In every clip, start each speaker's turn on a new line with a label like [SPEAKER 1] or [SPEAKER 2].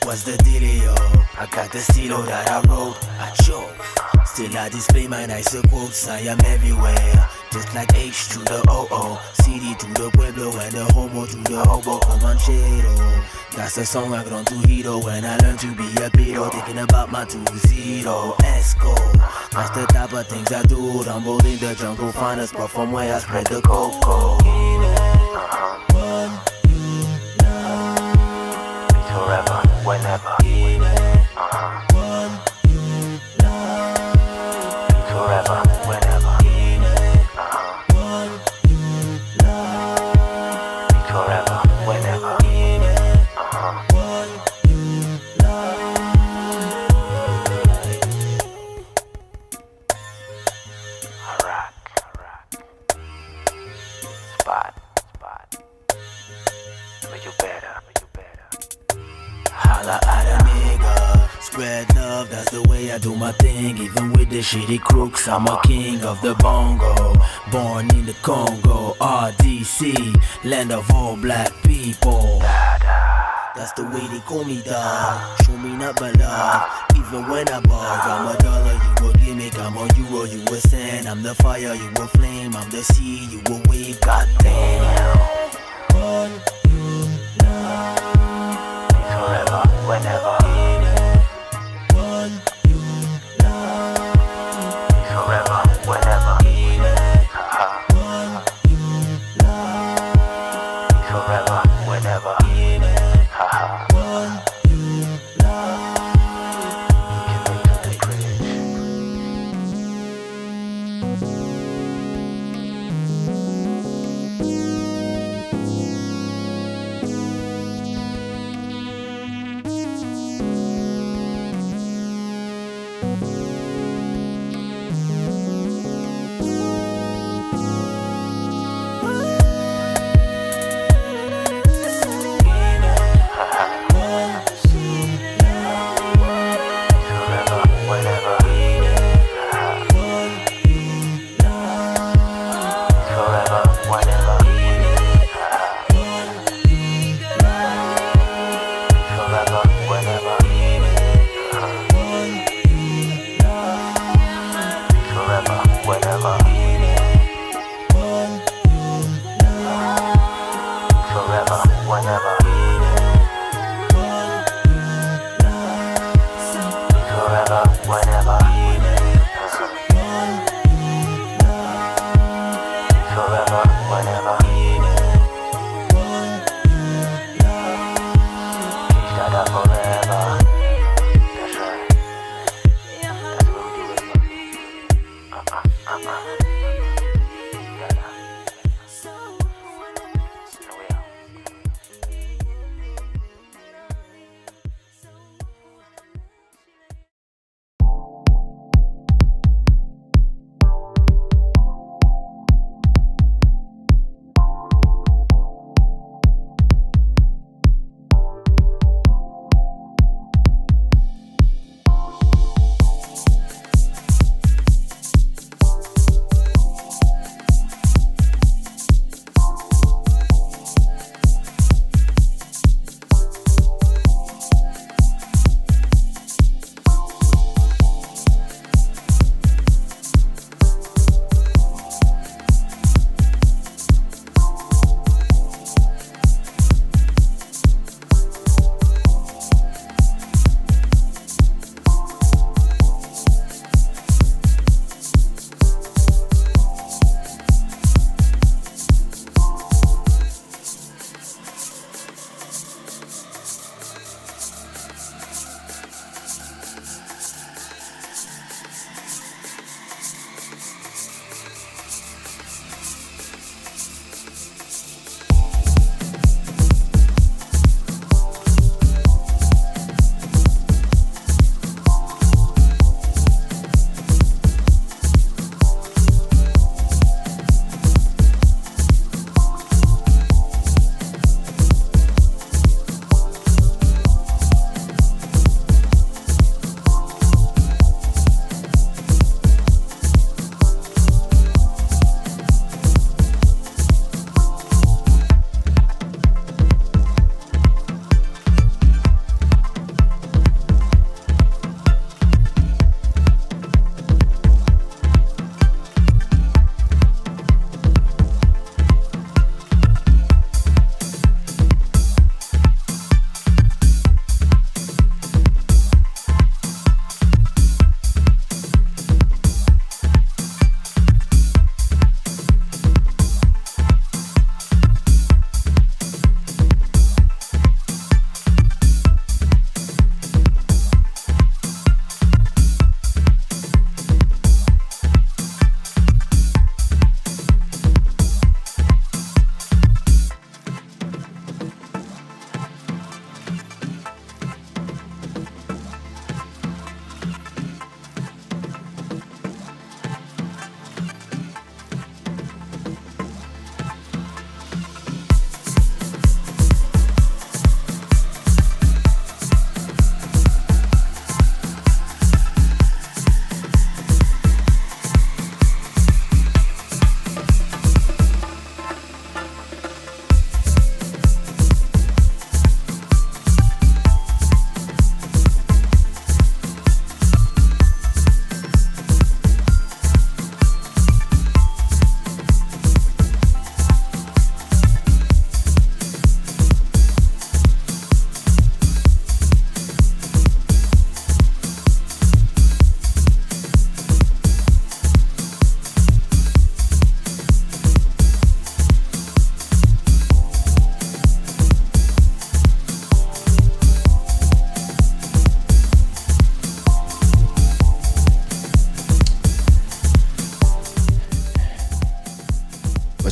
[SPEAKER 1] What's the dealio? I got the stilo that I wrote, I choke. Still I display my nicer quotes, I am everywhere. Just like H to the OO, CD to the Pueblo, and the homo to the hobo, Comanchero. That's the song I grown to hero when I learned to be a pedo, thinking about my 2-0 Esco. That's the type of things I do, rumbled in the jungle, find a spot from where I spread the cocoa. Forever, whenever. Forever, whenever. Forever, whenever. Alright. Spot. Make you better. Holla at a nigga, spread love, that's the way I do my thing. Even with the shitty crooks, I'm a king of the bongo. Born in the Congo, RDC, land of all black people. That's the way they call me, dog. Show me not but love, even when I bug. I'm a dollar, you a gimmick, I'm a euro, you a cent. I'm the fire, you a flame, I'm the sea, you a wave, goddamn. Forever, whenever. Forever, whenever. Forever, whenever. Shada forever. That's right. That's what we do,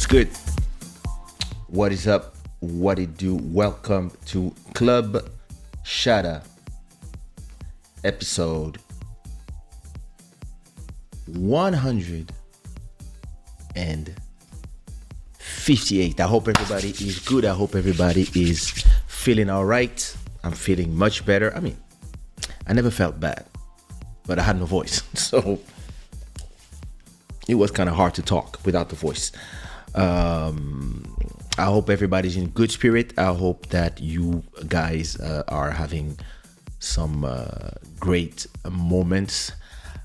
[SPEAKER 2] What's good? What is up? What it do? Welcome to Club Shada, episode 158. I hope everybody is good. I hope everybody is feeling all right. I'm feeling much better. I mean, I never felt bad, but I had no voice. So it was kind of hard to talk without the voice. I hope everybody's in good spirit. I hope that you guys are having some great moments.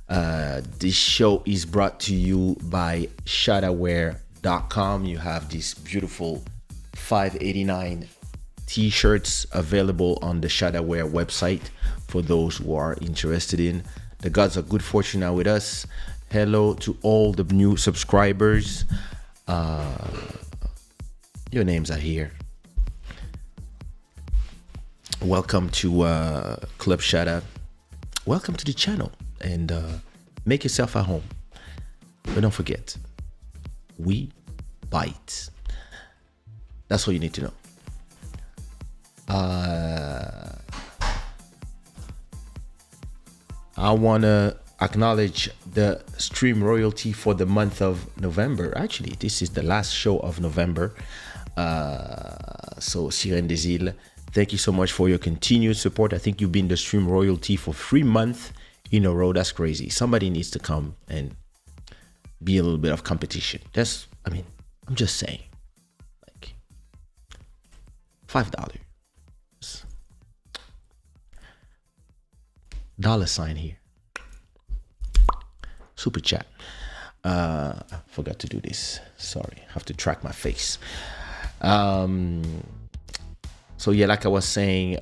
[SPEAKER 2] This show is brought to you by Shadoware.com. You have these beautiful $5.89 t-shirts available on the Shadoware website for those who are interested in. The gods of good fortune are with us. Hello to all the new subscribers. Your names are here. Welcome to Club Shada. Welcome to the channel, and make yourself at home. But don't forget, we bite. That's all you need to know. I want to acknowledge the stream royalty for the month of November. Actually, this is the last show of November. So Sirène des Îles, thank you so much for your continued support. I think you've been the stream royalty for 3 months in a row. That's crazy. Somebody needs to come and be a little bit of competition. I'm just saying, like $5 $sign here. Super chat. I forgot to do this. Sorry, I have to track my face. So yeah, like I was saying,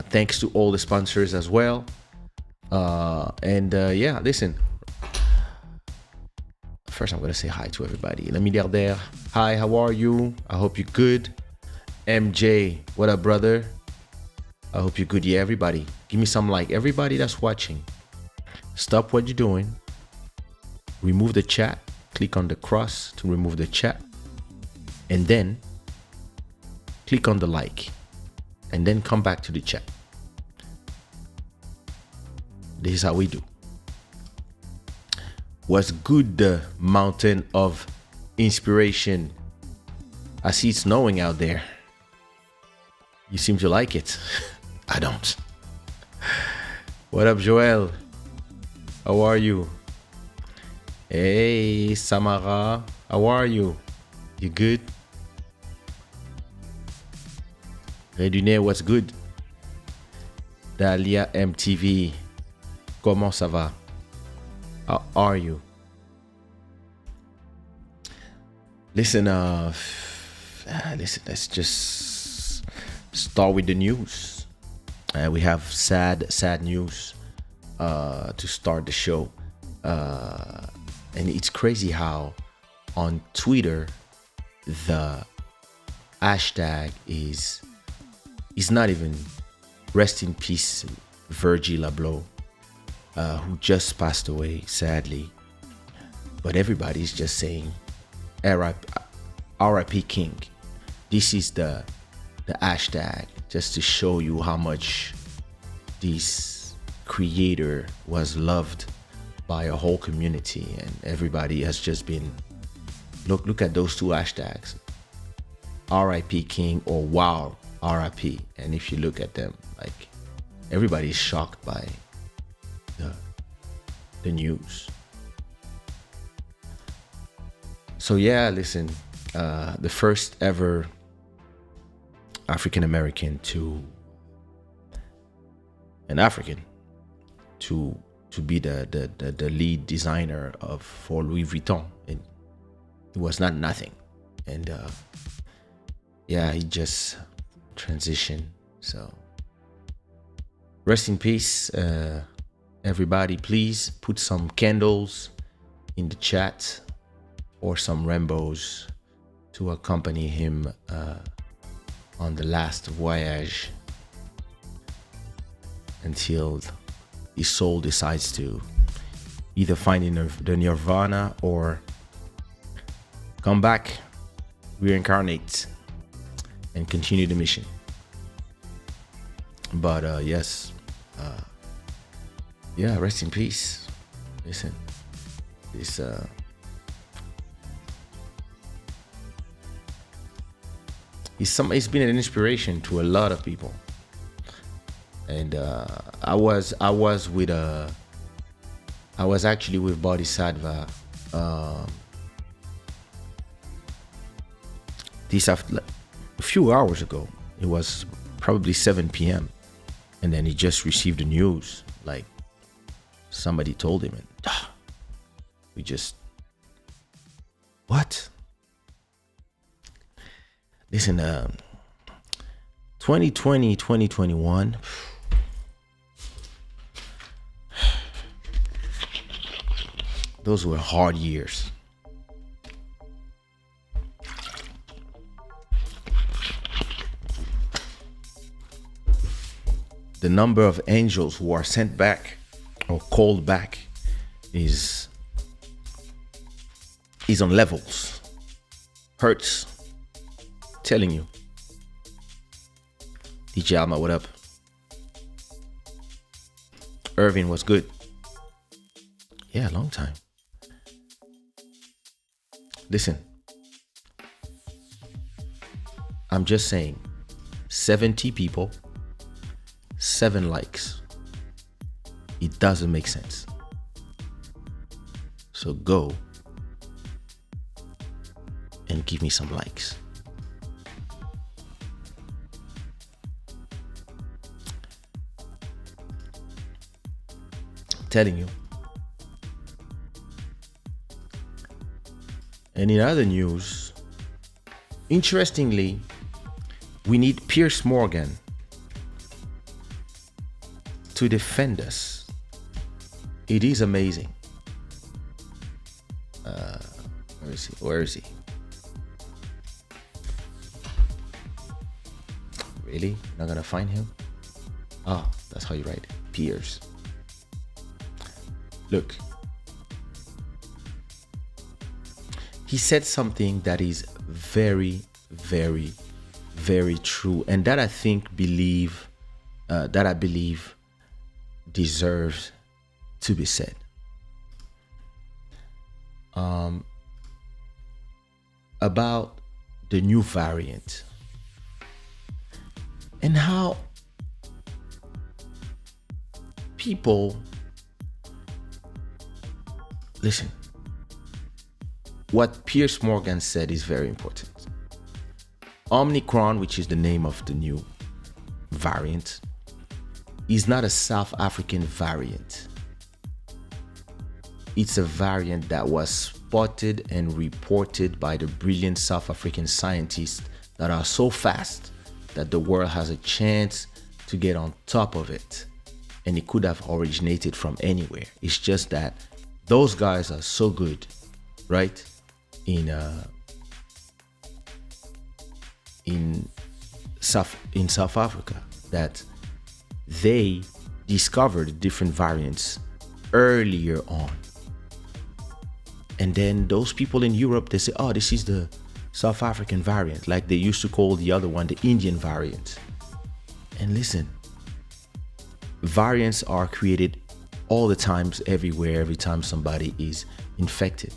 [SPEAKER 2] thanks to all the sponsors as well. Yeah, listen. First, I'm gonna say hi to everybody. Le milliardaire, hi, how are you? I hope you're good. MJ, what up, brother? I hope you're good. Yeah, everybody, give me some like. Everybody that's watching, stop what you're doing. Remove the chat. Click on the cross to remove the chat, and then click on the like, and then come back to the chat. This is how we do. What's good, the mountain of inspiration? I see it's snowing out there. You seem to like it. I don't. What up, Joel? How are you? Hey, Samara. How are you? You good? Redune, what's good? Dalia MTV, comment ça va? How are you? Listen, let's just start with the news. We have sad news to start the show. And it's crazy how on Twitter the hashtag is not even rest in peace Virgil Abloh, who just passed away sadly, but everybody's just saying RIP King. This is the hashtag, just to show you how much this creator was loved by a whole community, and everybody has just been look at those two hashtags, RIP King or wow RIP, and if you look at them, like, everybody's shocked by the news. So yeah, listen, the first ever African American to be the lead designer for Louis Vuitton. It was not nothing, and yeah, he just transitioned. So rest in peace, everybody. Please put some candles in the chat or some rainbows to accompany him on the last voyage until his soul decides to either find the nirvana or come back reincarnate and continue the mission. But yes, yeah, rest in peace. Listen, this it's been an inspiration to a lot of people. And I was actually with Bodhisattva this after a few hours ago. It was probably 7 p.m. and then he just received the news, like somebody told him, and we just, what? Listen, 2020, 2021, those were hard years. The number of angels who are sent back or called back is on levels. Hurts. Telling you. DJ Alma, what up? Irving was good. Yeah, long time. Listen, I'm just saying, 70 people, 7 likes. It doesn't make sense. So go and give me some likes. Telling you. And in other news, interestingly, we need Piers Morgan to defend us. It is amazing. Where is he? Really? Not gonna find him? Oh, that's how you write it. Piers. Look. He said something that is very, very, very true, and that I believe deserves to be said. About the new variant and how people listen. What Piers Morgan said is very important. Omicron, which is the name of the new variant, is not a South African variant. It's a variant that was spotted and reported by the brilliant South African scientists that are so fast that the world has a chance to get on top of it. And it could have originated from anywhere. It's just that those guys are so good, right? In South Africa, that they discovered different variants earlier on. And then those people in Europe, they say, oh, this is the South African variant, like they used to call the other one the Indian variant. And listen, variants are created all the times, everywhere, every time somebody is infected.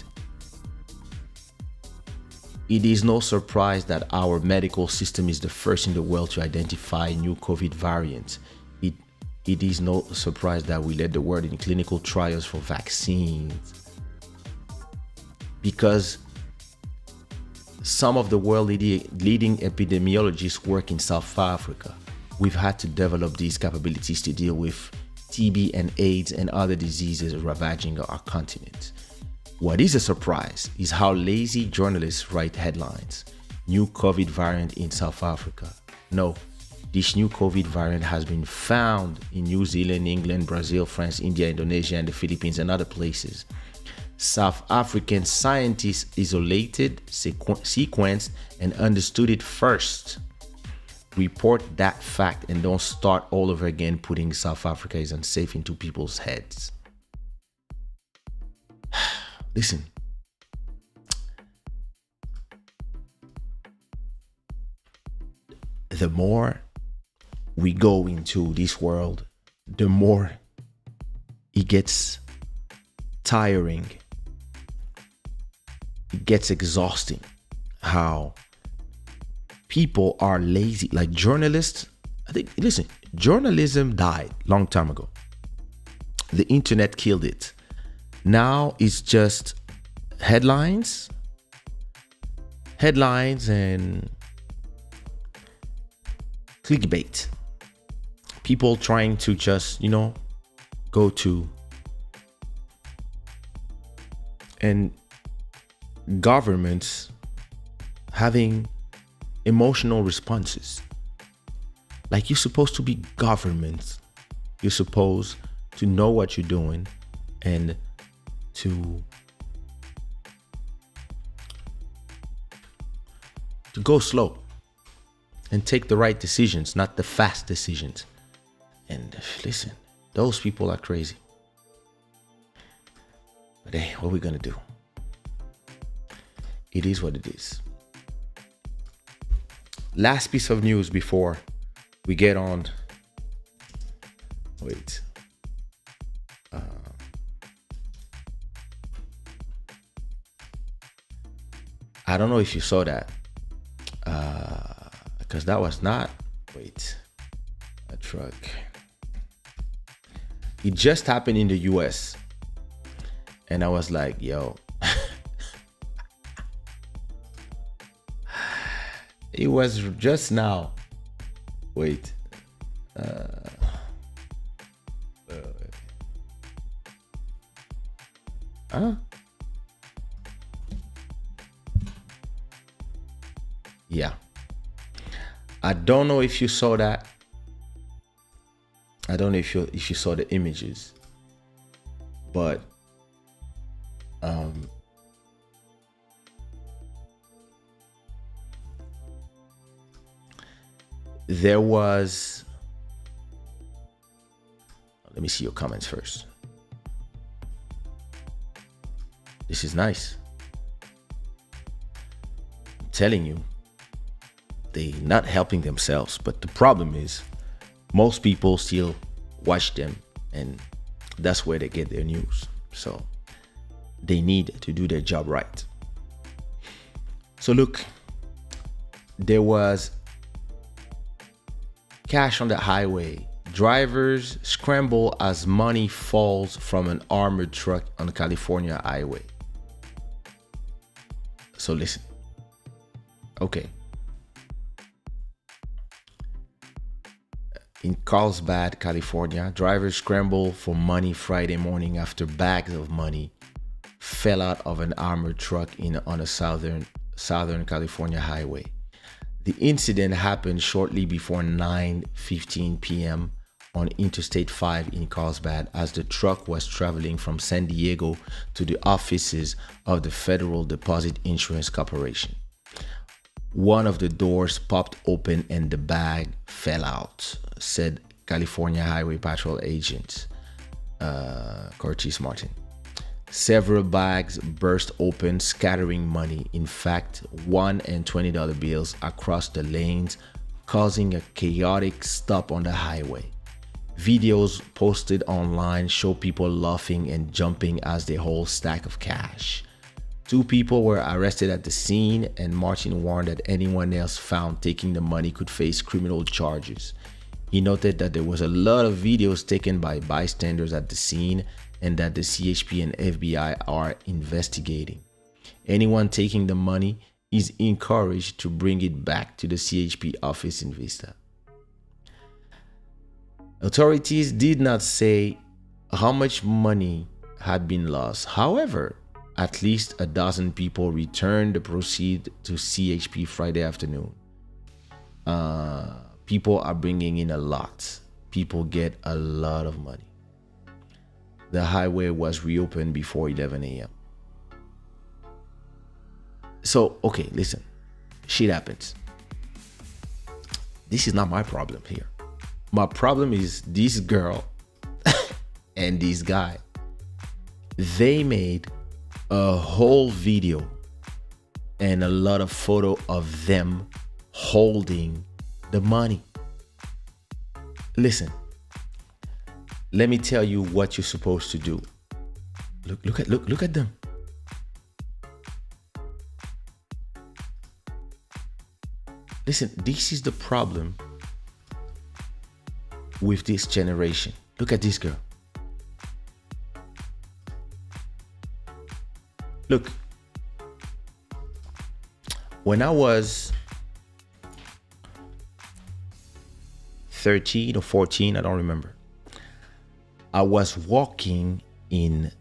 [SPEAKER 2] It is no surprise that our medical system is the first in the world to identify new COVID variants. It is no surprise that we led the world in clinical trials for vaccines. Because some of the world leading epidemiologists work in South Africa. We've had to develop these capabilities to deal with TB and AIDS and other diseases ravaging our continent. What is a surprise is how lazy journalists write headlines. New COVID variant in South Africa. No, this new COVID variant has been found in New Zealand, England, Brazil, France, India, Indonesia, and the Philippines and other places. South African scientists isolated, sequenced, and understood it first. Report that fact and don't start all over again putting South Africa is unsafe into people's heads. Listen. the more we go into this world, the more it gets tiring. It gets exhausting how people are lazy. Like journalists, I think, listen, journalism died long time ago. The internet killed it. Now it's just headlines and clickbait. People trying to just, go to, and governments having emotional responses. Like, you're supposed to be governments. You're supposed to know what you're doing and to go slow and take the right decisions, not the fast decisions. And listen, those people are crazy. But hey, what are we gonna do? It is what it is. Last piece of news before we get on. Wait. I don't know if you saw that. Because that was not. Wait. A truck. It just happened in the US. And I was like, yo. It was just now. Wait. Yeah. I don't know if you saw that. I don't know if you saw the images. But there was, let me see your comments first. This is nice. I'm telling you, they're not helping themselves. But the problem is, most people still watch them, and that's where they get their news. So they need to do their job right. So look, there was cash on the highway. Drivers scramble as money falls from an armored truck on the California highway. So listen. Okay. In Carlsbad, California, drivers scramble for money Friday morning after bags of money fell out of an armored truck on a southern California highway. The incident happened shortly before 9:15 p.m. on Interstate 5 in Carlsbad as the truck was traveling from San Diego to the offices of the Federal Deposit Insurance Corporation. One of the doors popped open and the bag fell out, said California Highway Patrol agent Curtis Martin. Several bags burst open, scattering money. In fact, $1 and $20 bills across the lanes, causing a chaotic stop on the highway. Videos posted online show people laughing and jumping as they hold stack of cash. 2 people were arrested at the scene, and Martin warned that anyone else found taking the money could face criminal charges. He noted that there was a lot of videos taken by bystanders at the scene and that the CHP and FBI are investigating. Anyone taking the money is encouraged to bring it back to the CHP office in Vista. Authorities did not say how much money had been lost. However, at least a dozen people returned the proceeds to CHP Friday afternoon. People are bringing in a lot. People get a lot of money. The highway was reopened before 11 a.m. So, okay, listen. Shit happens. This is not my problem here. My problem is this girl and this guy. They made a whole video and a lot of photo of them holding the money. Listen, let me tell you what you're supposed to do. Look at them. Listen, this is the problem with this generation. Look at this girl. Look, when I was 13 or 14, I don't remember, I was walking in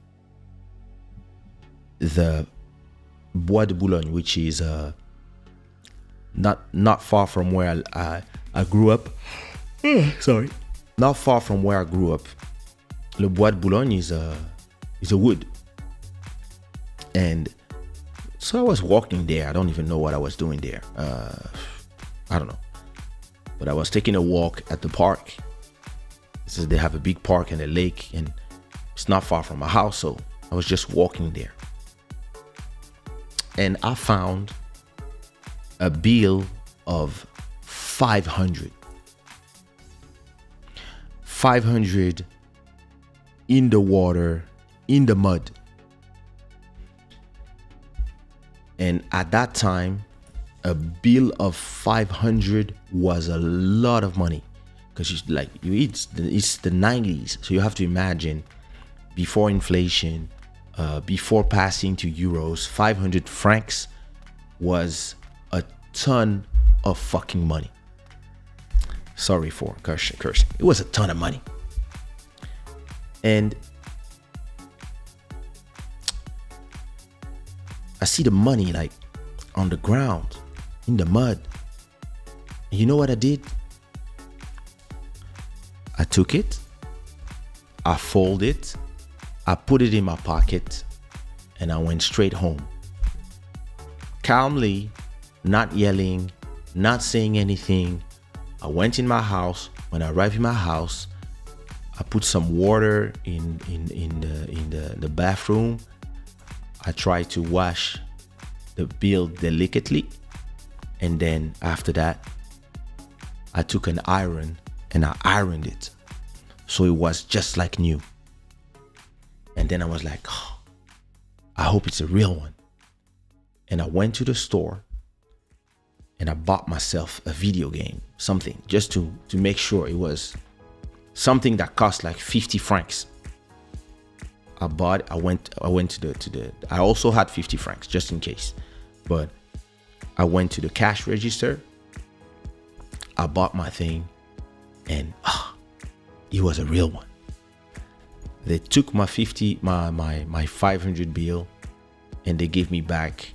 [SPEAKER 2] the Bois de Boulogne, which is not far from where I grew up. Sorry, not far from where I grew up. Le Bois de Boulogne is a wood, and so I was walking there. I don't even know what I was doing there. I don't know, but I was taking a walk at the park. So they have a big park and a lake, and it's not far from my house, so I was just walking there, and I found a bill of 500 in the water, in the mud. And at that time, a bill of 500 was a lot of money, because it's the 90s, so you have to imagine, before inflation, before passing to euros, 500 francs was a ton of fucking money. Sorry for cursing. It was a ton of money. And I see the money like on the ground, in the mud. And you know what I did? I took it, I folded it, I put it in my pocket, and I went straight home. Calmly, not yelling, not saying anything. I went in my house. When I arrived in my house, I put some water in the bathroom. I tried to wash the bill delicately, and then after that, I took an iron and I ironed it, so it was just like new. And then I was like, oh, I hope it's a real one. And I went to the store and I bought myself a video game, something, just to make sure it was something that cost like 50 francs. I went to the I also had 50 francs just in case, but I went to the cash register, I bought my thing, and it was a real one. They took my 500 bill and they gave me back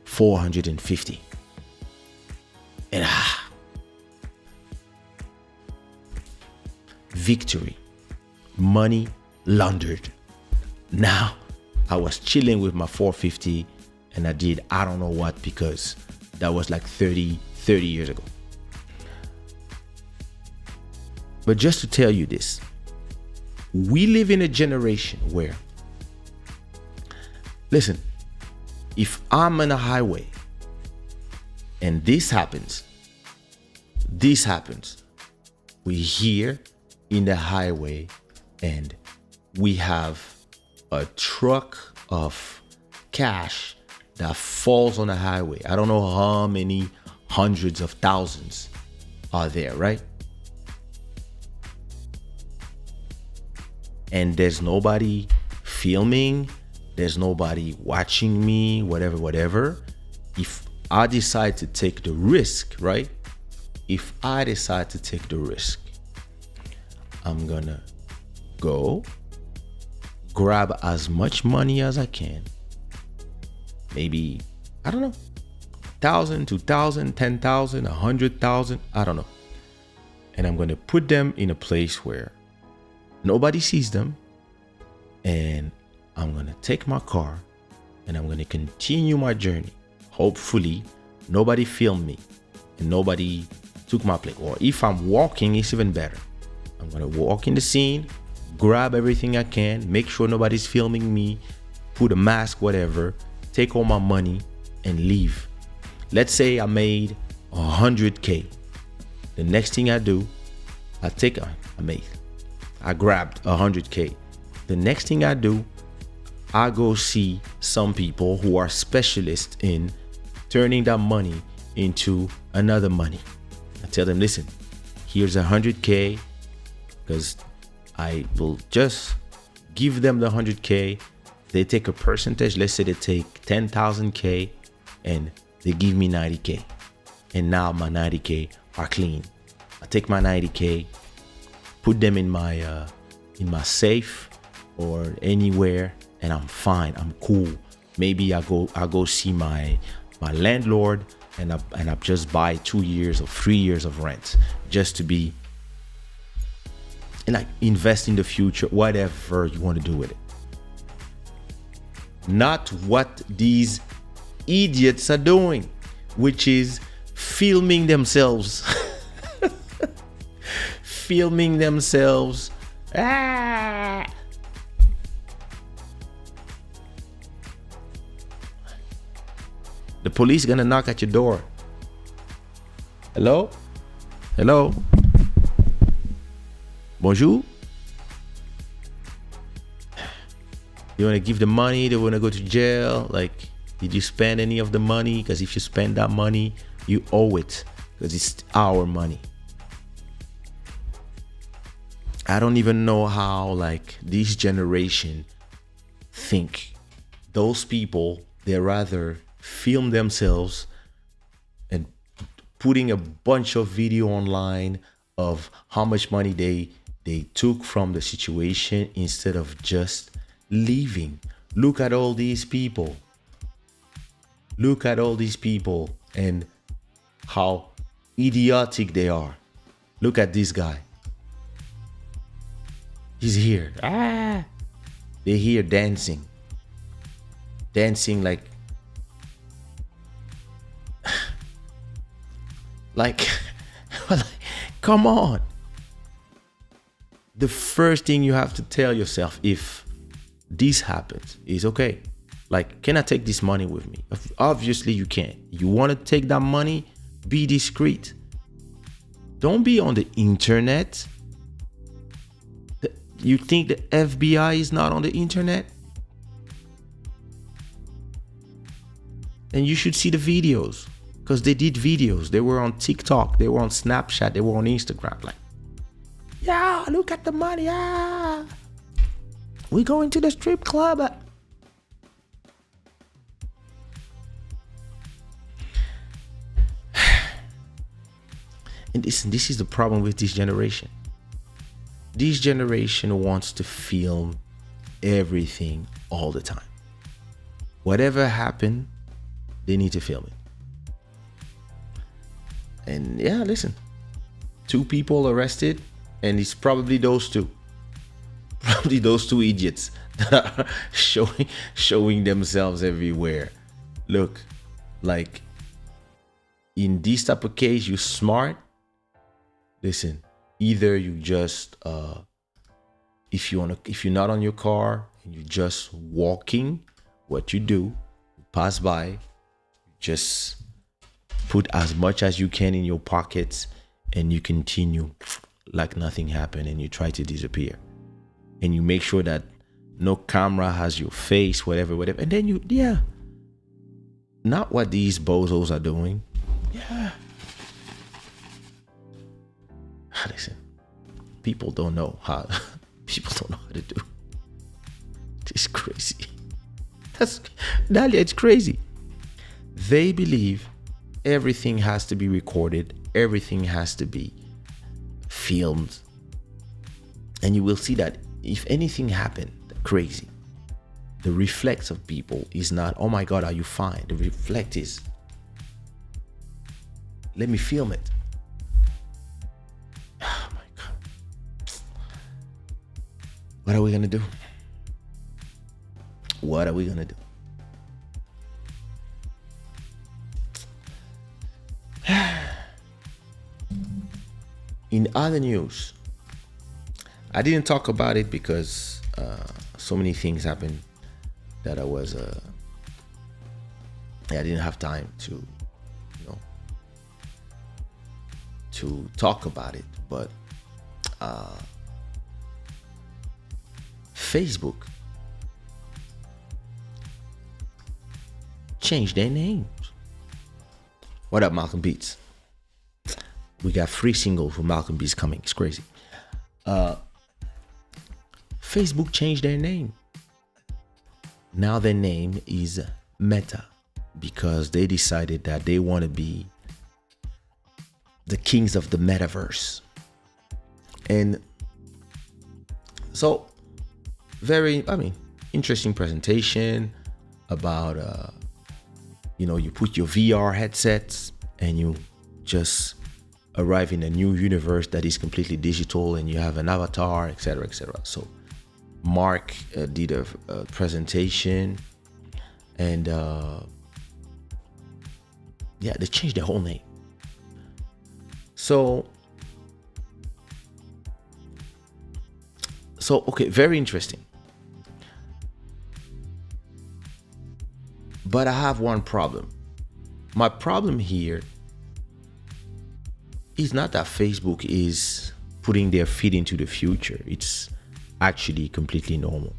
[SPEAKER 2] 450. And victory, money laundered. Now I was chilling with my 450 and I did I don't know what, because that was like 30 years ago. But just to tell you this, we live in a generation where, listen, if I'm on a highway and this happens, we hear in the highway and we have a truck of cash that falls on the highway. I don't know how many hundreds of thousands are there, right? And there's nobody filming, there's nobody watching me, whatever. If I decide to take the risk, right? If I decide to take the risk, I'm gonna go grab as much money as I can. Maybe, I don't know, 1,000, 2,000, 10,000, 100,000, I don't know. And I'm gonna put them in a place where nobody sees them, and I'm gonna take my car and I'm gonna continue my journey. Hopefully nobody filmed me and nobody took my place. Or if I'm walking, it's even better. I'm gonna walk in the scene, grab everything I can, make sure nobody's filming me, put a mask, whatever, take all my money and leave. Let's say I made 100K. The next thing I do, I grabbed 100K. The next thing I do, I go see some people who are specialists in turning that money into another money. I tell them, listen, here's 100K, because I will just give them the 100K. They take a percentage. Let's say they take 10,000K and they give me 90K. And now my 90K are clean. I take my 90K, put them in my safe or anywhere, and I'm fine. I'm cool. Maybe I go see my landlord and I just buy 2 years or 3 years of rent just to be, and like invest in the future, whatever you want to do with it. Not what these idiots are doing, which is filming themselves. Filming themselves. The police gonna knock at your door. Hello? Hello? Bonjour? You want to give the money? They want to go to jail? Like, did you spend any of the money? Because if you spend that money, you owe it, because it's our money. I don't even know how, like, this generation think. Those people, they rather film themselves and putting a bunch of video online of how much money they took from the situation instead of just leaving. Look at all these people. Look at all these people and how idiotic they are. Look at this guy. He's here. They're here dancing. Dancing like come on. The first thing you have to tell yourself if this happens is, okay, like, can I take this money with me? Obviously you can't. You want to take that money, be discreet. Don't be on the internet. You think the FBI is not on the internet? And you should see the videos, because they did videos. They were on TikTok, they were on Snapchat, they were on Instagram. Like, yeah, look at the money. Yeah, we going to the strip club. And this is the problem with this generation. This generation wants to film everything all the time. Whatever happened, they need to film it. And yeah, listen, 2 people arrested, and it's probably those two idiots that are showing themselves everywhere. Look, like, in this type of case, you smart. Listen, either you just if you're not on your car and you're just walking, what you do, you pass by, just put as much as you can in your pockets and you continue like nothing happened, and you try to disappear, and you make sure that no camera has your face, whatever, and then not what these bozos are doing. Listen, people don't know how to do. It's crazy. It's crazy. They believe everything has to be recorded, everything has to be filmed, and you will see that if anything happened crazy, the reflex of people is not, oh my God, are you fine? The reflex is, let me film it. Oh my God. What are we gonna do? What are we gonna do? In other news, I didn't talk about it because so many things happened that I didn't have time to to talk about it, but Facebook changed their names. What up, Malcolm Beats? We got 3 singles for Malcolm Beats coming. It's crazy. Facebook changed their name. Now their name is Meta, because they decided that they want to be the kings of the metaverse. And so, very, interesting presentation about, you put your VR headsets and you just arrive in a new universe that is completely digital, and you have an avatar, etc., etc. So Mark did a presentation, and they changed the whole name. So okay, very interesting. But I have one problem. My problem here is not that Facebook is putting their feet into the future. It's actually completely normal.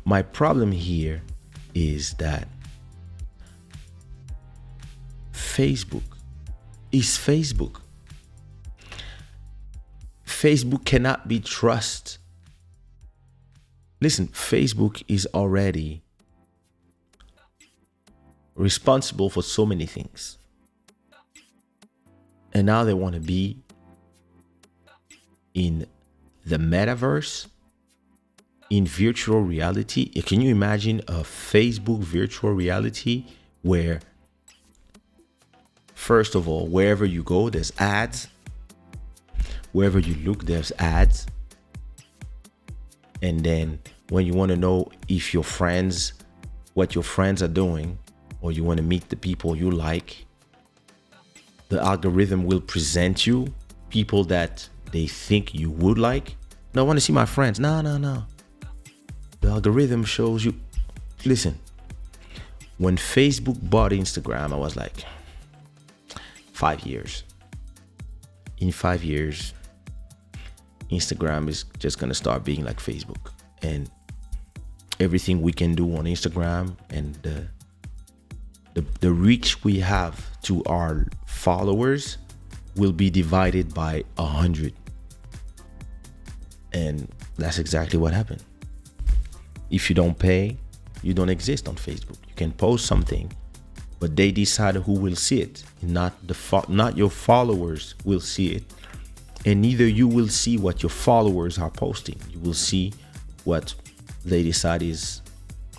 [SPEAKER 2] My problem here is that Facebook is Facebook. Facebook cannot be trusted. Listen, Facebook is already responsible for so many things. And now they want to be in the metaverse, in virtual reality. Can you imagine a Facebook virtual reality where, first of all, wherever you go, there's ads. Wherever you look, there's ads. And then when you want to know if your friends, what your friends are doing, or you want to meet the people you like, the algorithm will present you people that they think you would like. No, I want to see my friends. No. The algorithm shows you. Listen, when Facebook bought Instagram, I was like, 5 years. In 5 years, Instagram is just going to start being like Facebook. And everything we can do on Instagram and the reach we have to our followers will be divided by 100. And that's exactly what happened. If you don't pay, you don't exist on Facebook. You can post something, but they decide who will see it. Not your followers will see it. And neither you will see what your followers are posting. You will see what they decide is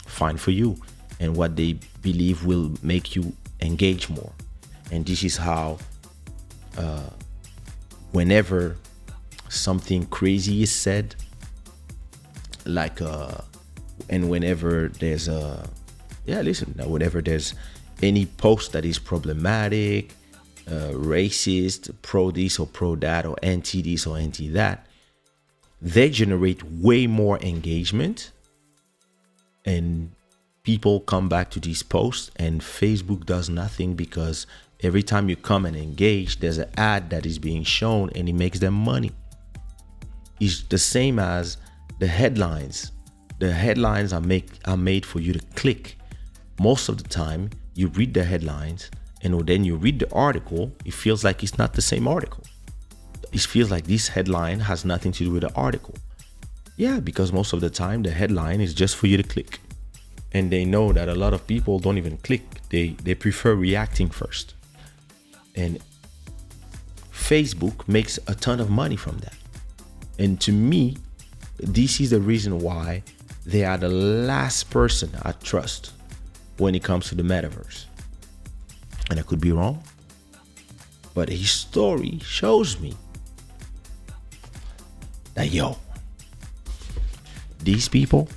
[SPEAKER 2] fine for you and what they believe will make you engage more. And this is how whenever something crazy is said, like and whenever there's whenever there's any post that is problematic, racist, pro this or pro that, or anti this or anti that, they generate way more engagement, and people come back to these posts, and Facebook does nothing, because every time you come and engage, there's an ad that is being shown and it makes them money. It's the same as the headlines. The headlines are made for you to click. Most of the time, you read the headlines, and then you read the article, it feels like it's not the same article. It feels like this headline has nothing to do with the article. Yeah, because most of the time, the headline is just for you to click. And they know that a lot of people don't even click. They prefer reacting first. And Facebook makes a ton of money from that. And to me, this is the reason why they are the last person I trust when it comes to the metaverse. And I could be wrong, but his story shows me that, these people,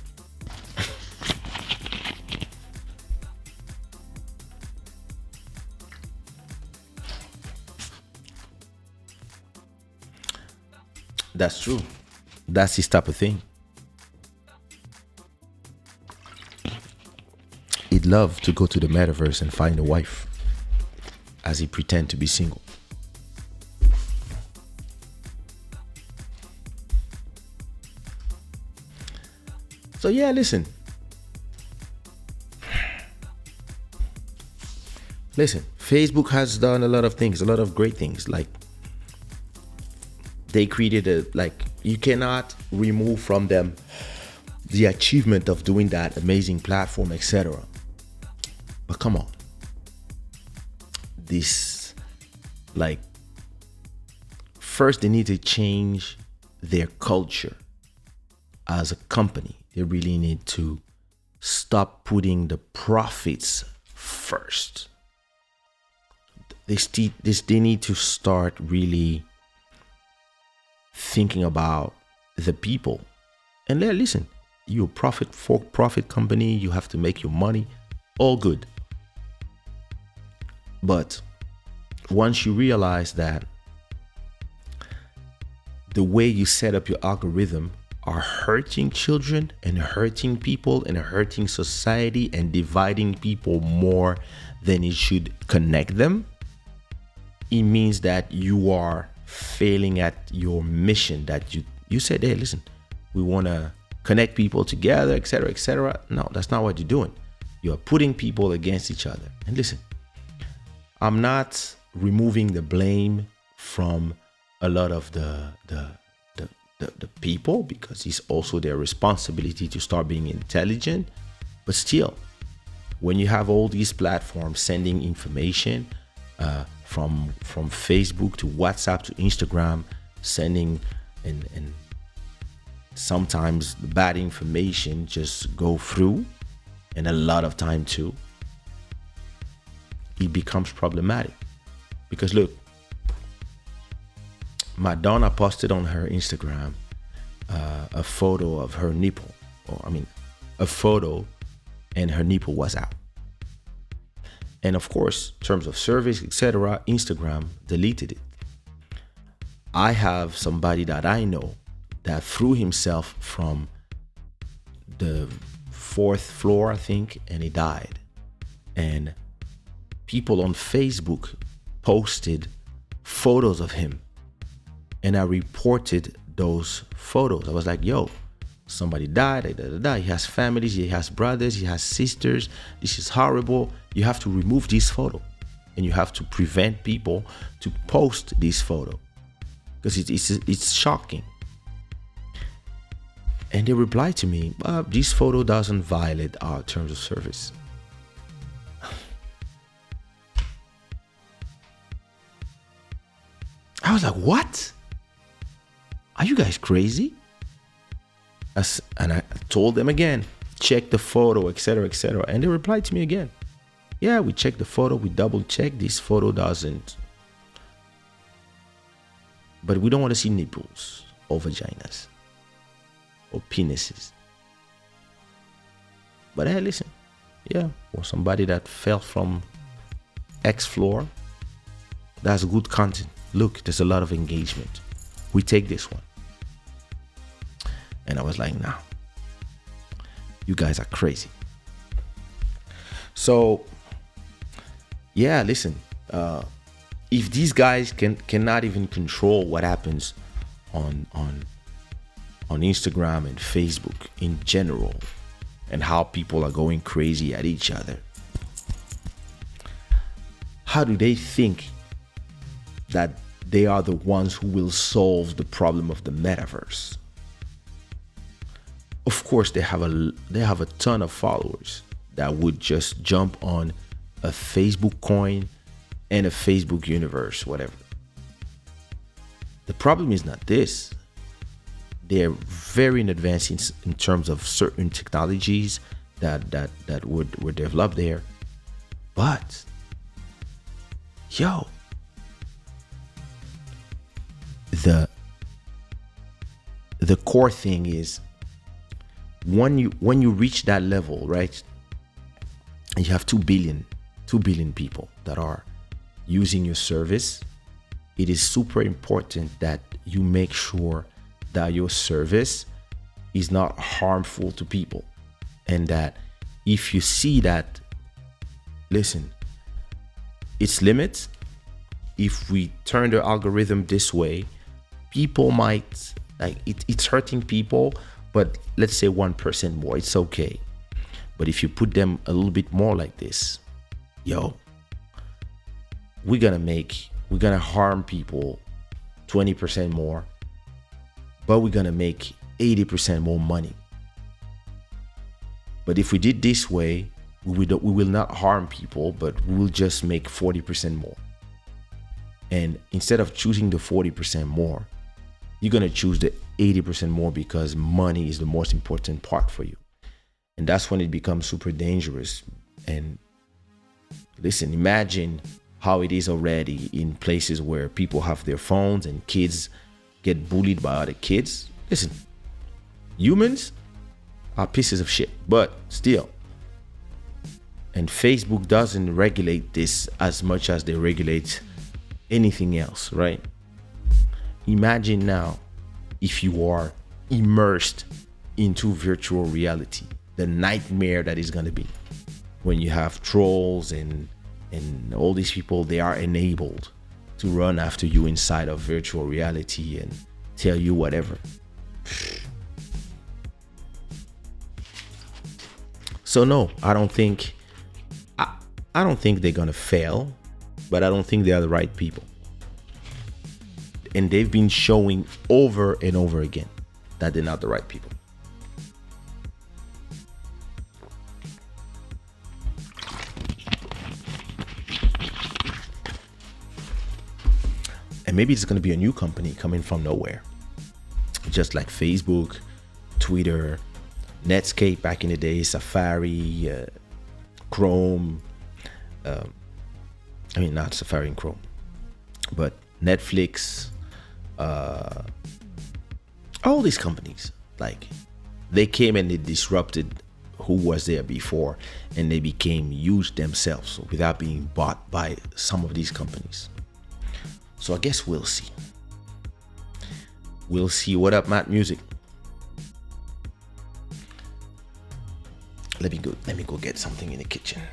[SPEAKER 2] that's true. That's his type of thing. He'd love to go to the metaverse and find a wife as he pretend to be single. So yeah, listen. Facebook has done a lot of things, a lot of great things. Like they created you cannot remove from them the achievement of doing that amazing platform, etc. But come on. This, first they need to change their culture as a company. They really need to stop putting the profits first. They need to start really thinking about the people. And listen, you're a for-profit company, you have to make your money, all good. But once you realize that the way you set up your algorithm are hurting children and hurting people and hurting society and dividing people more than it should connect them, it means that you are failing at your mission that you said, hey, listen, we want to connect people together, etc., etc. No, that's not what you're doing. You're putting people against each other. And listen, I'm not removing the blame from a lot of the people, because it's also their responsibility to start being intelligent. But still, when you have all these platforms sending information from Facebook to WhatsApp to Instagram, sending and sometimes the bad information just go through, and a lot of time too, it becomes problematic. Because look, Madonna posted on her Instagram a photo of her nipple, a photo, and her nipple was out. And of course, terms of service, etc., Instagram deleted it. I have somebody that I know that threw himself from the 4th floor, I think, and he died. And people on Facebook posted photos of him, and I reported those photos. I was like, yo, somebody died, he has families, he has brothers, he has sisters, this is horrible. You have to remove this photo, and you have to prevent people to post this photo, because it's shocking. And they replied to me, this photo doesn't violate our terms of service. I was like, what? Are you guys crazy? And I told them again, check the photo, etc., etc. And they replied to me again, yeah, we checked the photo, we double checked, this photo doesn't. But we don't want to see nipples or vaginas or penises. But hey, listen, yeah, or somebody that fell from X floor, that's good content. Look, there's a lot of engagement. We take this one. And I was like, nah, you guys are crazy. So, yeah, listen, if these guys cannot even control what happens on Instagram and Facebook in general, and how people are going crazy at each other, how do they think that they are the ones who will solve the problem of the metaverse? Of course, they have a ton of followers that would just jump on a Facebook coin and a Facebook universe, whatever. The problem is not this. They're very in advance in terms of certain technologies that were developed there. But, yo, the core thing is, when you reach that level, right, and you have 2 billion people that are using your service, it is super important that you make sure that your service is not harmful to people, and that if you see that, listen, its limits, if we turn the algorithm this way, people might, it's hurting people, but let's say 1% more, it's okay. But if you put them a little bit more like this, yo, we're gonna harm people 20% more, but we're gonna make 80% more money. But if we did this way, we will not harm people, but we will just make 40% more. And instead of choosing the 40% more, you're gonna choose the 80% more because money is the most important part for you. And that's when it becomes super dangerous. And listen, imagine how it is already in places where people have their phones and kids get bullied by other kids. Listen, humans are pieces of shit, but still. And Facebook doesn't regulate this as much as they regulate anything else, right? Imagine now if you are immersed into virtual reality, the nightmare that is going to be when you have trolls and all these people, they are enabled to run after you inside of virtual reality and tell you whatever. So no, I don't think they're gonna fail, but I don't think they are the right people. And they've been showing over and over again that they're not the right people. And maybe it's gonna be a new company coming from nowhere, just like Facebook, Twitter, Netscape back in the day, Safari, Chrome. Not Safari and Chrome, but Netflix, all these companies, like, they came and they disrupted who was there before, and they became huge themselves without being bought by some of these companies. So I guess we'll see. We'll see. What up, Matt Music? Let me go get something in the kitchen.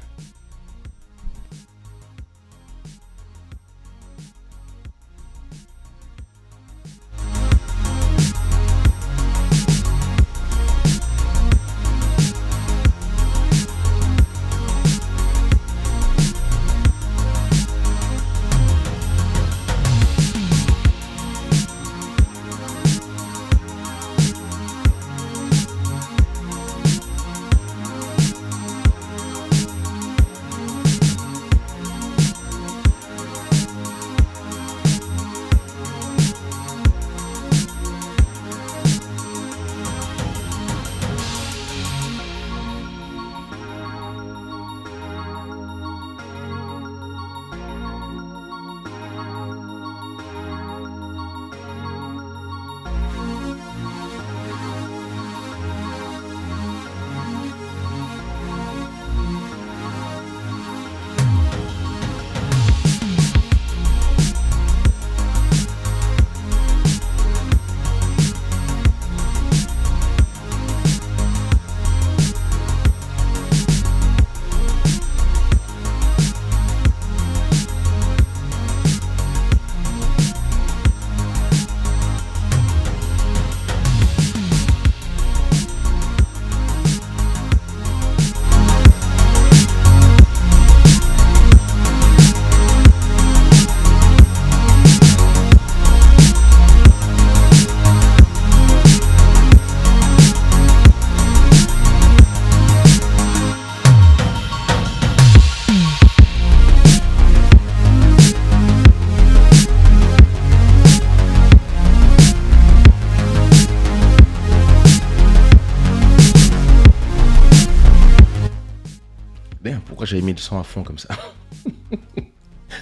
[SPEAKER 2] Pourquoi j'avais mis le son à fond comme ça?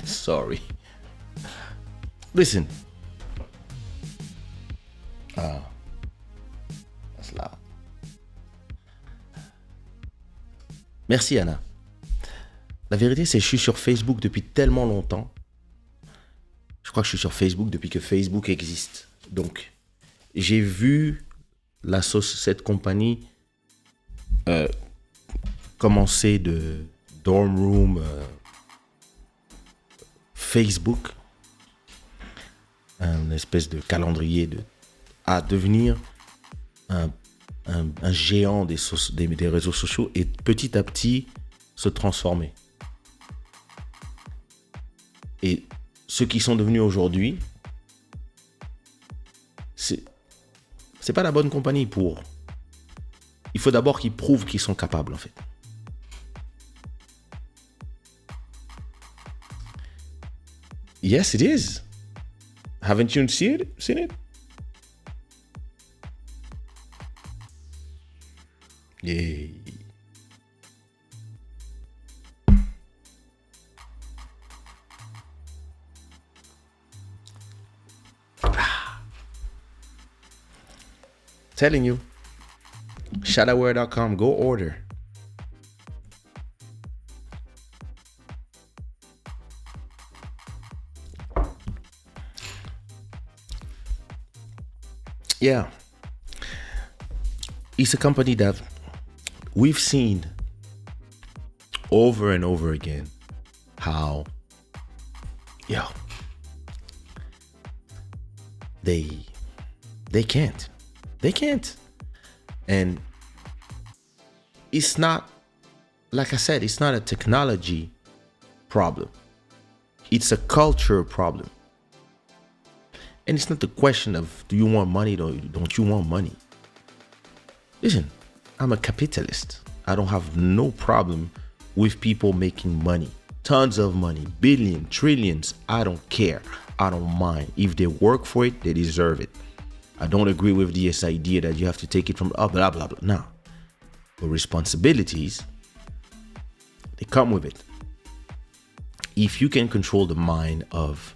[SPEAKER 2] Sorry. Listen. That's loud. Merci Anna. La vérité, c'est que je suis sur Facebook depuis tellement longtemps. Je crois que je suis sur Facebook depuis que Facebook existe. Donc, j'ai vu cette compagnie commencer de dorm room Facebook, une espèce de calendrier à devenir un un géant des réseaux sociaux et petit à petit se transformer. Et ceux qui sont devenus aujourd'hui, c'est pas la bonne compagnie pour. Il faut d'abord qu'ils prouvent qu'ils sont capables, en fait. Yes, it is. Haven't you seen it? Yeah. Telling you. Shadoware.com, go order. Yeah. It's a company that we've seen over and over again how, they can't. And it's not, like I said, it's not a technology problem. It's a culture problem. And it's not the question of, do you want money or don't you want money? Listen, I'm a capitalist. I don't have no problem with people making money. Tons of money, billions, trillions. I don't care. I don't mind. If they work for it, they deserve it. I don't agree with this idea that you have to take it from blah, blah, blah. No. But responsibilities, they come with it. If you can control the mind of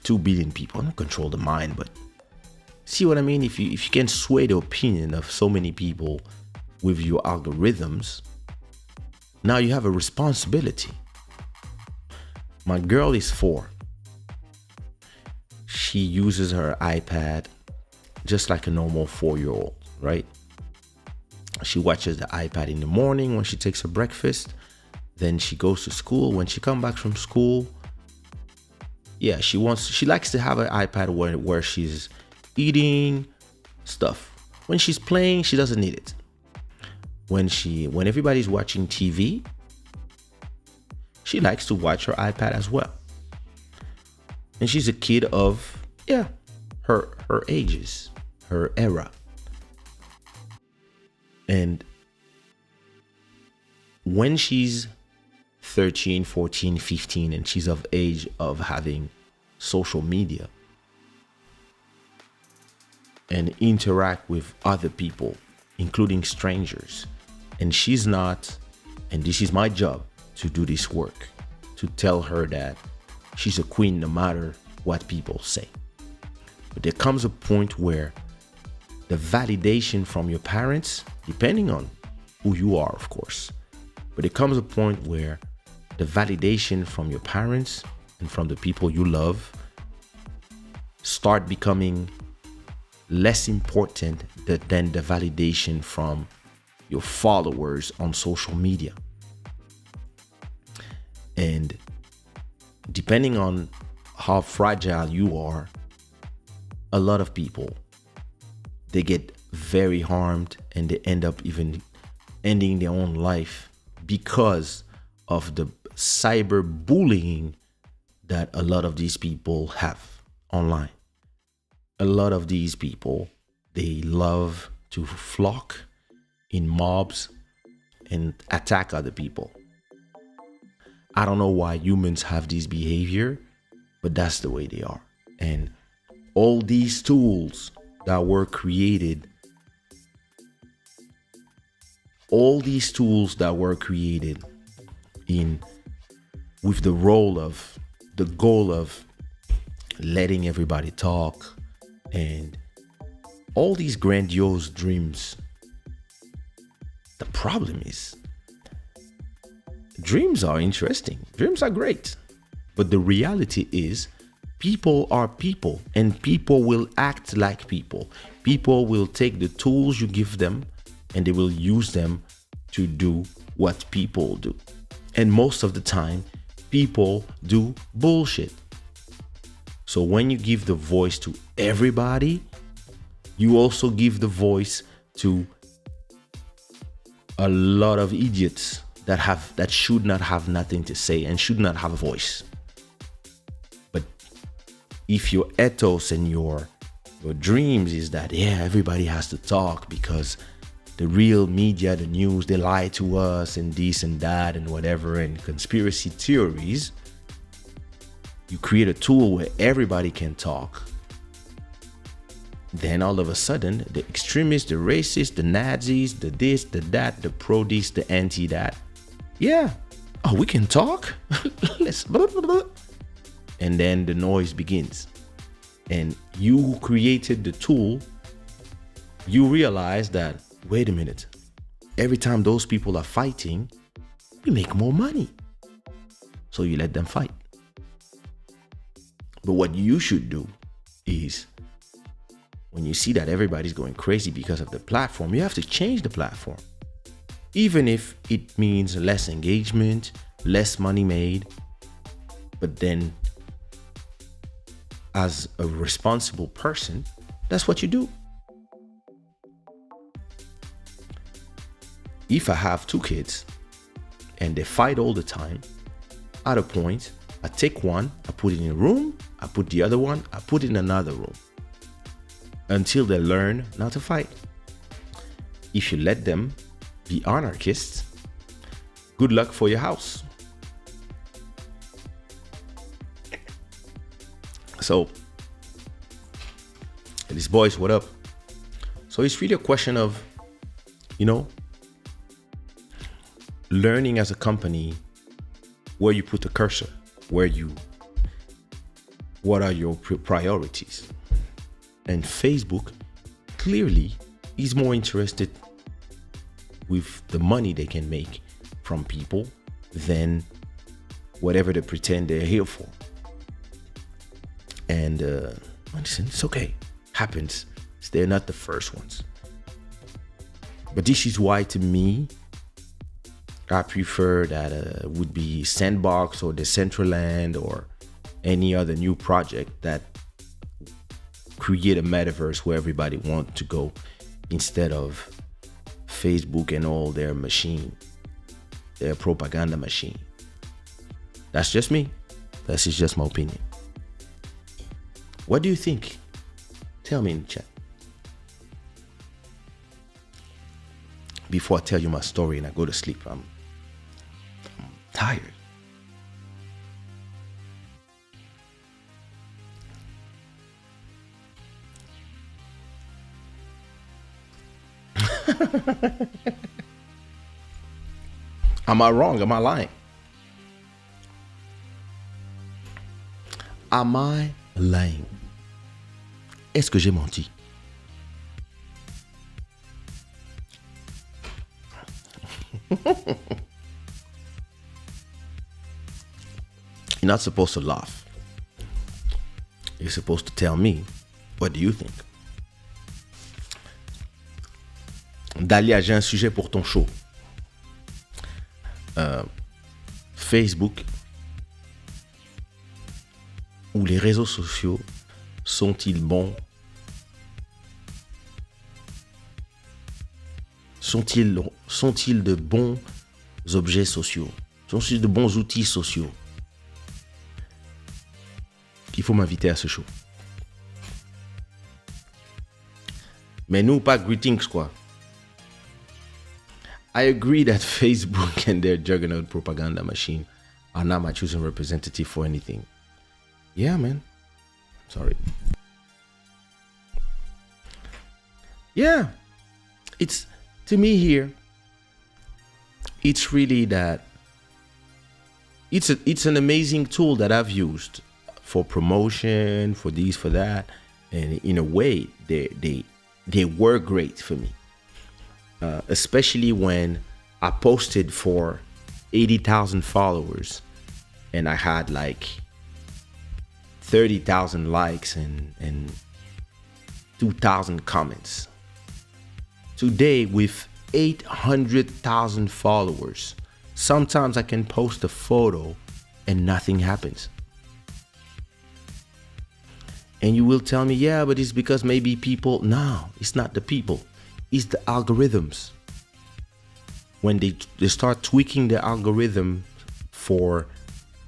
[SPEAKER 2] 2 billion people, not control the mind, but see what I mean? If you can sway the opinion of so many people with your algorithms, now you have a responsibility. My girl is 4. She uses her iPad just like a normal 4-year-old, right? She watches the iPad in the morning when she takes her breakfast. Then she goes to school. When she comes back from school, she likes to have an iPad where she's eating stuff. When she's playing, she doesn't need it. When everybody's watching TV, she likes to watch her iPad as well. And she's a kid of, her ages, her era. And when she's 13, 14, 15, and she's of age of having social media and interact with other people, including strangers, and she's not, and this is my job to do this work, to tell her that she's a queen no matter what people say. But there comes a point where the validation from your parents, depending on who you are, of course, but there comes a point where the validation from your parents and from the people you love start becoming less important than the validation from your followers on social media. And depending on how fragile you are, a lot of people, they get very harmed and they end up even ending their own life because of the cyberbullying that a lot of these people have online. A lot of these people, they love to flock in mobs and attack other people. I don't know why humans have this behavior, but that's the way they are. And all these tools that were created, with the goal of letting everybody talk and all these grandiose dreams. The problem is, dreams are interesting. Dreams are great. But the reality is, people are people, and people will act like people. People will take the tools you give them and they will use them to do what people do. And most of the time, people do bullshit. So when you give the voice to everybody, you also give the voice to a lot of idiots that should not have nothing to say and should not have a voice. But if your ethos and your dreams is that, yeah, everybody has to talk because the real media, the news, they lie to us and this and that and whatever, and conspiracy theories, you create a tool where everybody can talk. Then all of a sudden, the extremists, the racists, the Nazis, the this, the that, the pro this, the anti that, yeah, oh, we can talk. Let's blah, blah, blah. And then the noise begins. And you who created the tool, you realize that, wait a minute, every time those people are fighting, we make more money. So you let them fight. But what you should do is, when you see that everybody's going crazy because of the platform, you have to change the platform. Even if it means less engagement, less money made. But then, as a responsible person, that's what you do. If I have 2 kids and they fight all the time, at a point, I take one, I put it in a room, I put the other one, I put it in another room, until they learn not to fight. If you let them be anarchists, good luck for your house. So, these boys, what up? So it's really a question of, learning as a company where you put the cursor, what are your priorities. And Facebook clearly is more interested with the money they can make from people than whatever they pretend they're here for. And listen, it's okay, happens. They're not the first ones. But this is why, to me, I prefer that would be Sandbox or Decentraland or any other new project that create a metaverse where everybody wants to go, instead of Facebook and all their machine, their propaganda machine. That's just me. That's just my opinion. What do you think? Tell me in the chat. Before I tell you my story and I go to sleep, I'm tired. Am I wrong? Am I lying? Am I lying? Est-ce que j'ai menti? You're not supposed to laugh. You're supposed to tell me, what do you think? Dalia, j'ai un sujet pour ton show. Facebook ou les réseaux sociaux sont-ils bons? Sont-ils de bons objets sociaux? Sont-ils de bons outils sociaux? Il faut m'inviter à ce show. Mais nous, pas greetings, quoi. I agree that Facebook and their juggernaut propaganda machine are not my chosen representative for anything. Yeah, man. Sorry. Yeah. It's, to me here, it's really that it's an amazing tool that I've used for promotion, for this, for that. And in a way, they were great for me. Especially when I posted for 80,000 followers and I had like 30,000 likes and 2,000 comments. Today, with 800,000 followers, sometimes I can post a photo and nothing happens. And you will tell me, yeah, but it's because maybe people. No, it's not the people. It's the algorithms. When they start tweaking the algorithm for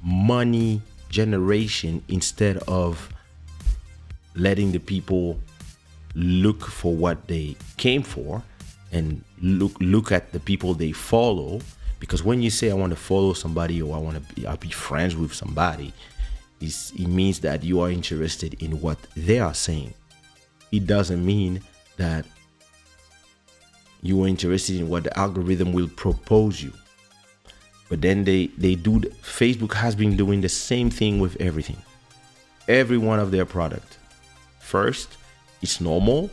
[SPEAKER 2] money generation instead of letting the people look for what they came for and look at the people they follow. Because when you say I want to follow somebody or I'll be friends with somebody, it means that you are interested in what they are saying. It doesn't mean that you are interested in what the algorithm will propose you. But then Facebook has been doing the same thing with everything. Every one of their product. First, it's normal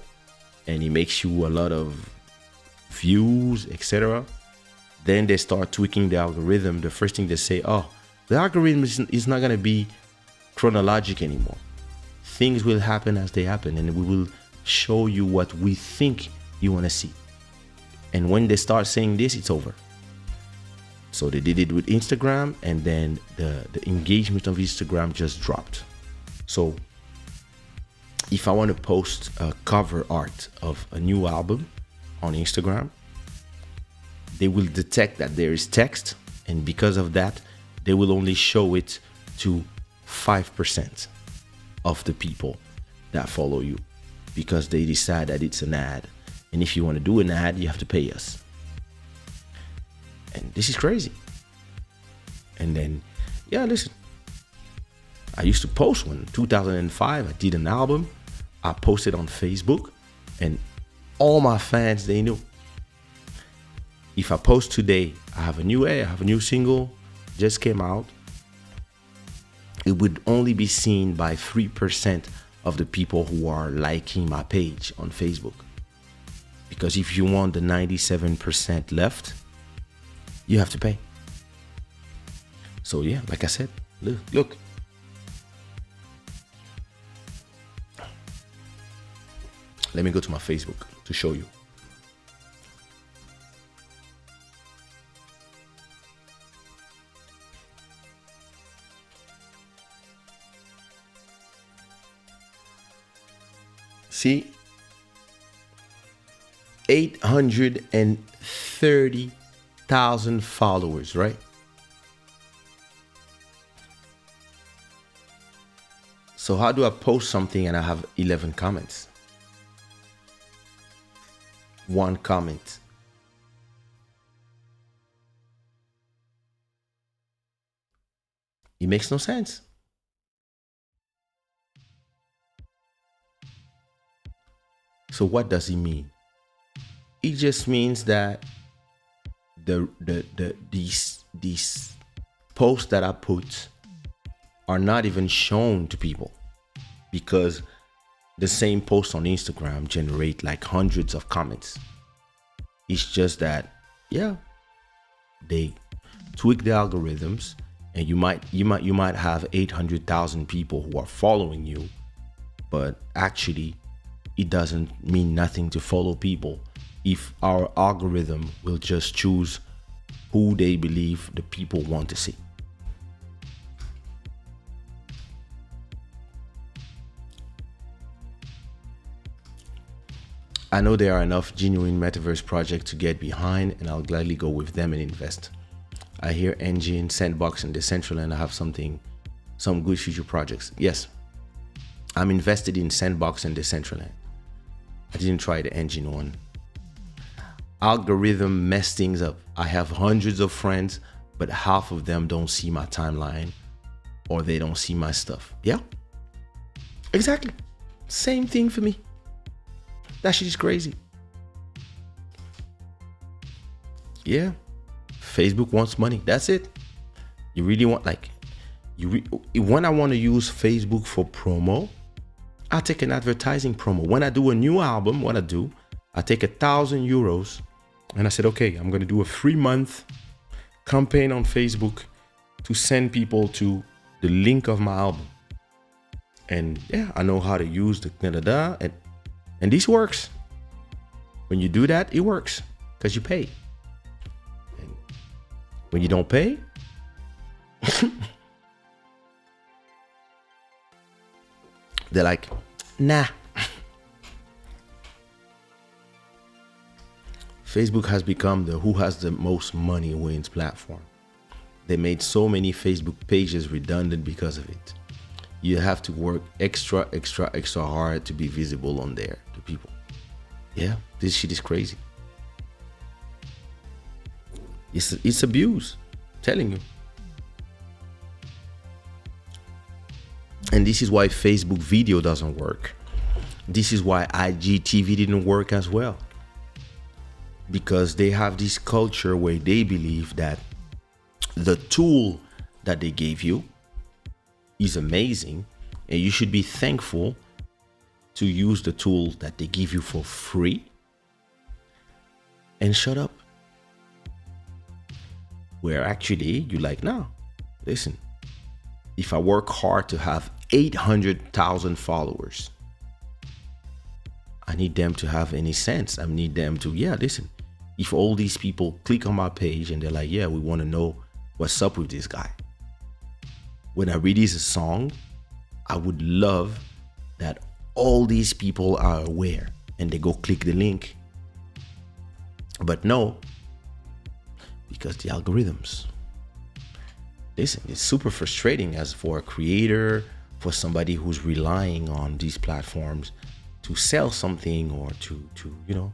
[SPEAKER 2] and it makes you a lot of views, etc. Then they start tweaking the algorithm. The first thing they say, oh, the algorithm is not going to be chronologic anymore. Things will happen as they happen, and we will show you what we think you want to see. And when they start saying this, it's over. So they did it with Instagram, and then the engagement of Instagram just dropped. So if I want to post a cover art of a new album on Instagram, they will detect that there is text, and because of that, they will only show it to 5% of the people that follow you, because they decide that it's an ad. And if you want to do an ad, you have to pay us. And this is crazy. And then, yeah, listen, I used to post one. In 2005, I did an album. I posted on Facebook, and all my fans, they knew. If I post today, I have a new single, just came out. It would only be seen by 3% of the people who are liking my page on Facebook. Because if you want the 97% left, you have to pay. So yeah, like I said, look. Let me go to my Facebook to show you. See, 830,000 followers, right? So how do I post something and I have 11 comments? One comment. It makes no sense. So what does it mean? It just means that these posts that I put are not even shown to people, because the same post on Instagram generate like hundreds of comments. It's just that, yeah, they tweak the algorithms, and you might have 800,000 people who are following you, but actually it doesn't mean nothing to follow people if our algorithm will just choose who they believe the people want to see. I know there are enough genuine metaverse projects to get behind, and I'll gladly go with them and invest. I hear Engine, Sandbox, and Decentraland have some good future projects. Yes, I'm invested in Sandbox and Decentraland. I didn't try the Engine one. Algorithm mess things up. I have hundreds of friends, but half of them don't see my timeline, or they don't see my stuff. Yeah, exactly. Same thing for me. That shit is crazy. Yeah, Facebook wants money. That's it. You really want, like, when I want to use Facebook for promo, I take an advertising promo. When I do a new album, I take €1,000 and I said, okay, I'm going to do a 3-month campaign on Facebook to send people to the link of my album. And yeah, I know how to use the and this works. When you do that, it works because you pay. And when you don't pay, They're like, nah. Facebook has become the who has the most money wins platform. They made so many Facebook pages redundant because of it. You have to work extra hard to be visible on there to people. Yeah, this shit is crazy. It's abuse, I'm telling you. And this is why Facebook video doesn't work. This is why IGTV didn't work as well. Because they have this culture where they believe that the tool that they gave you is amazing and you should be thankful to use the tool that they give you for free and shut up. Where actually you're like, no, listen, if I work hard to have 800,000 followers, I need them to have any sense. I need them to, yeah, listen, if all these people click on my page and they're like, yeah, we want to know what's up with this guy. When I release a song, I would love that all these people are aware and they go click the link. But no, because the algorithms. Listen, it's super frustrating as for a creator, for somebody who's relying on these platforms to sell something or to you know.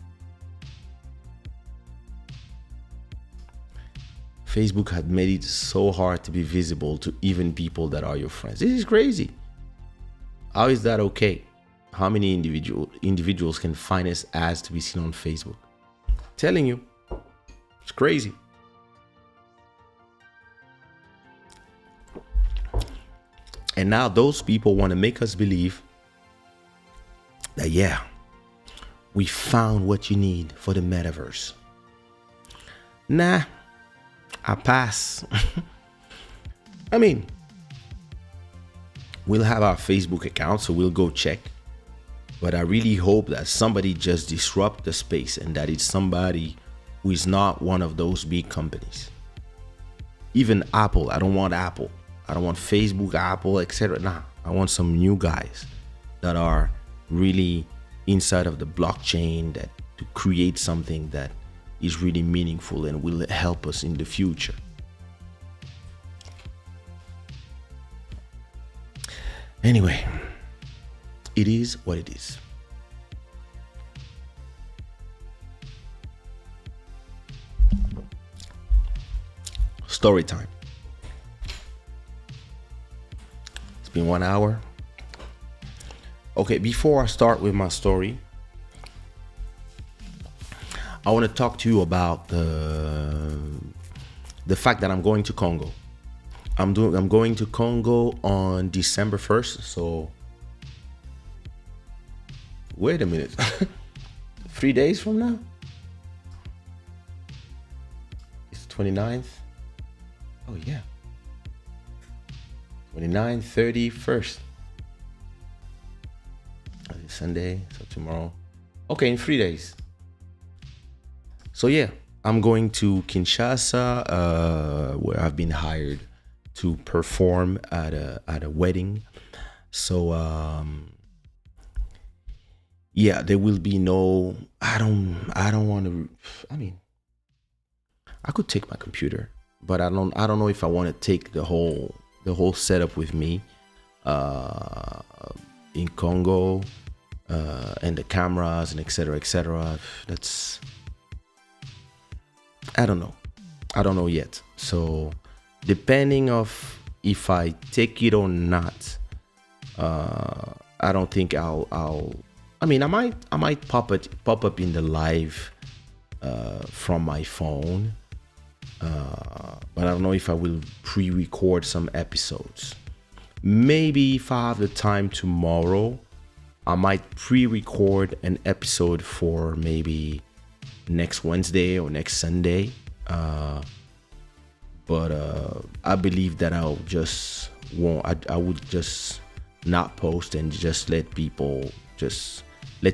[SPEAKER 2] Facebook had made it so hard to be visible to even people that are your friends. This is crazy. How is that okay? How many individuals can finance ads to be seen on Facebook? I'm telling you, it's crazy. And now those people want to make us believe that, yeah, we found what you need for the metaverse. Nah, I pass. I mean, we'll have our Facebook account, so we'll go check. But I really hope that somebody just disrupt the space and that it's somebody who is not one of those big companies. Even Apple, I don't want Apple. I don't want Facebook, Apple, etc. Nah, I want some new guys that are really inside of the blockchain that to create something that is really meaningful and will help us in the future. Anyway, it is what it is. Story time. It's been 1 hour. Okay, before I start with my story, I want to talk to you about the fact that I'm going to Congo. I'm going to Congo on December 1st. So wait a minute. 3 days from now? It's 29th. Oh yeah. 29th, 31st. Sunday, so tomorrow. Okay, in 3 days. So yeah, I'm going to Kinshasa, where I've been hired to perform at a wedding. So yeah, there will be no. I don't want to. I mean, I could take my computer, but I don't know if I want to take the whole setup with me in Congo, and the cameras and etc. That's. I don't know yet. So depending of if I take it or not, I don't think I'll I mean, I might pop up in the live from my phone, but I don't know if I will pre-record some episodes. Maybe if I have the time tomorrow, I might pre-record an episode for maybe next Wednesday or next Sunday, but I believe that I would just not post and just let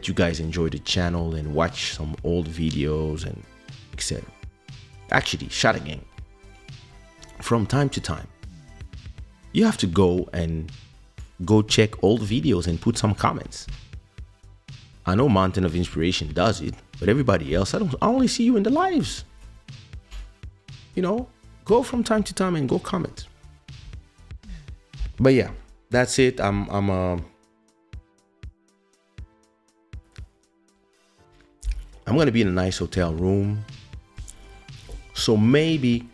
[SPEAKER 2] you guys enjoy the channel and watch some old videos and etc. Actually, Shada gang, from time to time, you have to go and go check old videos and put some comments. I know Mountain of Inspiration does it, but everybody else, I only see you in the lives. You know, go from time to time and go comment. But yeah, that's it. I'm gonna be in a nice hotel room. So maybe,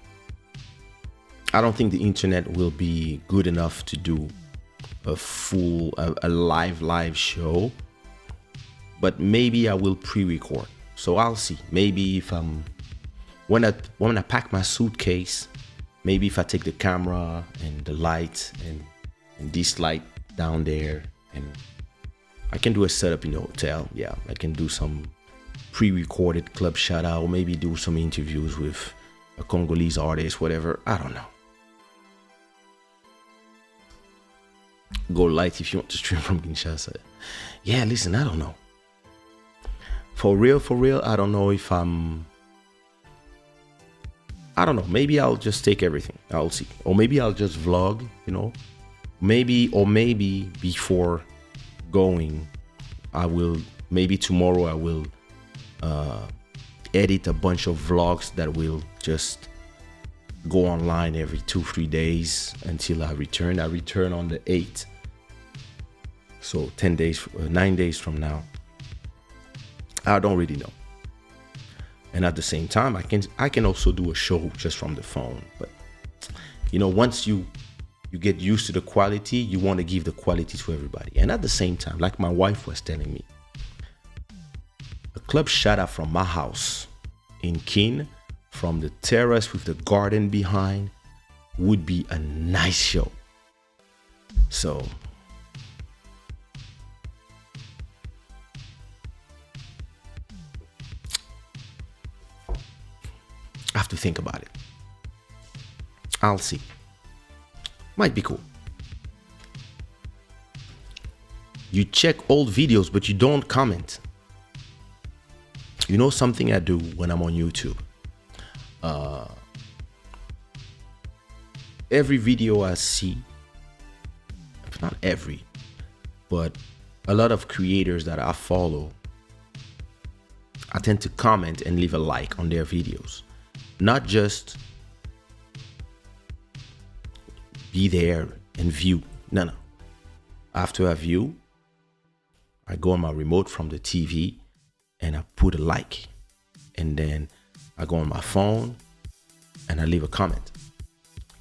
[SPEAKER 2] I don't think the internet will be good enough to do a live show, but maybe I will pre-record. So I'll see. Maybe if when I pack my suitcase, maybe if I take the camera and the light and this light down there, and I can do a setup in the hotel. Yeah, I can do some pre-recorded Club Shada, or maybe do some interviews with a Congolese artist, whatever. I don't know. Go light if you want to stream from Kinshasa. Yeah, listen, I don't know. For real, I don't know if I don't know. Maybe I'll just take everything. I'll see. Or maybe I'll just vlog, you know. Maybe before going, maybe tomorrow I will edit a bunch of vlogs that will just go online every 2-3 days until I return. I return on the 8th. So 9 days from now. I don't really know. And at the same time, I can also do a show just from the phone. But you know, once you get used to the quality, you want to give the quality to everybody. And at the same time, like my wife was telling me, a Club Shada from my house in Kin, from the terrace with the garden behind, would be a nice show. So I have to think about it. I'll see. Might be cool. You check old videos, but you don't comment. You know something I do when I'm on YouTube? Every video I see, not every, but a lot of creators that I follow, I tend to comment and leave a like on their videos. Not just be there and view. No. After I view, I go on my remote from the TV and I put a like. And then I go on my phone and I leave a comment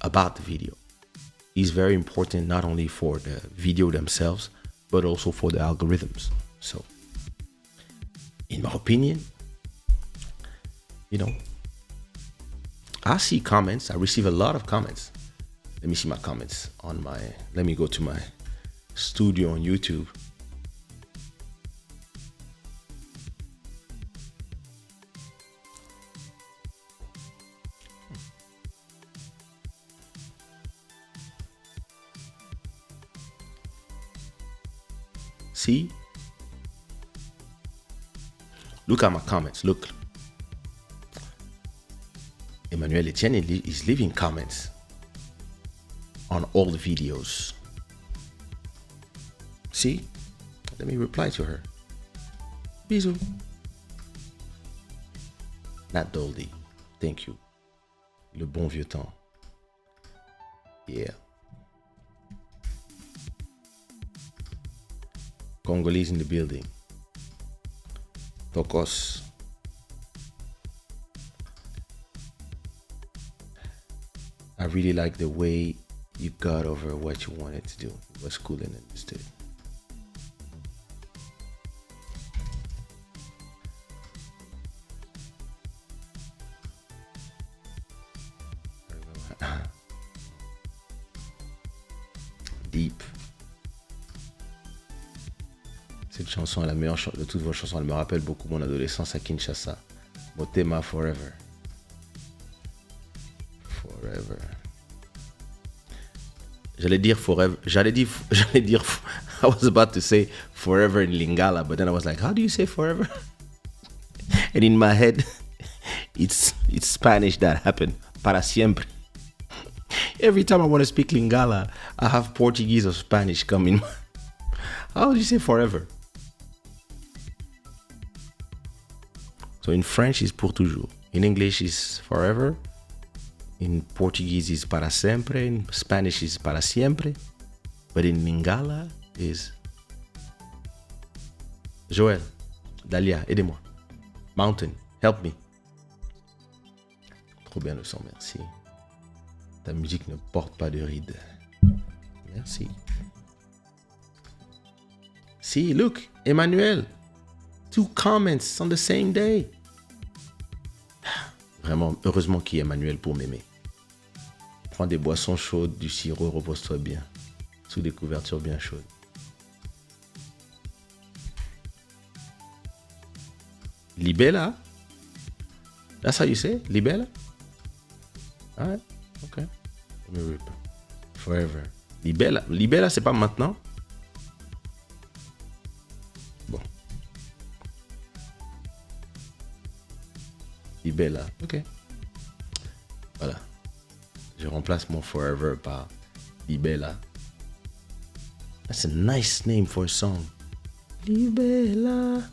[SPEAKER 2] about the video. It's very important, not only for the video themselves, but also for the algorithms. So, in my opinion, you know, I see comments. I receive a lot of comments. Let me see my comments let me go to my studio on YouTube. See? Look at my comments. Look. Emmanuel Etienne is leaving comments on all the videos. See? Let me reply to her. Bisous. Nat Doldy. Thank you. Le bon vieux temps. Yeah. Congolese in the building. Tokos. I really like the way you got over what you wanted to do. It was cool and understood. Deep. Cette chanson est la meilleure de toutes vos chansons. Elle me rappelle beaucoup mon adolescence à Kinshasa. Motema Forever. Forever. J'allais dire forever. I was about to say forever in Lingala, but then I was like, how do you say forever? And in my head, it's Spanish that happened. Para siempre. Every time I want to speak Lingala, I have Portuguese or Spanish coming. How would you say forever? So in French is pour toujours. In English is forever. In Portuguese is para sempre. In Spanish is para siempre. But in Lingala is... Joël, Dalia, aidez-moi. Mountain, help me. Trop bien le son, merci. Ta musique ne porte pas de rides. Merci. See, look, Emmanuel. 2 comments on the same day. Vraiment, heureusement qu'il y a Emmanuel pour m'aimer. Prends des boissons chaudes, du sirop, repose-toi bien. Sous des couvertures bien chaudes. Libella? That's how you say it? Libella? Alright, okay. Let me rip. Forever. Libella. Libella, c'est pas maintenant? Bon. Libella. Ok. Voilà. Je remplace mon forever par Libella. That's a nice name for a song. Libella.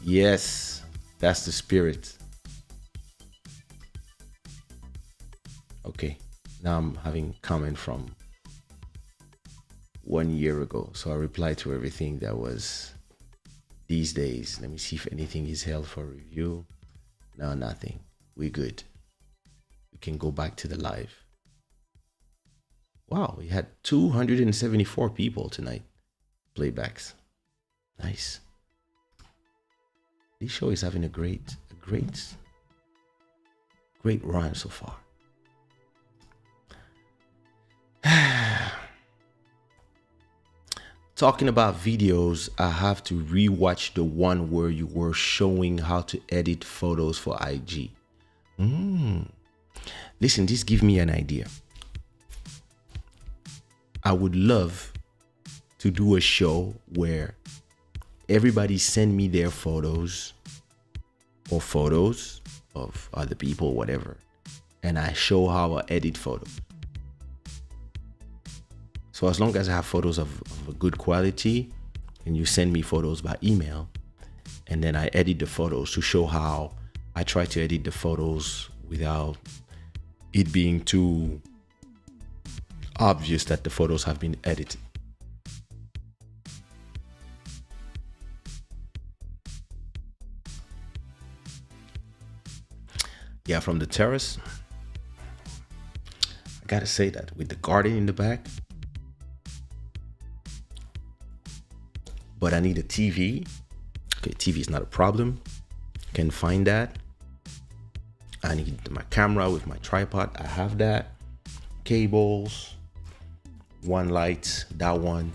[SPEAKER 2] Yes, that's the spirit. Okay, now I'm having comment from 1 year ago. So I replied to everything that was these days. Let me see if anything is held for review. No, nothing. We're good. We can go back to the live. Wow, we had 274 people tonight. Playbacks. Nice. This show is having a great run so far. Talking about videos, I have to rewatch the one where you were showing how to edit photos for IG. Listen, this gives me an idea. I would love to do a show where everybody send me their photos or photos of other people, whatever, and I show how I edit photos. So as long as I have photos of a good quality and you send me photos by email, and then I edit the photos to show how I try to edit the photos without it being too obvious that the photos have been edited. Yeah, from the terrace, I gotta say that with the garden in the back, but I need a TV. Okay, TV is not a problem. Can find that. I need my camera with my tripod. I have that. Cables, one light, that one.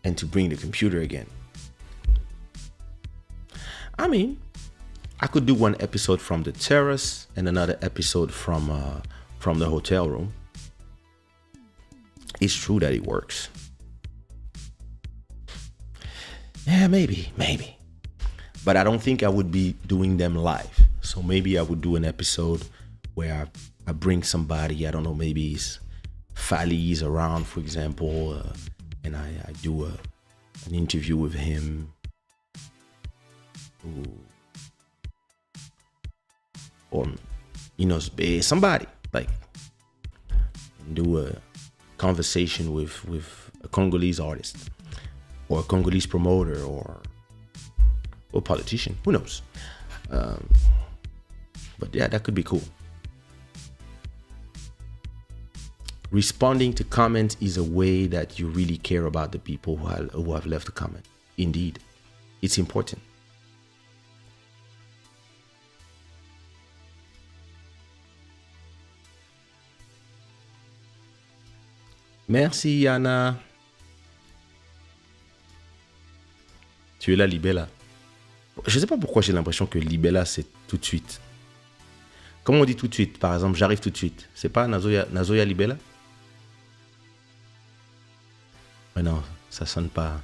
[SPEAKER 2] And to bring the computer again. I mean, I could do one episode from the terrace and another episode from the hotel room. It's true that it works. Yeah, maybe. But I don't think I would be doing them live. So maybe I would do an episode where I bring somebody, I don't know, maybe it's Fali's around, for example, and I do an interview with him. Ooh. Or, you know, somebody, like, do a conversation with a Congolese artist or a Congolese promoter or a politician, who knows? But yeah, that could be cool. Responding to comments is a way that you really care about the people who have left a comment. Indeed, it's important. Merci Yana. Tu es là, Libella. Je sais pas pourquoi j'ai l'impression que Libella c'est tout de suite. Comment on dit tout de suite? Par exemple, j'arrive tout de suite. C'est pas Nazoya Libella? Mais non, ça sonne pas.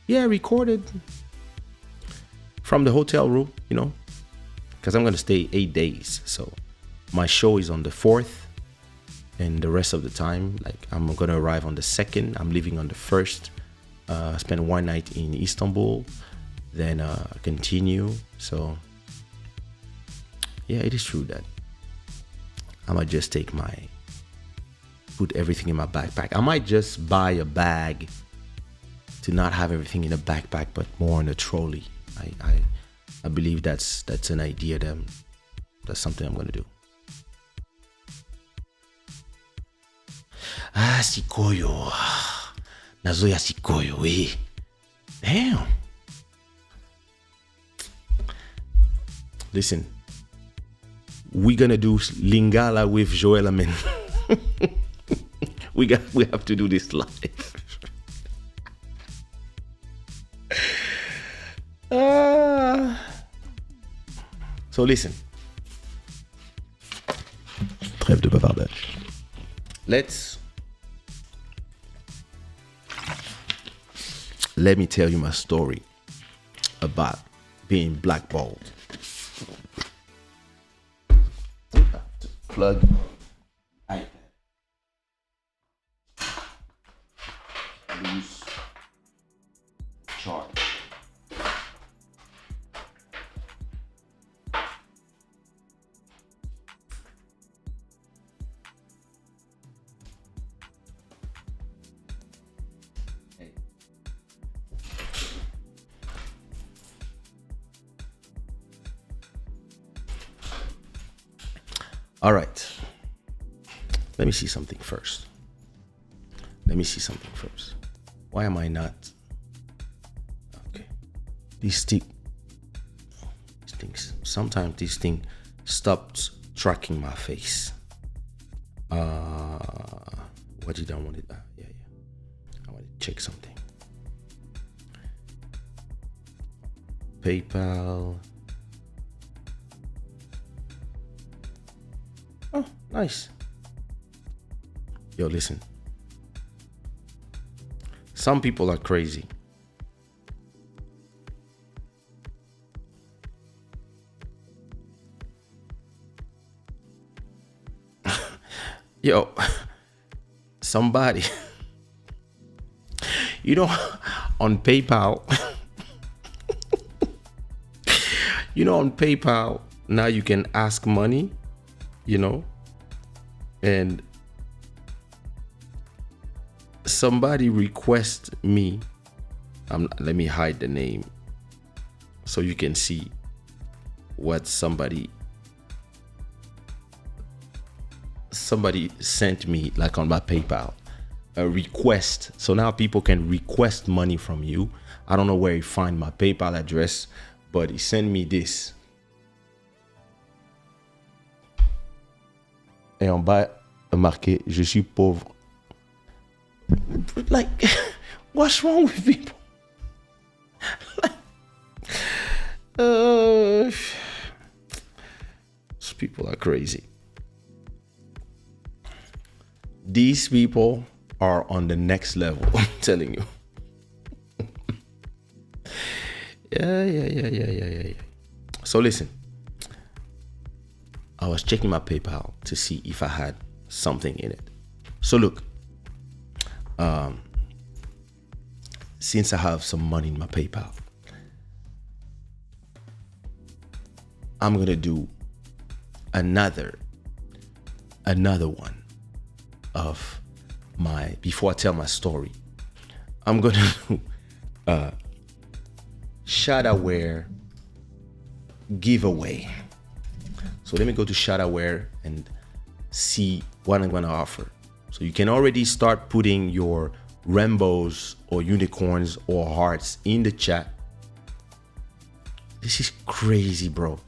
[SPEAKER 2] Yeah, recorded. from the hotel room, you know, because I'm going to stay 8 days. So my show is on the 4th. And the rest of the time, like, I'm going to arrive on the 2nd. I'm leaving on the 1st. Spend one night in Istanbul. Then continue. So, yeah, it is true that I might just put everything in my backpack. I might just buy a bag to not have everything in a backpack, but more in a trolley. I believe that's an idea. That's something I'm going to do. Sikoyo. Nazoya Sikoyo, eh. Damn. Listen. We're gonna do Lingala with Joel Amen. we have to do this live. So listen. Trêve de bavardage. Let me tell you my story about being blackballed. Plug iPad. Loose charge. All right. Let me see something first. Why am I not? Okay. Sometimes this thing stops tracking my face. What did I want it? Yeah. I want to check something. PayPal. Oh, nice. Yo, listen. Some people are crazy. Yo, somebody, you know, on PayPal, on PayPal, now you can ask money, and somebody request me, let me hide the name so you can see what somebody sent me, like on my PayPal, a request. So now people can request money from you. I don't know where he find my PayPal address, but he sent me this. Et en bas, marqué, je suis pauvre. Like, what's wrong with people? These people are crazy. These people are on the next level, I'm telling you. Yeah. So listen, I was checking my PayPal to see if I had something in it. So look, since I have some money in my PayPal, I'm gonna do another one of my, before I tell my story, I'm gonna do Shadoware giveaway. So let me go to Shadoware and see what I'm gonna offer. So you can already start putting your rainbows or unicorns or hearts in the chat. This is crazy, bro.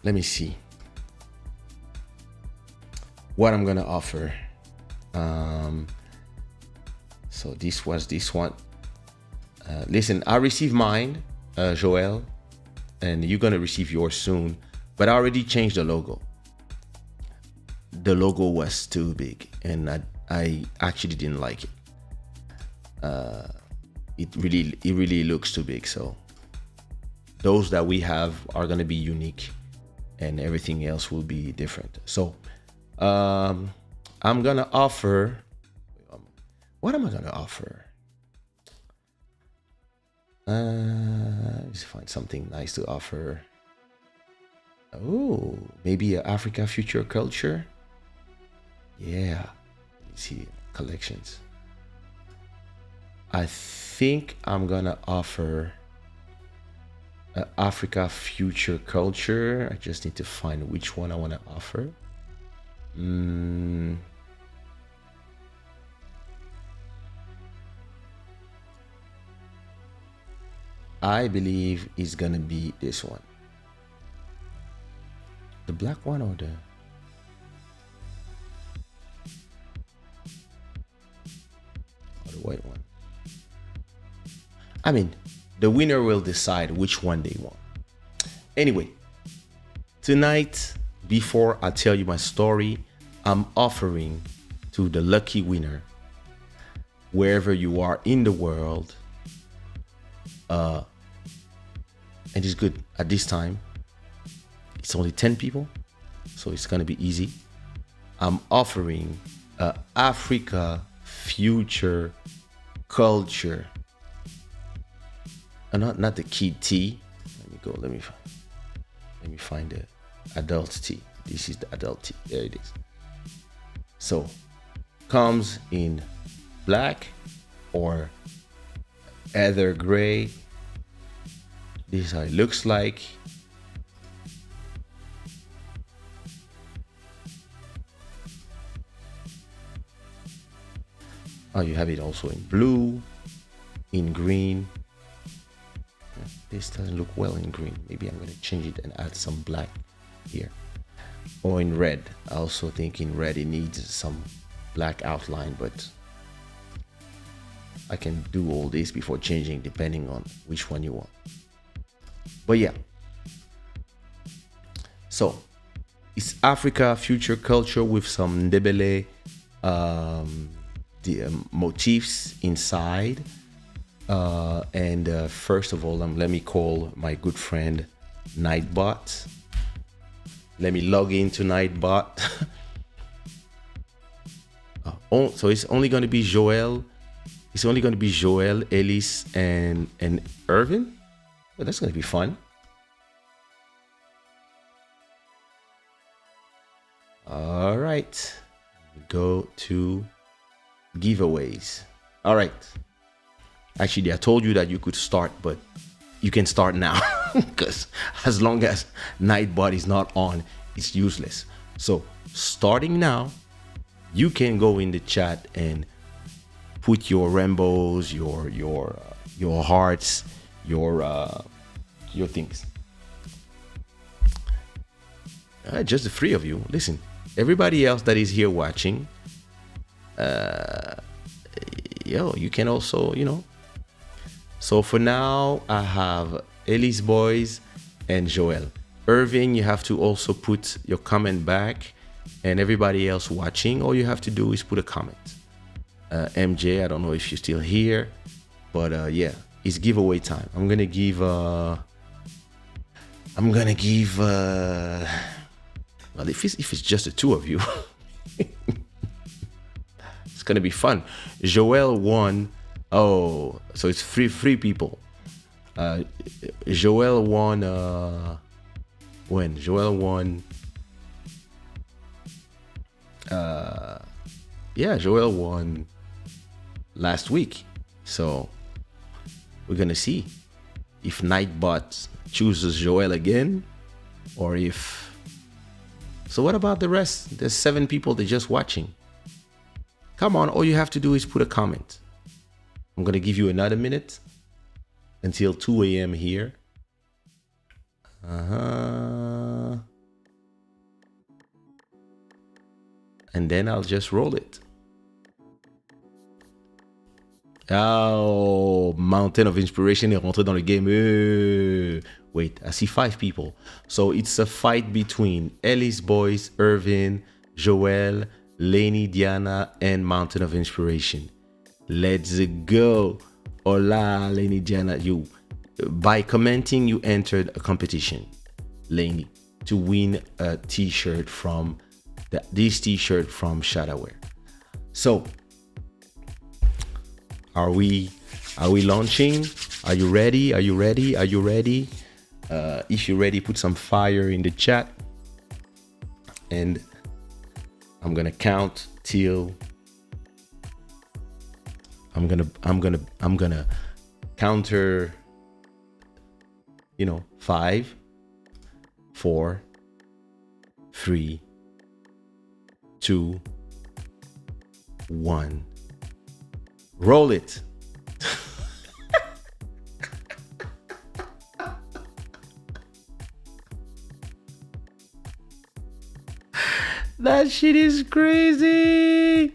[SPEAKER 2] Let me see what I'm gonna offer. So this was this one. Listen, I received mine, Joel, and you're gonna receive yours soon. But I already changed the logo. The logo was too big, and I actually didn't like it. it really looks too big. So those that we have are going to be unique, and everything else will be different. So I'm going to offer, what am I going to offer? Let's find something nice to offer. Oh, maybe a Africa future culture. Yeah, let me see collections. I think I'm gonna offer Africa future culture. I just need to find which one I want to offer. I believe it's gonna be this one. The black one or the white one? I mean, the winner will decide which one they want. Anyway, tonight, before I tell you my story, I'm offering to the lucky winner, wherever you are in the world, and it's good at this time. It's only 10 people, so it's gonna be easy. I'm offering Africa future culture. Not the kid tea. Let me find the adult tea. This is the adult tea. There it is. So comes in black or either gray. This is how it looks like. Oh, you have it also in blue, in green. This doesn't look well in green. Maybe I'm going to change it and add some black here. Or in red. I also think in red it needs some black outline, but I can do all this before changing depending on which one you want. But yeah. So it's Africa future culture with some Ndebele motifs inside. And first of all, let me call my good friend Nightbot. Let me log into Nightbot. So it's only going to be Joel. It's only going to be Joel, Ellis, and Irvin. Well, that's going to be fun. All right. Go to giveaways. All right. Actually, I told you that you could start, but you can start now because as long as Nightbot is not on, it's useless. So starting now, you can go in the chat and put your rainbows, your hearts, your things. Just the three of you. Listen, everybody else that is here watching, you can also, So for now, I have Elise Boys and Joel. Irving, you have to also put your comment back, and everybody else watching, all you have to do is put a comment. MJ, I don't know if you're still here, but yeah, it's giveaway time. I'm gonna give well, if it's just the two of you, it's gonna be fun. Joel won. Oh, so it's three people. Joel won. When Joel won. Joel won last week. So we're gonna see if Nightbot chooses Joel again, or if. So what about the rest? There's 7 people that are just watching. Come on, all you have to do is put a comment. I'm gonna give you another minute until 2 a.m. here. And then I'll just roll it. Oh, Mountain of Inspiration est rentré dans le game. Wait, I see 5 people. So it's a fight between Ellis Boys, Irvin, Joel, Lainey, Diana, and Mountain of Inspiration. Let's go. Hola, Lainey Jenna. You, by commenting, you entered a competition, Lainey, to win a T-shirt from this T-shirt from Shadoware. So, are we launching? Are you ready? Are you ready? Are you ready? If you're ready, put some fire in the chat, and I'm gonna count till I'm gonna counter, 5, 4, 3, 2, 1. Roll it. That shit is crazy.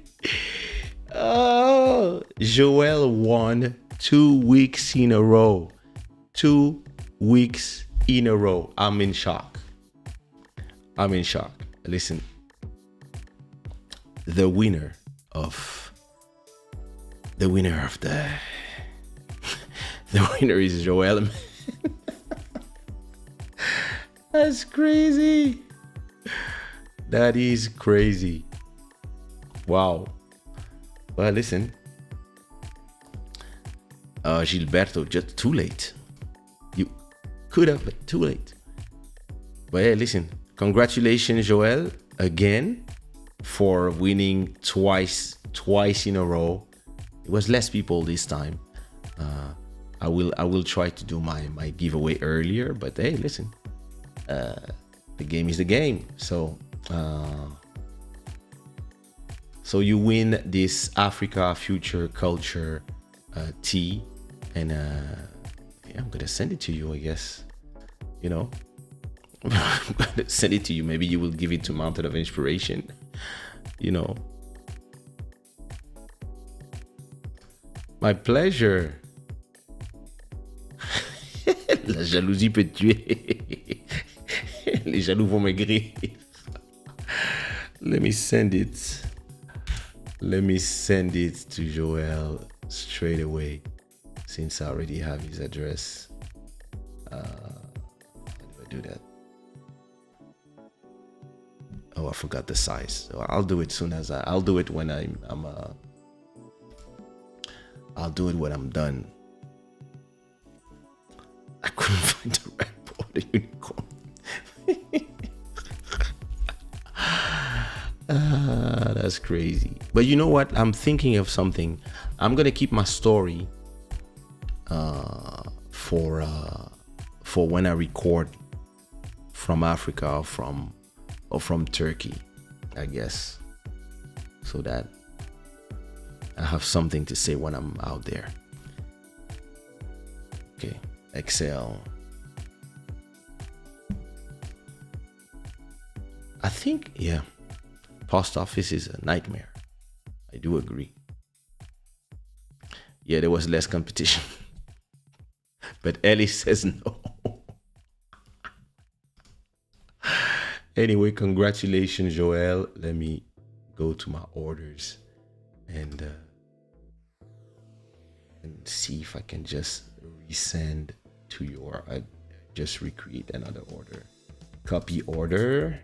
[SPEAKER 2] Oh, Joel won 2 weeks in a row. 2 weeks in a row. I'm in shock. Listen, the winner of the winner is Joel. That's crazy. That is crazy. Wow. Well, listen, Gilberto, just too late. You could have, but too late. But hey, listen, congratulations, Joel, again for winning twice in a row. It was less people this time. I will try to do my giveaway earlier, but hey, listen, the game is the game. So you win this Africa Future Culture tee, and I'm gonna send it to you, I guess. I'm gonna send it to you. Maybe you will give it to Mountain of Inspiration. My pleasure. La jalousie peut tuer. Les jaloux vont maigrir. Let me send it to Joel straight away, since I already have his address. How do I do that? Oh, I forgot the size. So I'll do it soon as I'll do it when I'll do it when I'm done. I couldn't find the right border unicorn. That's crazy. But you know what? I'm thinking of something. I'm gonna keep my story for when I record from Africa or from Turkey, I guess, so that I have something to say when I'm out there. Okay, Excel. I think, yeah, post office is a nightmare. I do agree. Yeah, there was less competition. But Ellie says no. Anyway, congratulations, Joel. Let me go to my orders and see if I can just resend to your, just recreate another order. Copy order.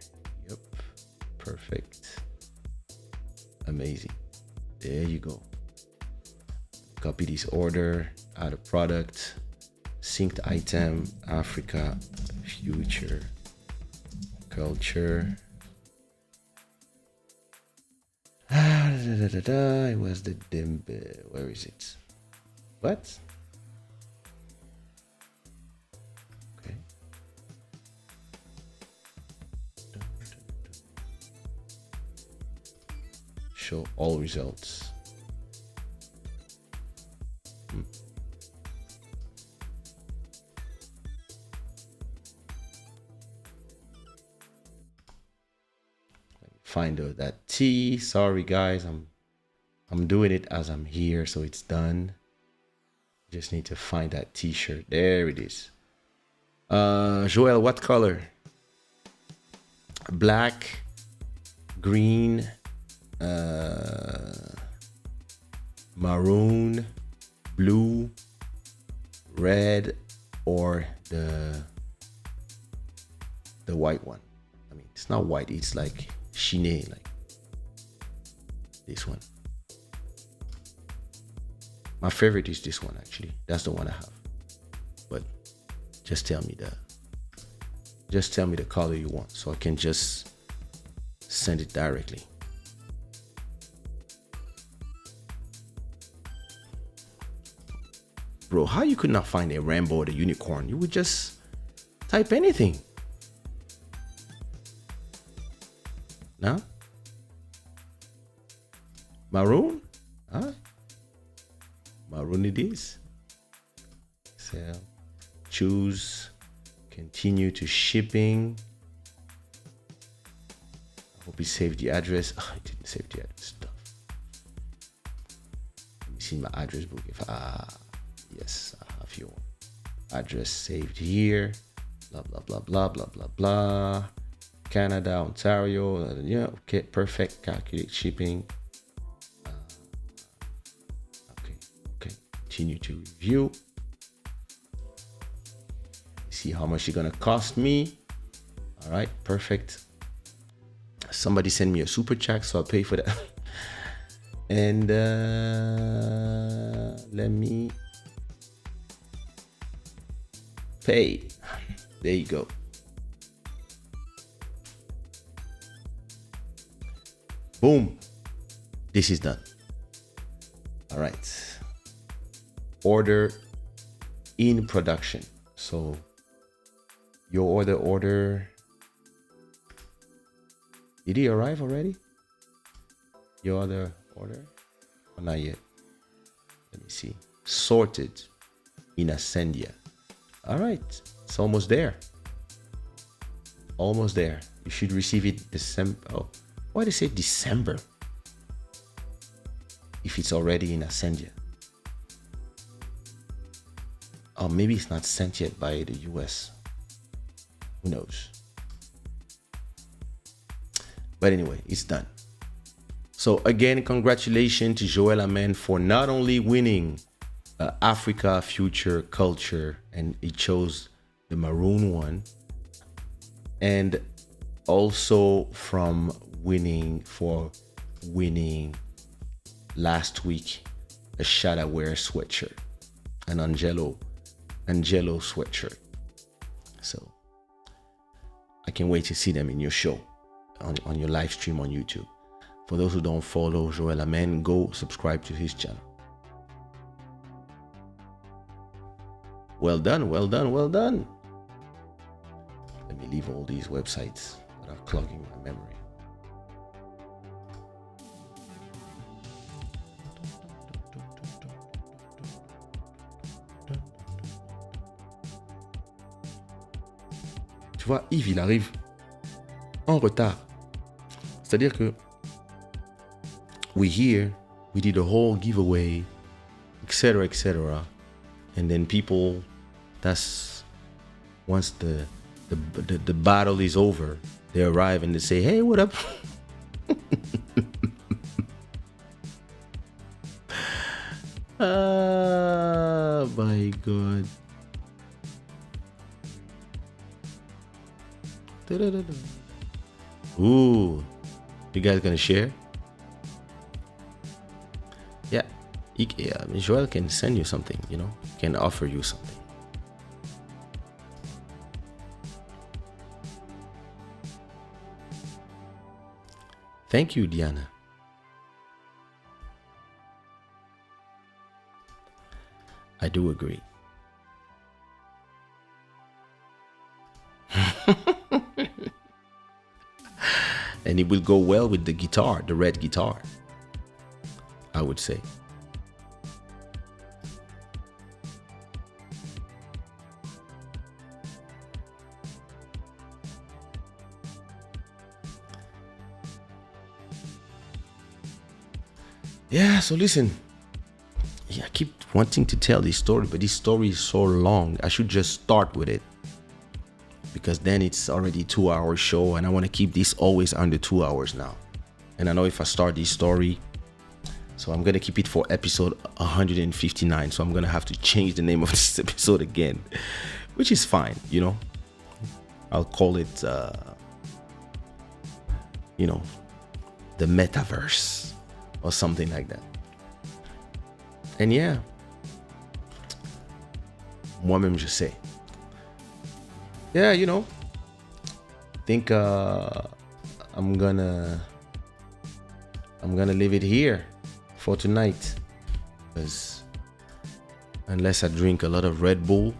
[SPEAKER 2] Yep. Perfect. Amazing. There you go. Copy this order, add a product, synced item, Africa, future, culture. It was the Dembe. Where is it? What? Okay. Show all results. Find that T. Sorry guys, I'm doing it as I'm here, so it's done. Just need to find that t-shirt. There it is. Joel, what color? Black, green, maroon, blue, red, or the white one. I mean, it's not white, it's like chine, like this one. My favorite is this one, actually. That's the one I have. But just tell me the color you want so I can just send it directly. Bro, how you could not find a rainbow or the unicorn? You would just type anything. No? Maroon? Huh? Maroon it is. So choose, continue to shipping. I hope he saved the address. Oh, I didn't save the address stuff. Let me see my address book. Yes, I have your address saved here. Blah blah blah blah blah blah blah. Canada, Ontario. Yeah, okay, perfect. Calculate shipping. Okay. Continue to review. See how much it's gonna cost me. All right, perfect. Somebody send me a super chat, so I'll pay for that. And let me pay. There you go. Boom. This is done. All right. Order in production. So your order. Did he arrive already? Your other order? Or not yet? Let me see. Sorted in Ascendia. All right. It's almost there. Almost there. You should receive it December. Oh, why they say December? If it's already in Ascendia. Oh, maybe it's not sent yet by the US. Who knows? But anyway, it's done. So again, congratulations to Joel Amen for not only winning Africa Future Culture, and he chose the maroon one, and also from winning last week a Shadoware sweatshirt, an Angelo sweatshirt. So I can't wait to see them in your show on your live stream on YouTube. For those who don't follow Joel Amen, go subscribe to his channel. Well done, well done, well done. Let me leave all these websites that are clogging my memory. Tu vois, Yves, il arrive en retard. C'est-à-dire que we here, we did a whole giveaway, etc., etc. And then people, that's once the battle is over, they arrive and they say, hey, what up? Oh my God. Ooh, you guys gonna share? Yeah, Joel can send you something, can offer you something. Thank you, Diana. I do agree. And it will go well with the guitar, the red guitar, I would say. Yeah, so listen. Yeah, I keep wanting to tell this story, but this story is so long. I should just start with it, because then it's already 2-hour show, and I want to keep this always under 2 hours now. And I know if I start this story, So I'm gonna keep it for episode 159. So I'm gonna have to change the name of this episode again, which is fine, you know. I'll call it, you know, the metaverse or something like that. And yeah, moi-même je sais. Yeah, you know, I think I'm gonna leave it here for tonight, because unless I drink a lot of Red Bull,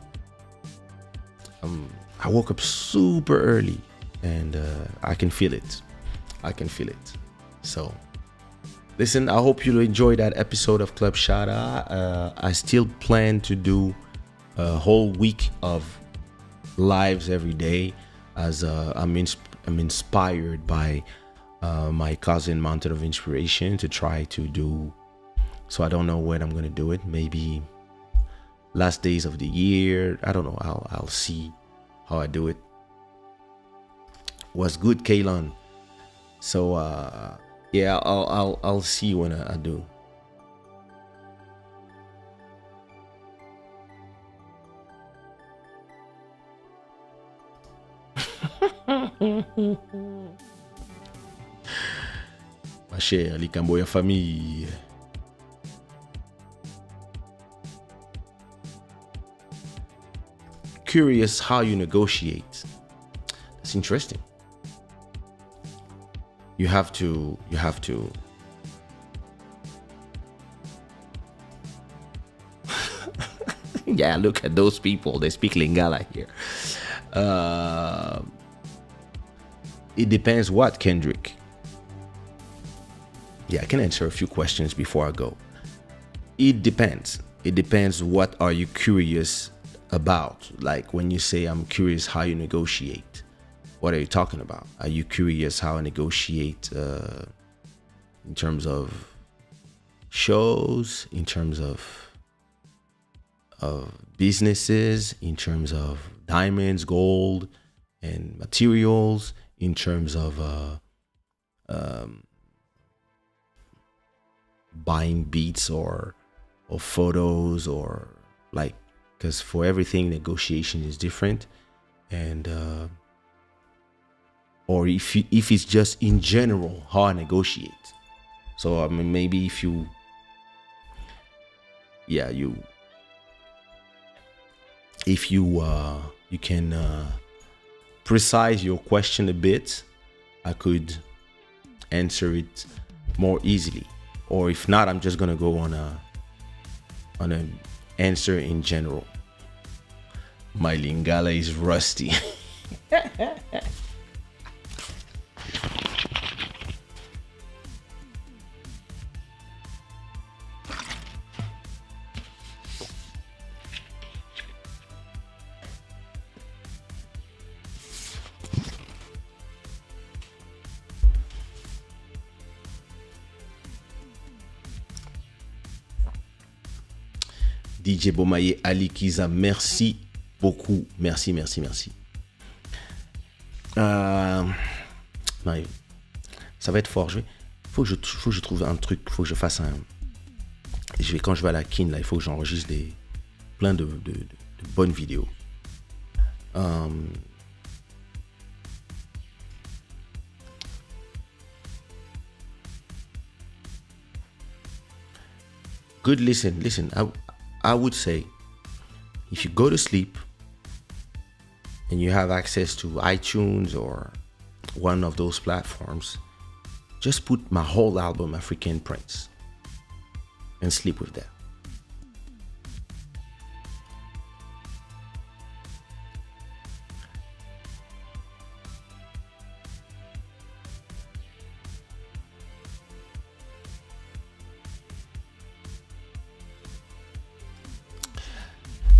[SPEAKER 2] I woke up super early and I can feel it. So listen, I hope you enjoyed that episode of Club Shada. I still plan to do a whole week of lives every day, as I'm inspired by my cousin Mountain of Inspiration to try to do. So I don't know when I'm gonna do it. Maybe last days of the year. I don't know. I'll see how I do it. Was good, Kaylon. So yeah, I'll see when I do. Ma chère, likambo ya famille. Curious how you negotiate. That's interesting. You have to yeah, look at those people, they speak Lingala here. It depends what, Kendrick. Yeah, I can answer a few questions before I go. It depends what are you curious about. Like when you say I'm curious how you negotiate, what are you talking about? Are you curious how I negotiate in terms of shows, in terms of businesses, in terms of diamonds, gold, and materials, in terms of buying beats or photos, or like, because for everything negotiation is different. And or if it's just in general how I negotiate. So I mean, maybe if you can precise your question a bit, I could answer it more easily. Or if not, I'm just gonna go on an answer in general. My Lingala is rusty. DJ Bomaye Ali Kiza, merci beaucoup. Merci. Non, ça va être fort. Faut que je trouve un truc. Faut que je fasse un. Quand je vais à la kin, là, il faut que j'enregistre plein de bonnes vidéos. Good listen. I would say, if you go to sleep and you have access to iTunes or one of those platforms, just put my whole album, African Prince, and sleep with that.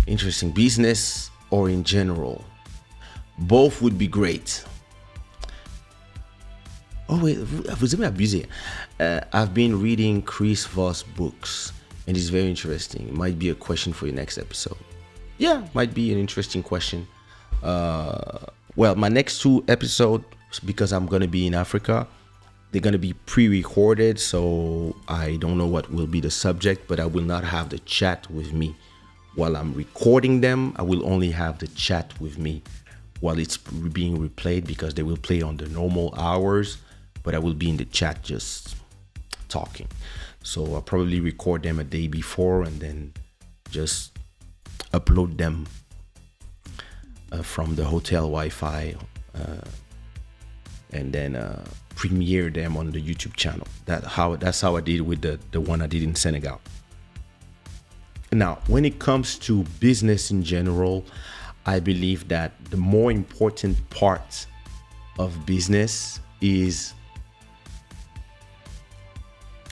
[SPEAKER 2] Interesting. Business or in general, both would be great. Oh wait, vous aimez abuser. I've been reading Chris Voss books and it's very interesting. It might be a question for your next episode. Yeah, might be an interesting question. Well, my next 2 episodes, because I'm gonna be in Africa, they're going to be pre-recorded, so I don't know what will be the subject, but I will not have the chat with me while I'm recording them. I will only have the chat with me while it's being replayed, because they will play on the normal hours, but I will be in the chat just talking. So I'll probably record them a day before and then just upload them from the hotel Wi-Fi, and then premiere them on the YouTube channel. That's how I did with the one I did in Senegal. Now, when it comes to business in general, I believe that the more important part of business is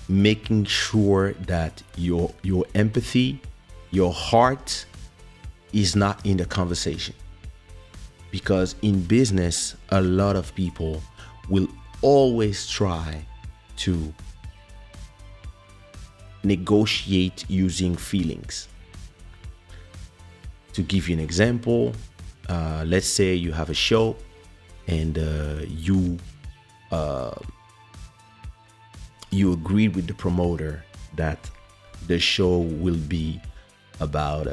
[SPEAKER 2] making sure that your empathy, your heart is not in the conversation. Because in business, a lot of people will always try to negotiate using feelings. To give you an example, let's say you have a show and you agreed with the promoter that the show will be about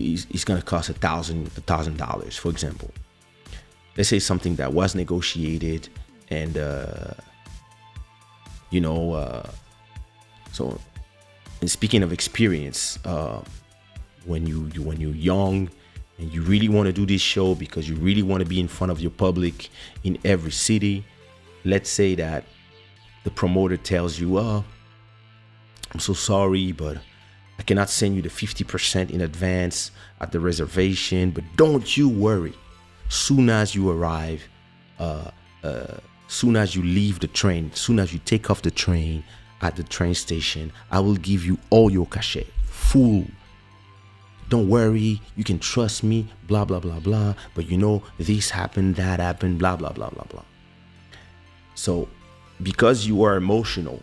[SPEAKER 2] it's going to cost $1,000, for example. Let's say something that was negotiated, and so, and speaking of experience, when you're young and you really want to do this show because you really want to be in front of your public in every city, let's say that the promoter tells you, "Oh, I'm so sorry, but I cannot send you the 50% in advance at the reservation, but don't you worry. Soon as you arrive, soon as you leave the train, soon as you take off the train at the train station, I will give you all your cachet, full. Don't worry, you can trust me, blah, blah, blah, blah. But this happened, that happened, blah, blah, blah, blah, blah." So because you are emotional,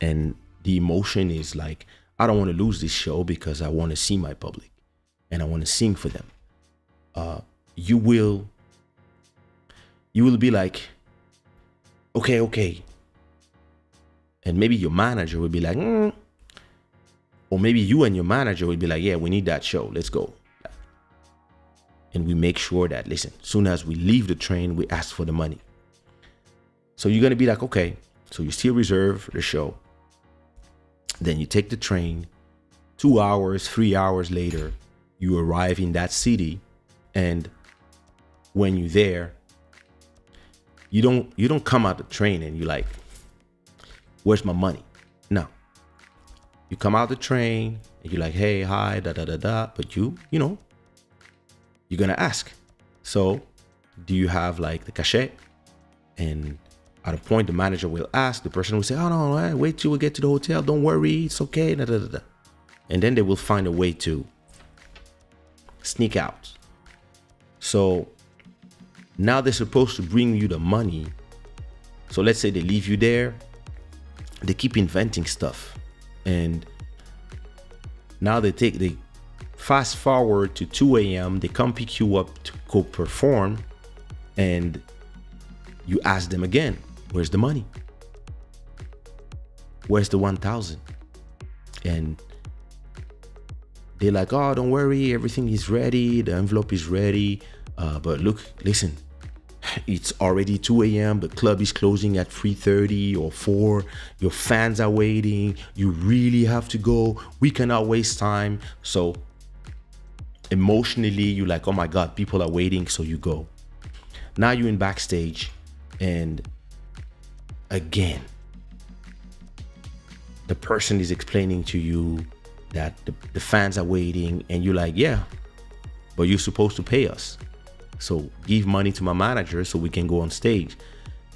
[SPEAKER 2] and the emotion is like, I don't want to lose this show because I want to see my public and I want to sing for them. You will be like, okay. And maybe your manager will be like, or maybe you and your manager will be like, "Yeah, we need that show. Let's go." And we make sure that, listen, soon as we leave the train, we ask for the money. So you're going to be like, okay, so you still reserve the show. Then you take the train. 2 hours, 3 hours later, you arrive in that city, and when you're there, you don't come out the train and you're like, "Where's my money?" No. You come out the train and you're like, "Hey, hi, da da da da," but you're gonna ask. So, do you have like the cachet? And at a point, the manager will ask, the person will say, "Oh no, wait till we get to the hotel. Don't worry, it's okay." Da, da, da, da. And then they will find a way to sneak out. So now they're supposed to bring you the money. So let's say they leave you there. They keep inventing stuff. And now they fast forward to 2 a.m. They come pick you up to go perform. And you ask them again, "Where's the money? Where's the 1,000? And they're like, "Oh, don't worry, everything is ready. The envelope is ready. But look, listen, it's already 2 a.m. The club is closing at 3:30 or 4. Your fans are waiting. You really have to go. We cannot waste time." So emotionally, you're like, "Oh my God, people are waiting." So you go. Now you're in backstage, and again, the person is explaining to you that the fans are waiting, and you're like, "Yeah, but you're supposed to pay us. So give money to my manager so we can go on stage."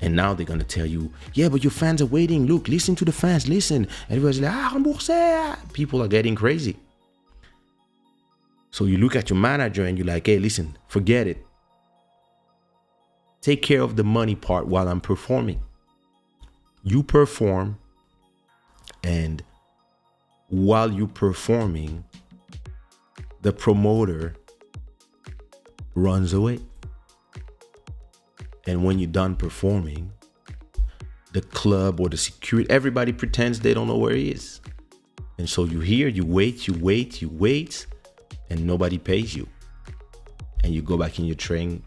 [SPEAKER 2] And now they're gonna tell you, "Yeah, but your fans are waiting. Look, listen to the fans, listen." Everybody's like, "Remboursé." People are getting crazy. So you look at your manager and you're like, "Hey, listen, forget it. Take care of the money part while I'm performing." You perform, and while you're performing, the promoter runs away. And when you're done performing, the club or the security, everybody pretends they don't know where he is. And so you hear, you wait, and nobody pays you. And you go back in your train,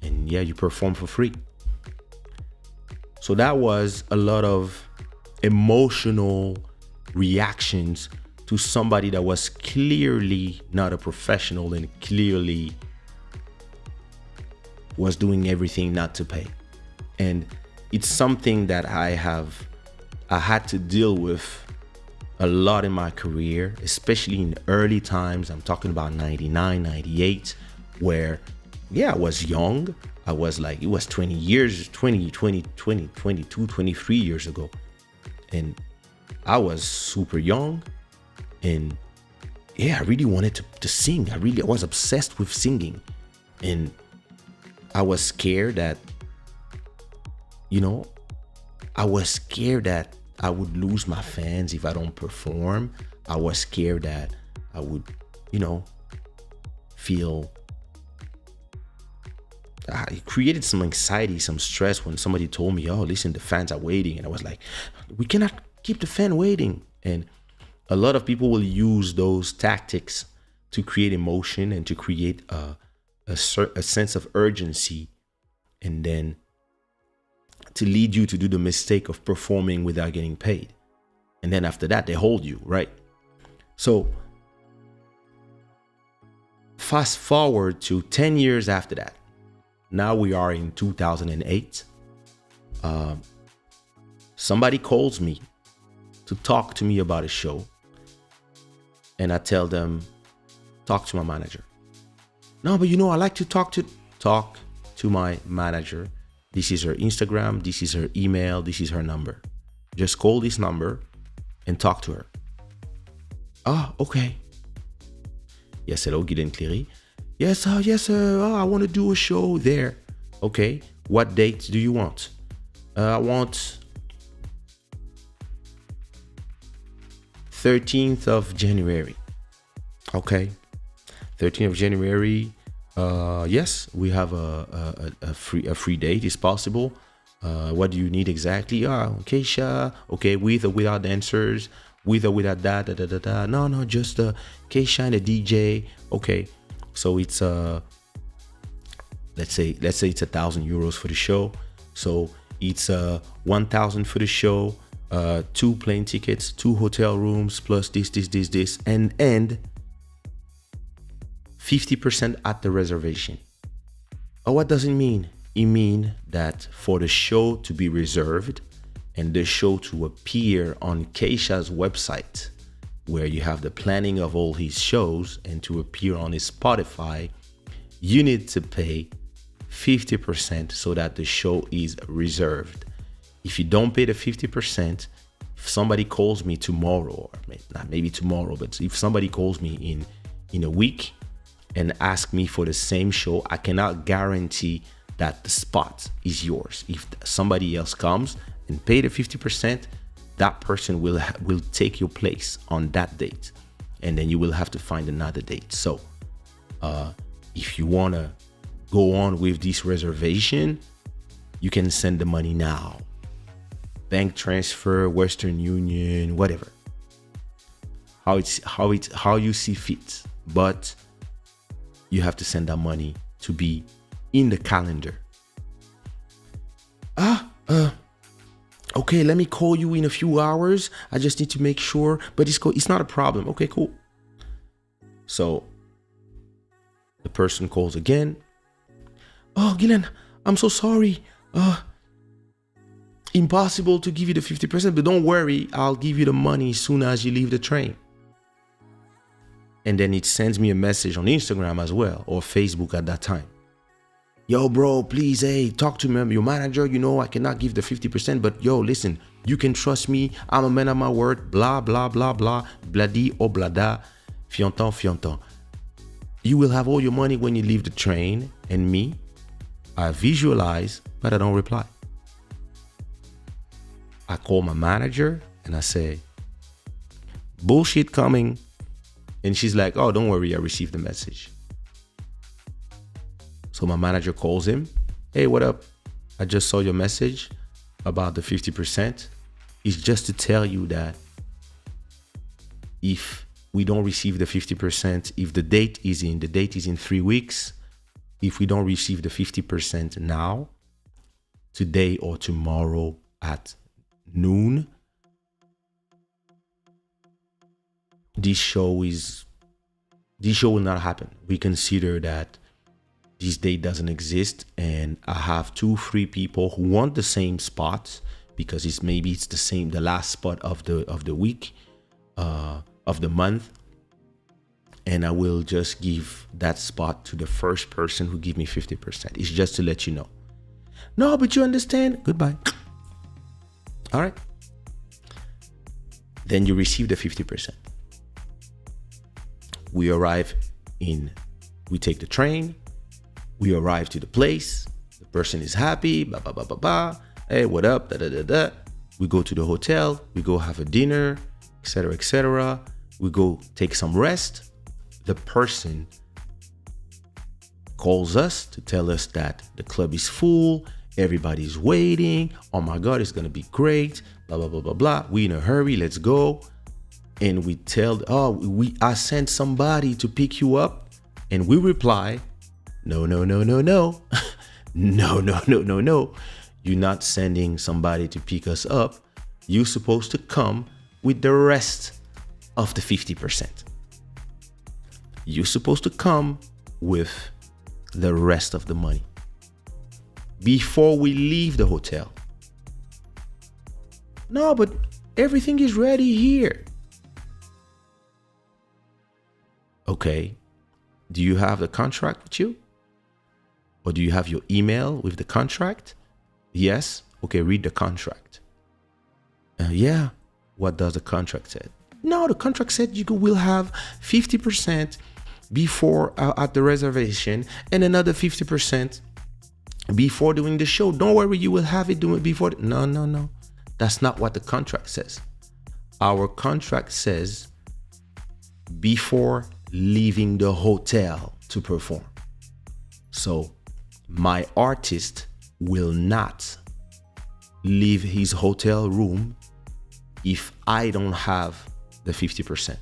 [SPEAKER 2] and yeah, you perform for free. So that was a lot of emotional reactions to somebody that was clearly not a professional and clearly was doing everything not to pay. And it's something that I had to deal with a lot in my career, especially in early times. I'm talking about 99, 98, where, yeah, I was young. I was like, it was 22, 23 years ago. And I was super young. And yeah, I really wanted to sing. I was obsessed with singing. And I was scared that, I was scared that I would lose my fans if I don't perform. I was scared that I would, feel. It created some anxiety, some stress when somebody told me, oh, listen, the fans are waiting. And I was like, we cannot keep the fan waiting. And a lot of people will use those tactics to create emotion and to create a sense of urgency, and then to lead you to do the mistake of performing without getting paid. And then after that, they hold you, right? So fast forward to 10 years after that. Now we are in 2008. Somebody calls me to talk to me about a show. And I tell them, talk to my manager. No, but I like to talk to my manager. This is her Instagram, this is her email, this is her number. Just call this number and talk to her. Ah, okay. Yes, hello, Guylaine Cléry. Yes, I want to do a show there. Okay, what date do you want? I want 13th of January. Okay, 13th of January. Yes, we have a free date. It's possible. What do you need exactly? Kaysha. Okay, with or without dancers, with or without that. No, just Kaysha and a DJ. Okay, so it's let's say it's €1,000 for the show. So it's 1,000 for the show. 2 plane tickets, 2 hotel rooms, plus this, and 50% at the reservation. Oh, what does it mean? It means that for the show to be reserved and the show to appear on Kaysha's website, where you have the planning of all his shows, and to appear on his Spotify, you need to pay 50% so that the show is reserved. If you don't pay the 50%, if somebody calls me tomorrow, or not maybe tomorrow, but if somebody calls me in a week and ask me for the same show, I cannot guarantee that the spot is yours. If somebody else comes and pay the 50%, that person will take your place on that date, and then you will have to find another date. So if you want to go on with this reservation, you can send the money now. Bank transfer, Western Union, whatever. How you see fit. But you have to send that money to be in the calendar. Okay, let me call you in a few hours. I just need to make sure, but it's not a problem. Okay, cool. So the person calls again. Oh, Guylaine, I'm so sorry. Impossible to give you the 50%, but don't worry, I'll give you the money as soon as you leave the train. And then it sends me a message on Instagram as well, or Facebook at that time. Yo, bro, please, hey, talk to me, your manager. I cannot give the 50%, but yo, listen, you can trust me. I'm a man of my word. Blah, blah, blah, blah. Bladi, oblada, fianton. You will have all your money when you leave the train. And me, I visualize, but I don't reply. I call my manager and I say, bullshit coming. And she's like, oh, don't worry, I received the message. So my manager calls him. Hey, what up? I just saw your message. about the 50% is just to tell you that if we don't receive the 50%, if the date is in 3 weeks, if we don't receive the 50% now, today or tomorrow at noon, this show will not happen. We consider that this date doesn't exist, and I have 2-3 people who want the same spot because it's the last spot of the week, of the month, and I will just give that spot to the first person who give me 50%. It's just to let you know. No, but you understand. Goodbye. All right. Then you receive the 50%. We take the train. We arrive to the place. The person is happy. Blah, blah, blah, blah, blah. Hey, what up? Da, da, da, da. We go to the hotel. We go have a dinner, etc., etc. We go take some rest. The person calls us to tell us that the club is full. Everybody's waiting. Oh my God, it's going to be great. Blah, blah, blah, blah, blah. We in a hurry. Let's go. And we tell, I sent somebody to pick you up. And we reply, no, no, no, no, no. No, no, no, no, no. You're not sending somebody to pick us up. You're supposed to come with the rest of the 50%. You're supposed to come with the rest of the money before we leave the hotel. No, but everything is ready here. Okay. Do you have the contract with you? Or do you have your email with the contract? Yes. Okay, read the contract. Yeah. What does the contract say? No, the contract said you will have 50% before at the reservation and another 50% before doing the show. Don't worry, you will have it doing before. No, no, no. That's not what the contract says. Our contract says before leaving the hotel to perform. So my artist will not leave his hotel room if I don't have the 50%.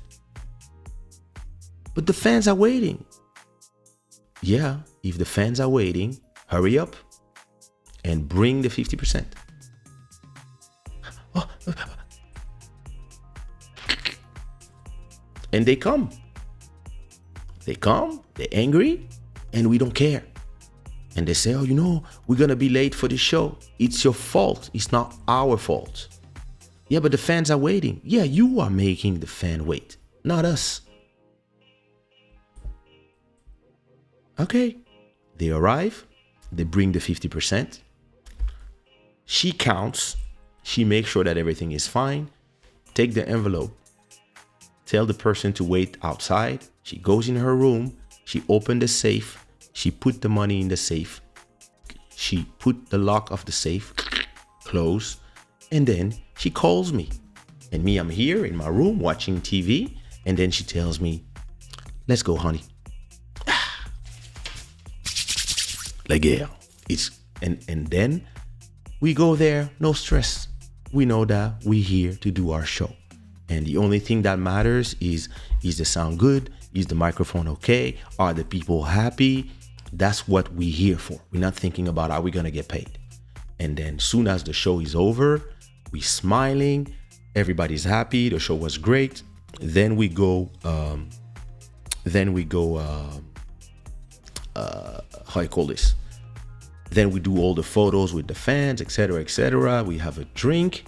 [SPEAKER 2] But the fans are waiting. Yeah, if the fans are waiting, hurry up and bring the 50%. And they come. They're angry, and we don't care. And they say, we're going to be late for the show. It's your fault. It's not our fault. Yeah, but the fans are waiting. Yeah, you are making the fan wait, not us. Okay. They arrive. They bring the 50%. She counts. She makes sure that everything is fine. Take the envelope. Tell the person to wait outside. She goes in her room. She opened the safe. She put the money in the safe. She put the lock of the safe, close, and then she calls me. And me, I'm here in my room watching TV. And then she tells me, let's go, honey. La guerre. And then we go there, no stress. We know that we're here to do our show. And the only thing that matters is the sound good? Is the microphone okay? Are the people happy? That's what we're here for. We're not thinking about are we going to get paid. And then soon as the show is over, we're smiling. Everybody's happy. The show was great. Then we go, how you call this? Then we do all the photos with the fans, etc., etc. We have a drink.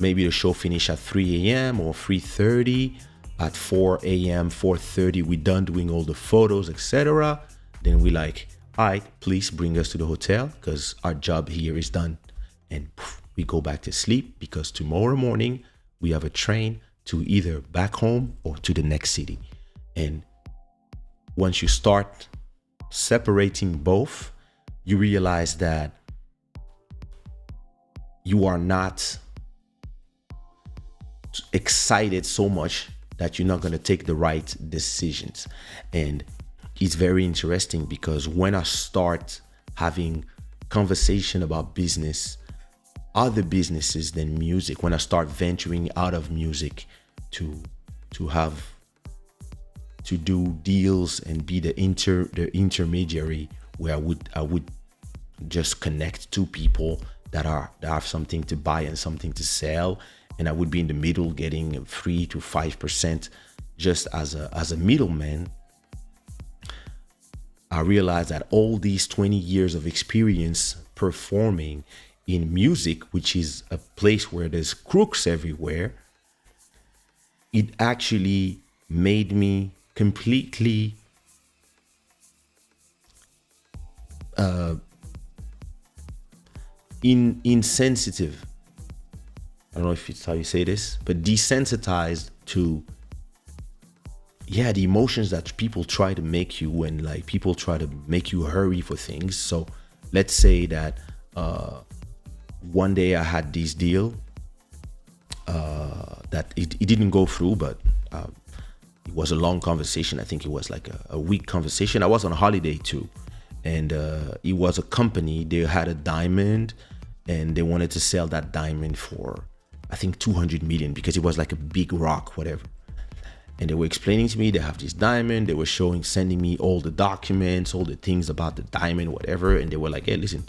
[SPEAKER 2] Maybe the show finish at 3 a.m. or 3:30. At 4 a.m., 4:30, we're done doing all the photos, etc. Then we like, all right, please bring us to the hotel because our job here is done. And we go back to sleep because tomorrow morning we have a train to either back home or to the next city. And once you start separating both, you realize that you are not excited so much that you're not going to take the right decisions. And it's very interesting because when I start having conversation about business, other businesses than music, when I start venturing out of music to do deals and be the intermediary, where I would just connect two people that have something to buy and something to sell, and I would be in the middle getting 3 to 5% just as a middleman. I realized that all these 20 years of experience performing in music, which is a place where there's crooks everywhere, it actually made me completely insensitive. I don't know if it's how you say this, but desensitized to the emotions that people try to make you, when like people try to make you hurry for things. So let's say that one day I had this deal that it didn't go through, but it was a long conversation. I think it was like a week conversation. I was on holiday too, and it was a company. They had a diamond, and they wanted to sell that diamond for, I think, 200 million, because it was like a big rock, whatever. And they were explaining to me they have this diamond. They were sending me all the documents, all the things about the diamond, whatever. And they were like, hey, listen.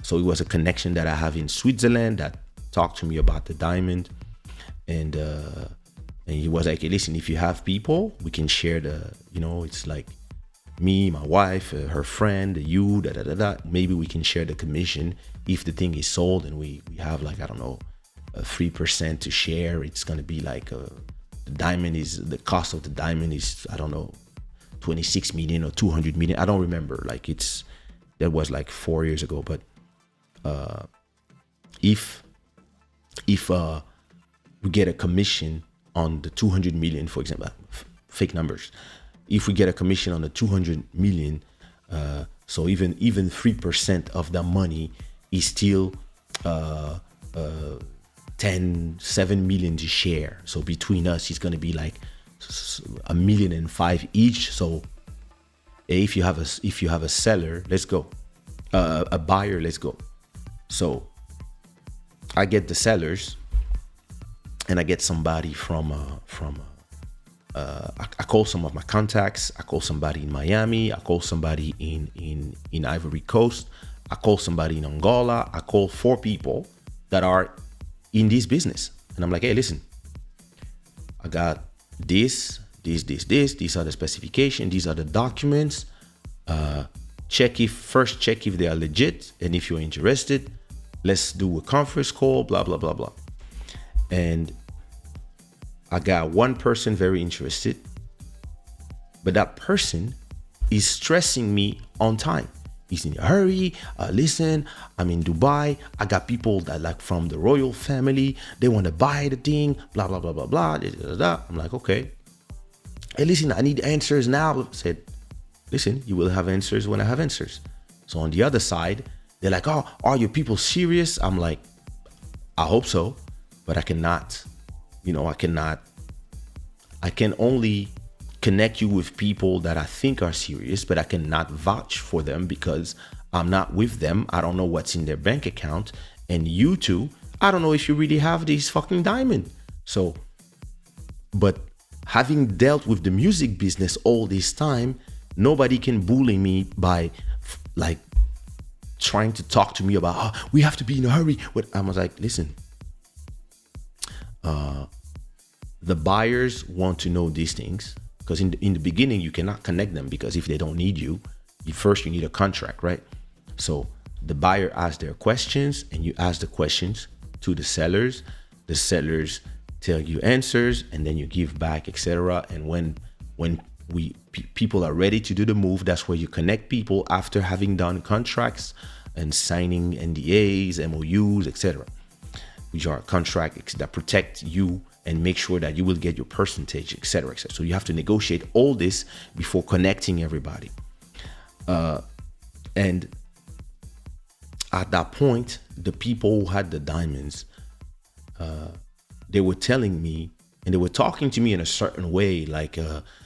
[SPEAKER 2] So it was a connection that I have in Switzerland that talked to me about the diamond. And he was like, hey, listen, if you have people, we can share it's like me, my wife, her friend, you, maybe we can share the commission if the thing is sold, and we have like, I don't know, 3% to share. It's going to be like the cost of the diamond is, I don't know, 26 million or 200 million. I don't remember. Like that was like 4 years ago. But if we get a commission on the 200 million, for example, fake numbers, if we get a commission on the 200 million, so even 3% of the money is still 7 million to share. So between us, it's going to be like 1.5 million each. So if you have a seller, let's go. A buyer, let's go. So I get the sellers, and I get somebody from I call some of my contacts. I call somebody in Miami. I call somebody in Ivory Coast. I call somebody in Angola. I call 4 people that are in this business. And I'm like, hey, listen, I got this. These are the specifications. These are the documents. Check if they are legit. And if you're interested, let's do a conference call, blah, blah, blah, blah. And I got one person very interested, but that person is stressing me on time. He's in a hurry. Listen, I'm in Dubai. I got people that like from the royal family. They want to buy the thing, blah, blah, blah, blah, blah. I'm like, okay. Hey, listen, I need answers now. I said, listen, you will have answers when I have answers. So on the other side, they're like, oh, are your people serious? I'm like, I hope so, but I cannot. I can only connect you with people that I think are serious, but I cannot vouch for them because I'm not with them. I don't know what's in their bank account. And you two, I don't know if you really have these fucking diamond. So, but having dealt with the music business all this time, nobody can bully me by like trying to talk to me about, oh, we have to be in a hurry. But I was like, listen, the buyers want to know these things, because in the beginning you cannot connect them, because if they don't need you, you need a contract, right? So the buyer asks their questions, and you ask the questions to the sellers. The sellers tell you answers, and then you give back, etc. And when people are ready to do the move, that's where you connect people after having done contracts and signing NDAs, MOUs, etc., which are contracts that protect you and make sure that you will get your percentage, etc., etc. So you have to negotiate all this before connecting everybody. And at that point, the people who had the diamonds, they were telling me, and they were talking to me in a certain way, like,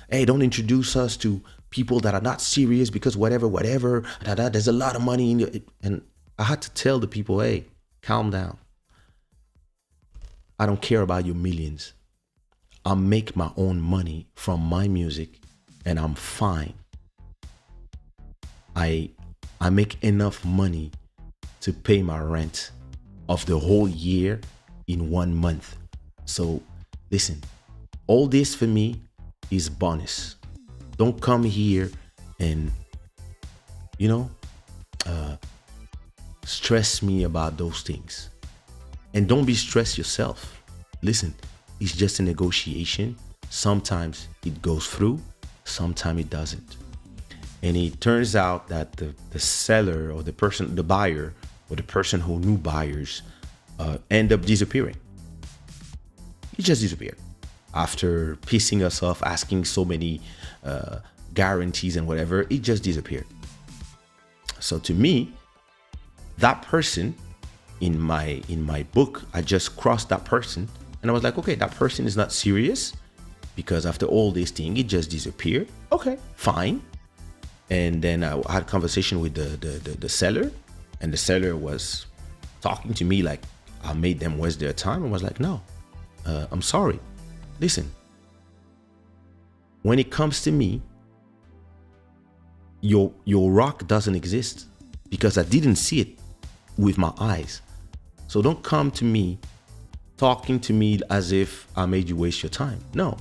[SPEAKER 2] hey, don't introduce us to people that are not serious, because whatever, there's a lot of money in it. And I had to tell the people, hey, calm down. I don't care about your millions. I make my own money from my music and I'm fine. I make enough money to pay my rent of the whole year in 1 month. So listen, all this for me is bonus. Don't come here and, stress me about those things. And don't be stressed yourself. Listen, it's just a negotiation. Sometimes it goes through, sometimes it doesn't. And it turns out that the seller or the buyer or the person who knew buyers end up disappearing. He just disappeared after pissing us off, asking so many guarantees and whatever. It just disappeared. So to me, that person in my book, I just crossed that person and I was like, okay, that person is not serious because after all this thing, it just disappeared. Okay, fine. And then I had a conversation with the seller, and the seller was talking to me like I made them waste their time. I was like, no, I'm sorry. Listen, when it comes to me, your rock doesn't exist because I didn't see it with my eyes. So don't come to me talking to me as if I made you waste your time. No,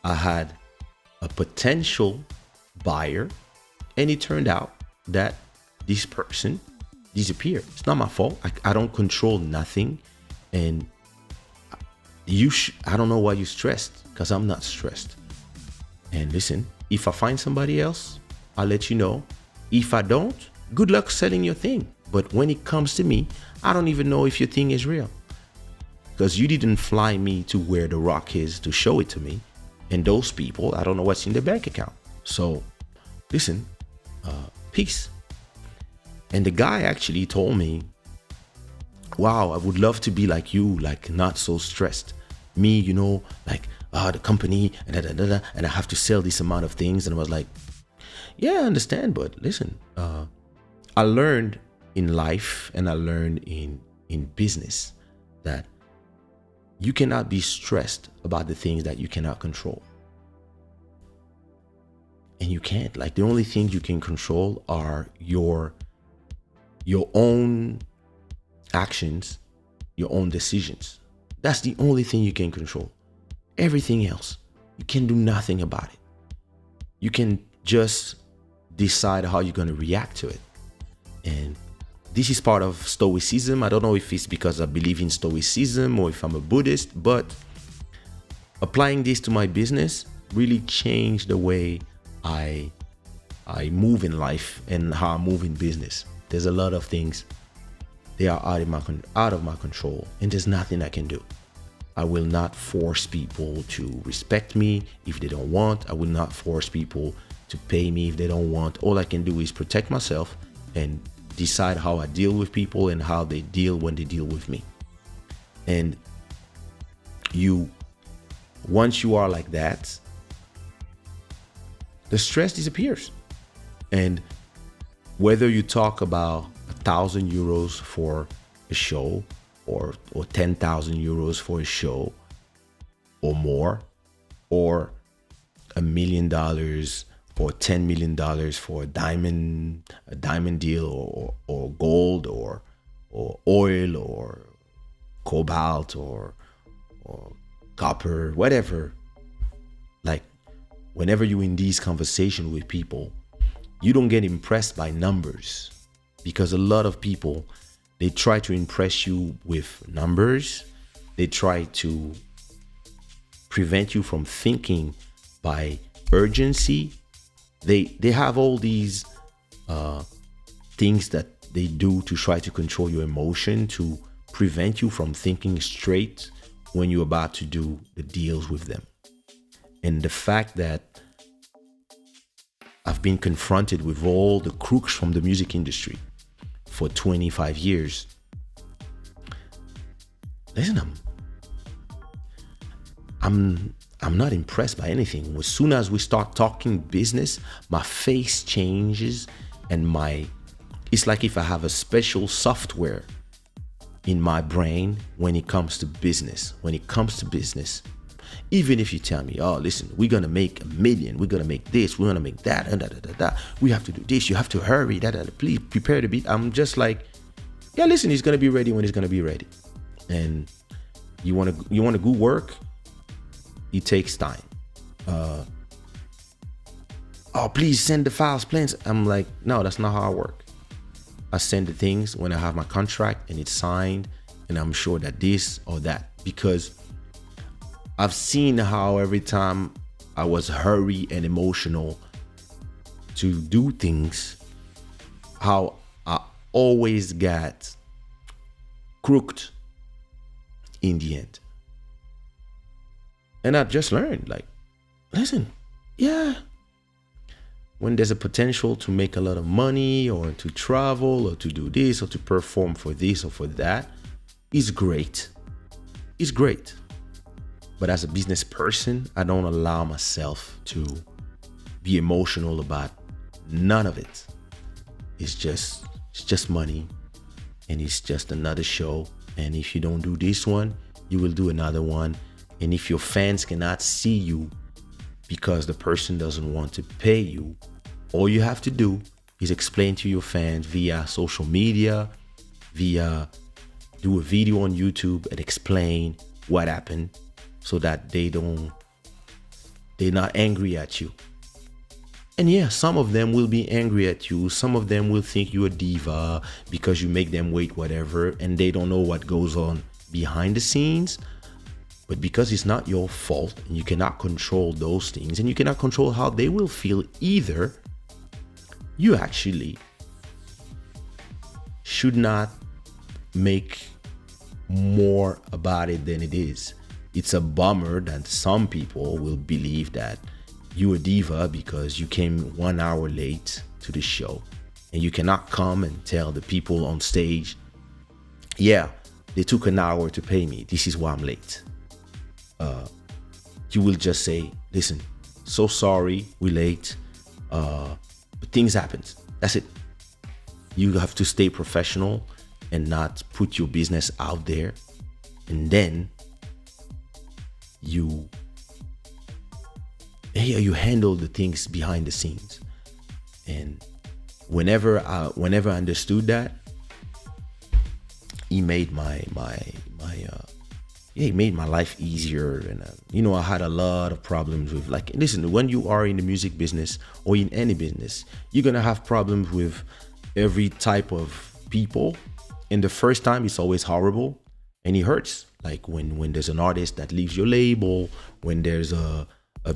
[SPEAKER 2] I had a potential buyer and it turned out that this person disappeared. It's not my fault. I don't control nothing. And I don't know why you're stressed, because I'm not stressed. And listen, if I find somebody else, I'll let you know. If I don't, good luck selling your thing. But when it comes to me, I don't even know if your thing is real, because you didn't fly me to where the rock is to show it to me. And those people, I don't know what's in their bank account. So listen, peace. And the guy actually told me, wow, I would love to be like you, like not so stressed. Me, like the company and and I have to sell this amount of things. And I was like, yeah, I understand, but listen, I learned in life and I learned in business that you cannot be stressed about the things that you cannot control. And you can't. Like, the only things you can control are your own actions, your own decisions. That's the only thing you can control. Everything else, you can do nothing about it. You can just decide how you're going to react to it. And this is part of Stoicism. I don't know if it's because I believe in Stoicism or if I'm a Buddhist, but applying this to my business really changed the way I move in life and how I move in business. There's a lot of things, they are out of my control, and there's nothing I can do. I will not force people to respect me if they don't want. I will not force people to pay me if they don't want. All I can do is protect myself and decide how I deal with people and how they deal when they deal with me. And once you are like that, the stress disappears. And whether you talk about 1,000 euros for a show or 10,000 euros for a show or more, or $1 million or $10 million for a diamond deal or gold or oil or cobalt or copper, whatever. Like, whenever you're in these conversations with people, you don't get impressed by numbers, because a lot of people, they try to impress you with numbers. They try to prevent you from thinking by urgency. They have all these things that they do to try to control your emotion, to prevent you from thinking straight when you're about to do the deals with them. And the fact that I've been confronted with all the crooks from the music industry for 25 years. Listen, I'm not impressed by anything. As soon as we start talking business, my face changes, and it's like if I have a special software in my brain when it comes to business. Even if you tell me, oh, listen, we're going to make $1 million, we're going to make this, we're going to make that, and we have to do this, you have to hurry, please prepare the beat. I'm just like, yeah, listen, he's going to be ready when he's going to be ready. And you want to go work, it takes time. Oh, please send the files, plans. I'm like, no, that's not how I work. I send the things when I have my contract and it's signed and I'm sure that this or that, because I've seen how every time I was hurry and emotional to do things, how I always got crooked in the end. And I just learned, like, listen, yeah, when there's a potential to make a lot of money or to travel or to do this or to perform for this or for that, it's great. It's great. But as a business person, I don't allow myself to be emotional about none of it. It's just money, and it's just another show. And if you don't do this one, you will do another one. And if your fans cannot see you because the person doesn't want to pay you, all you have to do is explain to your fans via social media, do a video on YouTube and explain what happened so that they're not angry at you. And yeah, some of them will be angry at you. Some of them will think you're a diva because you make them wait whatever, and they don't know what goes on behind the scenes. But because it's not your fault and you cannot control those things and you cannot control how they will feel either, you actually should not make more about it than it is. It's a bummer that some people will believe that you're a diva because you came 1 hour late to the show, and you cannot come and tell the people on stage, yeah, they took an hour to pay me, this is why I'm late. You will just say, listen, so sorry, we're late, but things happen. That's it. You have to stay professional and not put your business out there, and then you handle the things behind the scenes. And whenever I understood that, he made my life easier. And I had a lot of problems with, like, listen, when you are in the music business or in any business, you're gonna have problems with every type of people. And the first time it's always horrible and it hurts. Like when there's an artist that leaves your label, when there's a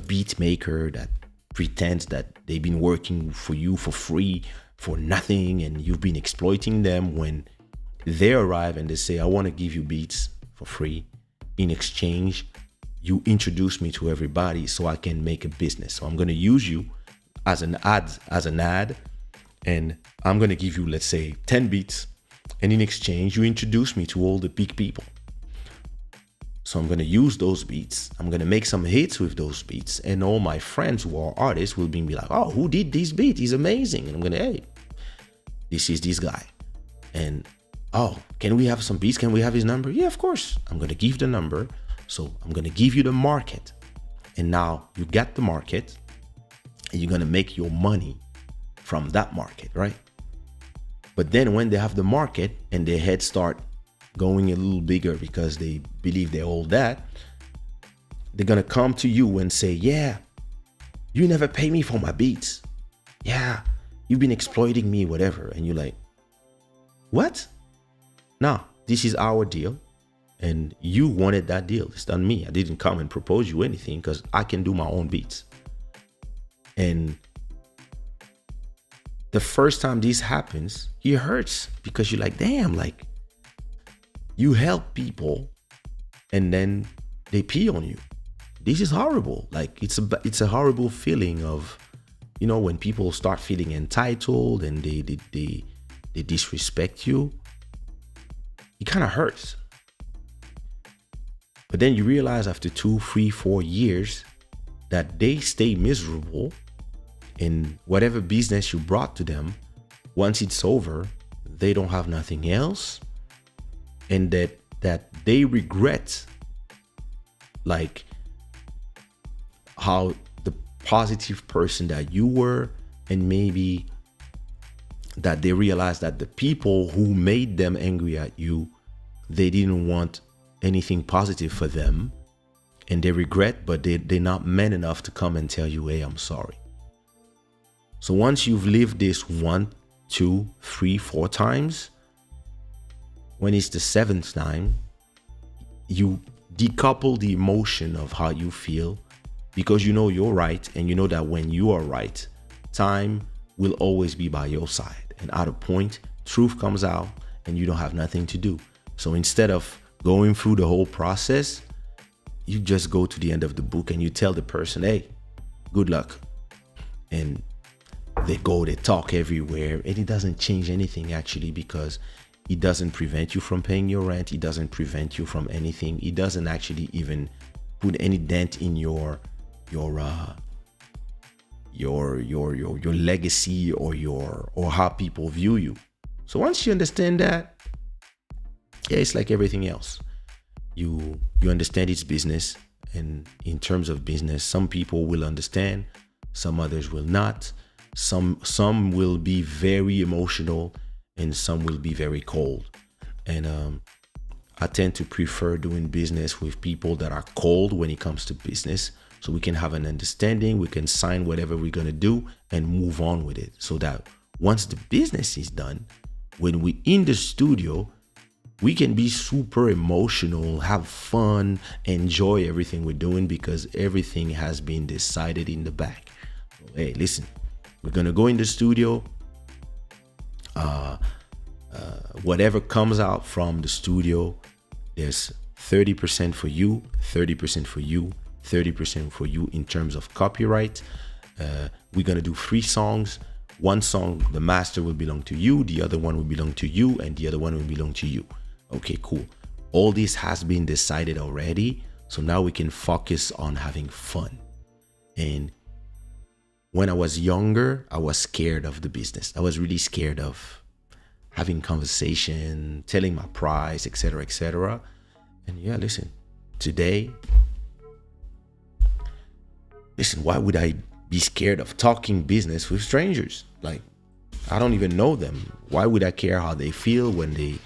[SPEAKER 2] beat maker that pretends that they've been working for you for free, for nothing, and you've been exploiting them, when they arrive and they say, I want to give you beats for free. In exchange, you introduce me to everybody so I can make a business. So I'm going to use you as an ad, and I'm going to give you, let's say, 10 beats. And in exchange, you introduce me to all the big people. So I'm going to use those beats. I'm going to make some hits with those beats. And all my friends who are artists will be like, oh, who did this beat? He's amazing. And I'm going to, hey, this is this guy. And, oh, can we have some beats? Can we have his number? Yeah, of course. I'm going to give the number. So I'm going to give you the market. And now you get the market and you're going to make your money from that market, right? But then when they have the market and their heads start going a little bigger because they believe they hold that, they're going to come to you and say, yeah, you never pay me for my beats. Yeah, you've been exploiting me, whatever. And you're like, what? No, this is our deal. And you wanted that deal. It's not me. I didn't come and propose you anything because I can do my own beats. And the first time this happens, it hurts because you're like, damn, like, you help people and then they pee on you. This is horrible. Like, it's a horrible feeling of, when people start feeling entitled and they disrespect you. It kind of hurts. But then you realize after 2, 3, 4 years that they stay miserable in whatever business you brought to them. Once it's over, they don't have nothing else. and that they regret like how the positive person that you were, and maybe that they realize that the people who made them angry at you, they didn't want anything positive for them, and they regret, but they're not man enough to come and tell you, hey, I'm sorry. So once you've lived this 1, 2, 3, 4 times, when it's the 7th time, you decouple the emotion of how you feel, because you know you're right, and you know that when you are right, time will always be by your side. And at a point, truth comes out and you don't have nothing to do. So instead of going through the whole process, you just go to the end of the book and you tell the person, hey, good luck. And they go, they talk everywhere, and it doesn't change anything actually, because it doesn't prevent you from paying your rent. It doesn't prevent you from anything. It doesn't actually even put any dent in your legacy or how people view you. So once you understand that, yeah, it's like everything else. You understand it's business, and in terms of business, some people will understand, some others will not. Some will be very emotional, and some will be very cold. And I tend to prefer doing business with people that are cold when it comes to business, so we can have an understanding, we can sign whatever we're going to do and move on with it, so that once the business is done, when we're in the studio, we can be super emotional, have fun, enjoy everything we're doing, because everything has been decided in the back. So, hey, listen, we're going to go in the studio. Whatever comes out from the studio, there's 30% for you, 30% for you, 30% for you in terms of copyright. We're going to do 3 songs. One song, the master will belong to you, the other one will belong to you, and the other one will belong to you. Okay, cool. All this has been decided already. So now we can focus on having fun. And when I was younger, I was scared of the business. I was really scared of having conversation, telling my price, etc., etc. And yeah, listen, today, why would I be scared of talking business with strangers? Like, I don't even know them. Why would I care how they feel when they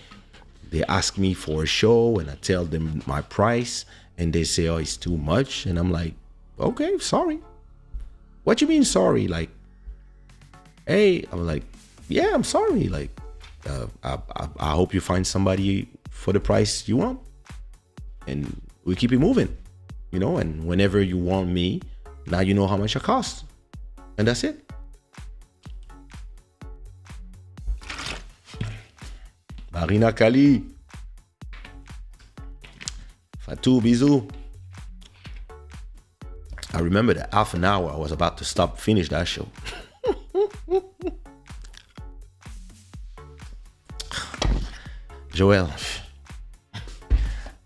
[SPEAKER 2] ask me for a show and I tell them my price and they say, oh, it's too much? And I'm like, okay, sorry. What you mean sorry? Like, hey, I'm like, yeah, I'm sorry. Like, I hope you find somebody for the price you want, and we keep it moving, and whenever you want me, now you know how much I cost, and that's it. Marina Kali, Fatou, bisous. I remember that half an hour I was about to finish that show. Joel,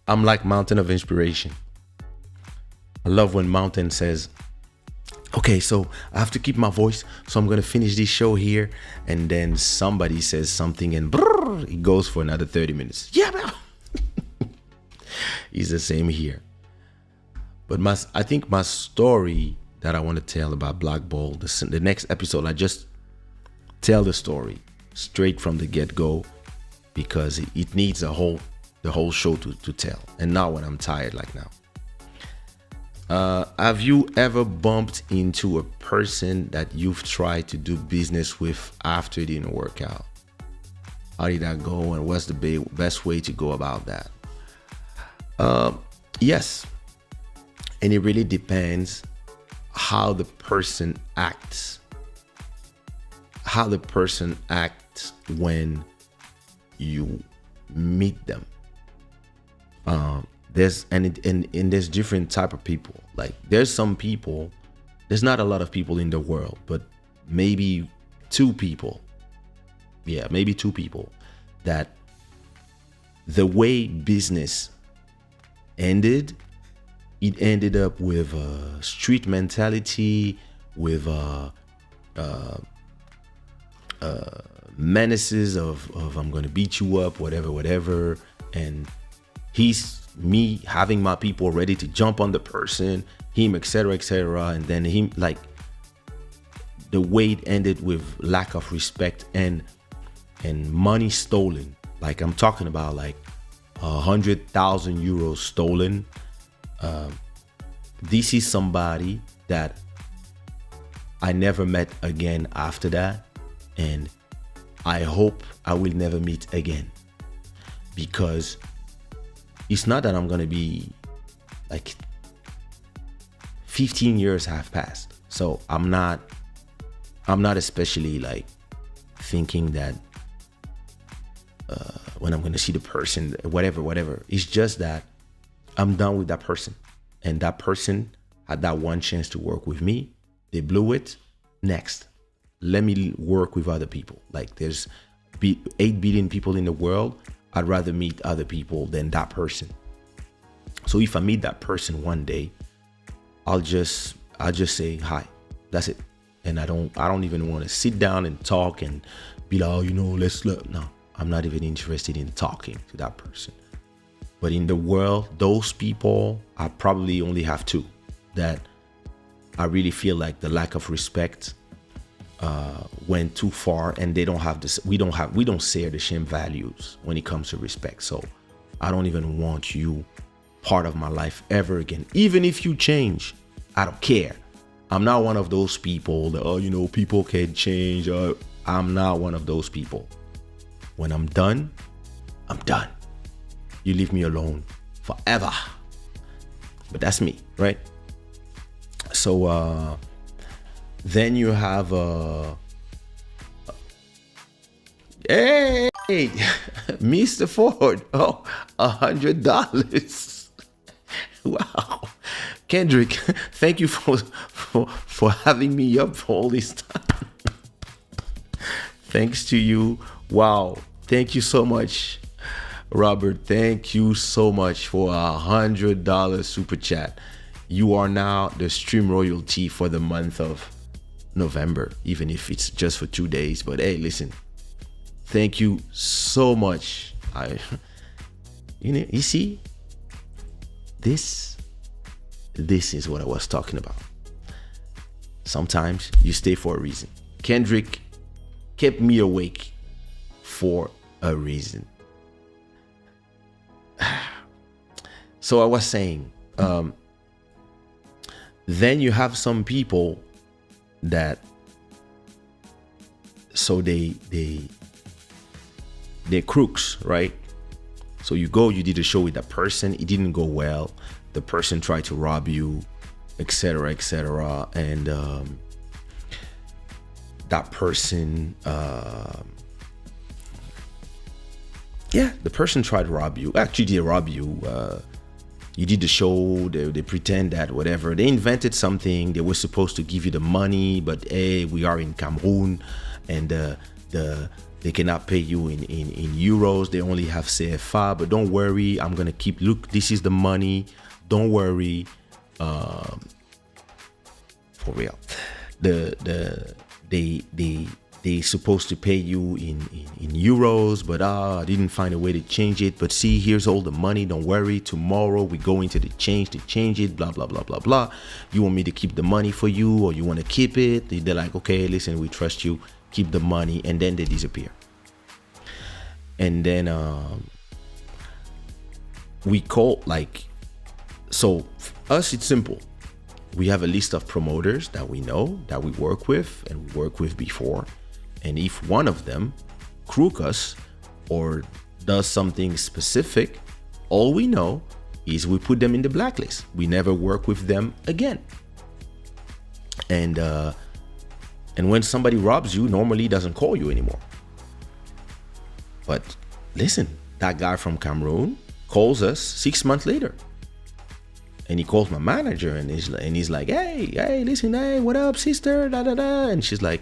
[SPEAKER 2] I'm like Mountain of Inspiration. I love when Mountain says, okay, so I have to keep my voice, so I'm going to finish this show here. And then somebody says something and brrr, it goes for another 30 minutes. Yeah, man. It's the same here. But I think my story that I want to tell about Black Ball, the next episode, I just tell the story straight from the get-go, because it needs the whole show to tell, and not when I'm tired like now. Have you ever bumped into a person that you've tried to do business with after it didn't work out? How did that go, and what's the best way to go about that? Yes, and it really depends how the person acts. How the person acts when you meet them. There's different type of people. Like, there's some people, there's not a lot of people in the world, but maybe 2 people. Yeah, maybe 2 people that the way business ended, it ended up with a street mentality, with menaces of I'm gonna beat you up, whatever, and he's me having my people ready to jump on the person, him, etc., and then him, like, the way it ended with lack of respect and money stolen. Like, I'm talking about like 100,000 euros stolen. This is somebody that I never met again after that, and I hope I will never meet again, because it's not that I'm gonna be like 15 years have passed, so I'm not especially like thinking that when I'm gonna see the person, whatever. It's just that I'm done with that person, and that person had that one chance to work with me. They blew it. Next, let me work with other people. Like, there's 8 billion people in the world. I'd rather meet other people than that person. So if I meet that person one day, I'll just say hi. That's it. And I don't even want to sit down and talk and be like, oh, let's look. No, I'm not even interested in talking to that person. But in the world, those people, I probably only have 2 that I really feel like the lack of respect went too far, and they don't have this. We don't share the same values when it comes to respect. So I don't even want you part of my life ever again. Even if you change, I don't care. I'm not one of those people that, people can change. I'm not one of those people. When I'm done, I'm done. You leave me alone forever. But that's me, right? So then you have hey, Mr. Ford. Oh, $100. Wow. Kendrick, thank you for having me up for all this time. Thanks to you. Wow. Thank you so much, Robert. Thank you so much for $100 super chat. You are now the stream royalty for the month of November, even if it's just for 2 days. But hey, listen, thank you so much. You see, this is what I was talking about. Sometimes you stay for a reason. Kendrick kept me awake for a reason. So I was saying, then you have some people that, so they're crooks, right? So you did a show with that person, it didn't go well, the person tried to rob you, etc., and that person, the person tried to rob you. Actually, they rob you. You did the show, they pretend that whatever, they invented something, they were supposed to give you the money, but hey, we are in Cameroon, and they cannot pay you in euros, they only have CFA, but don't worry, I'm gonna look, this is the money, don't worry, for real. They supposed to pay you in euros, but I didn't find a way to change it. But see, here's all the money. Don't worry. Tomorrow we go into the change to change it. Blah blah blah blah blah. You want me to keep the money for you, or you want to keep it? They're like, okay, listen, we trust you. Keep the money, and then they disappear. And then we call, like, so for us it's simple. We have a list of promoters that we know, that we work with, and we worked with before. And if one of them crook us or does something specific, all we know is we put them in the blacklist. We never work with them again. And when somebody robs you, normally he doesn't call you anymore. But listen, that guy from Cameroon calls us 6 months later. And he calls my manager, and he's like, hey, listen, hey, what up, sister? Da da da. And she's like,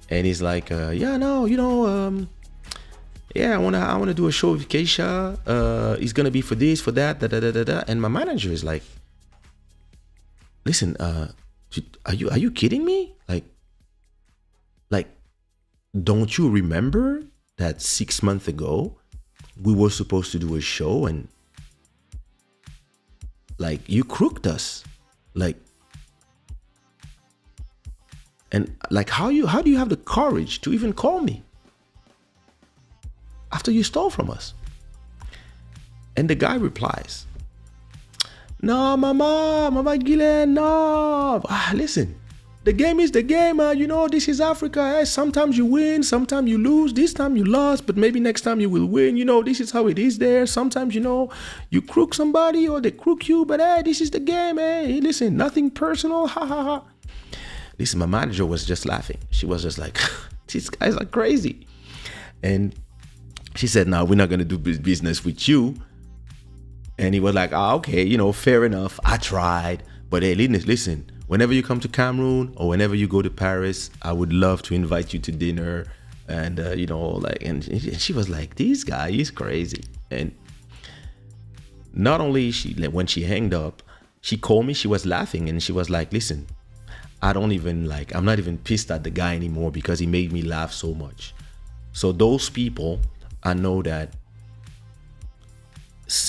[SPEAKER 2] and he's like, yeah, no, I wanna do a show with Kaysha. It's gonna be for this, for that, da da da da da. And my manager is like, listen, are you kidding me? Like, don't you remember that 6 months ago we were supposed to do a show, and like you crooked us, like, and like how do you have the courage to even call me after you stole from us? And the guy replies, no, mama Gillen, no. Listen, the game is the game. You know, this is Africa. Sometimes you win, sometimes you lose. This time you lost, but maybe next time you will win. You know, this is how it is there. Sometimes, you know, you crook somebody or they crook you, but hey, this is the game. Hey, listen, nothing personal. Ha ha ha. Listen, my manager was just laughing. She was just like, these guys are crazy. And she said, no, we're not going to do business with you. And he was like, okay, you know, fair enough. I tried. But hey, listen, whenever you come to Cameroon or whenever you go to Paris, I would love to invite you to dinner. And, you know, like, and she was like, this guy is crazy. And not only when she hanged up, she called me, she was laughing and she was like, listen, I'm not even pissed at the guy anymore because he made me laugh so much. So those people, I know that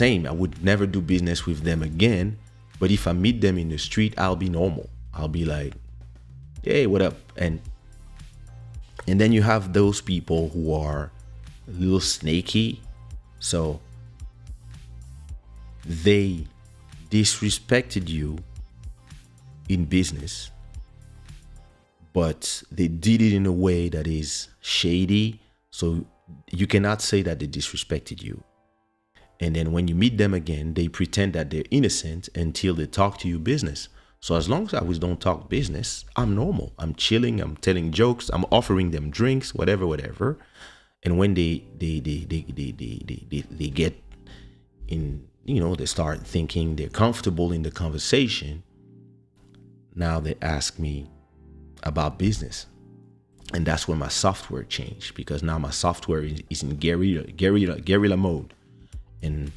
[SPEAKER 2] I would never do business with them again. But if I meet them in the street, I'll be normal. I'll be like, hey, what up? And then you have those people who are a little snaky. So they disrespected you in business, but they did it in a way that is shady. So you cannot say that they disrespected you. And then when you meet them again, they pretend that they're innocent until they talk to you business. So as long as I don't talk business, I'm normal. I'm chilling. I'm telling jokes. I'm offering them drinks, whatever. And when they get in, you know, they start thinking they're comfortable in the conversation. Now they ask me about business. And that's when my software changed, because now my software is in guerrilla mode. And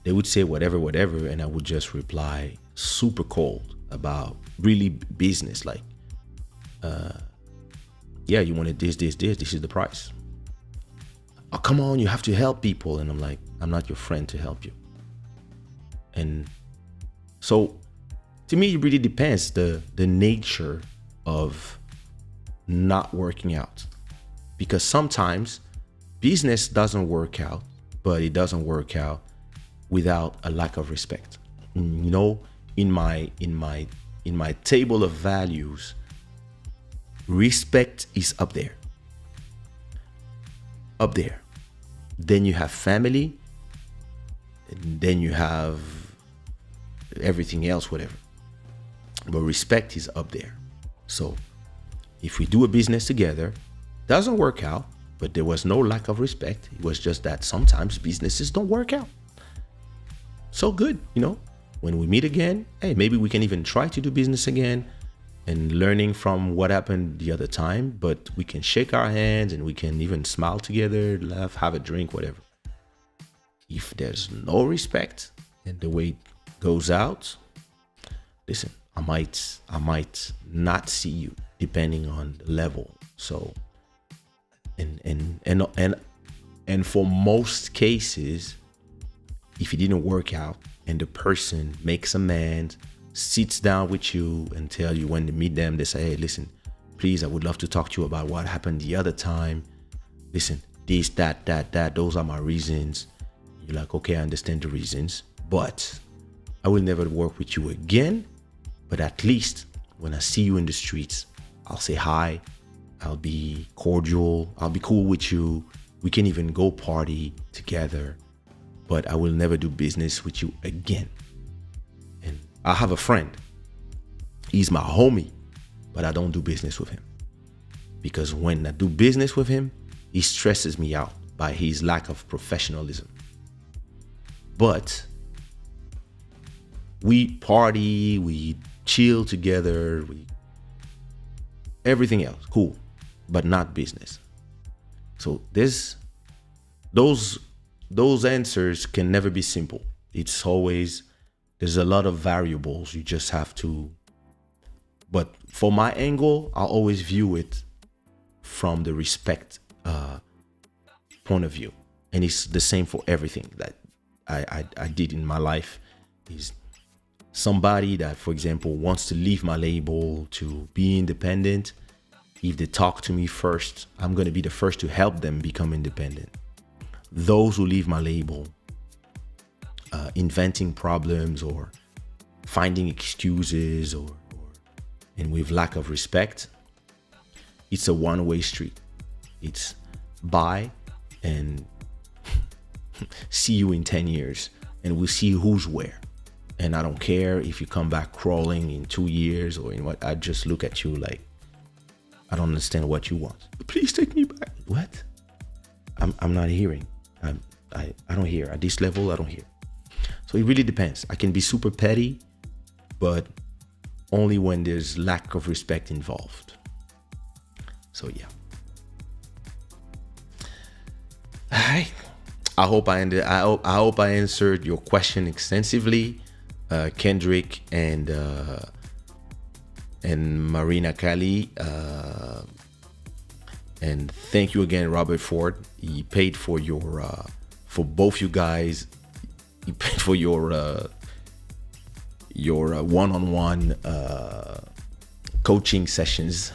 [SPEAKER 2] they would say whatever, and I would just reply super cold about really business, like, yeah, you wanted this is the price. Oh, come on, you have to help people. And I'm like, I'm not your friend to help you. And so to me, it really depends the nature of not working out, because sometimes business doesn't work out, but it doesn't work out without a lack of respect. You know, in my table of values, respect is up there. Then you have family, and then you have everything else, whatever. But respect is up there. So if we do a business together, doesn't work out, but there was no lack of respect. It was just that sometimes businesses don't work out. So good, you know, when we meet again, hey, maybe we can even try to do business again and learning from what happened the other time, but we can shake our hands and we can even smile together, laugh, have a drink, whatever. If there's no respect and the way it goes out, listen, I might not see you depending on the level. So, and for most cases, if it didn't work out and the person makes amends, sits down with you and tell you when they meet them, they say, hey, listen, please, I would love to talk to you about what happened the other time. Listen, this, that, those are my reasons. You're like, okay, I understand the reasons, but I will never work with you again. But at least when I see you in the streets, I'll say hi. I'll be cordial. I'll be cool with you. We can even go party together, but I will never do business with you again. And I have a friend. He's my homie, but I don't do business with him. Because when I do business with him, he stresses me out by his lack of professionalism. But we party, we chill together, everything else, cool, but not business. So those answers can never be simple. It's always, there's a lot of variables. You just have to, but for my angle, I'll always view it from the respect point of view. And it's the same for everything that I did in my life. Is somebody that, for example, wants to leave my label to be independent. If they talk to me first, I'm going to be the first to help them become independent. Those who leave my label, inventing problems or finding excuses or and with lack of respect, it's a one-way street. It's bye and see you in 10 years and we'll see who's where. And I don't care if you come back crawling in 2 years or in what. I just look at you like, I don't understand what you want. Please take me back. What? I'm not hearing. I don't hear. At this level, I don't hear. So it really depends. I can be super petty, but only when there's lack of respect involved. So yeah. All right. I hope I answered your question extensively, Kendrick and Marina Kali. And thank you again, Robert Ford. He paid for your for both you guys. He paid for your one-on-one coaching sessions.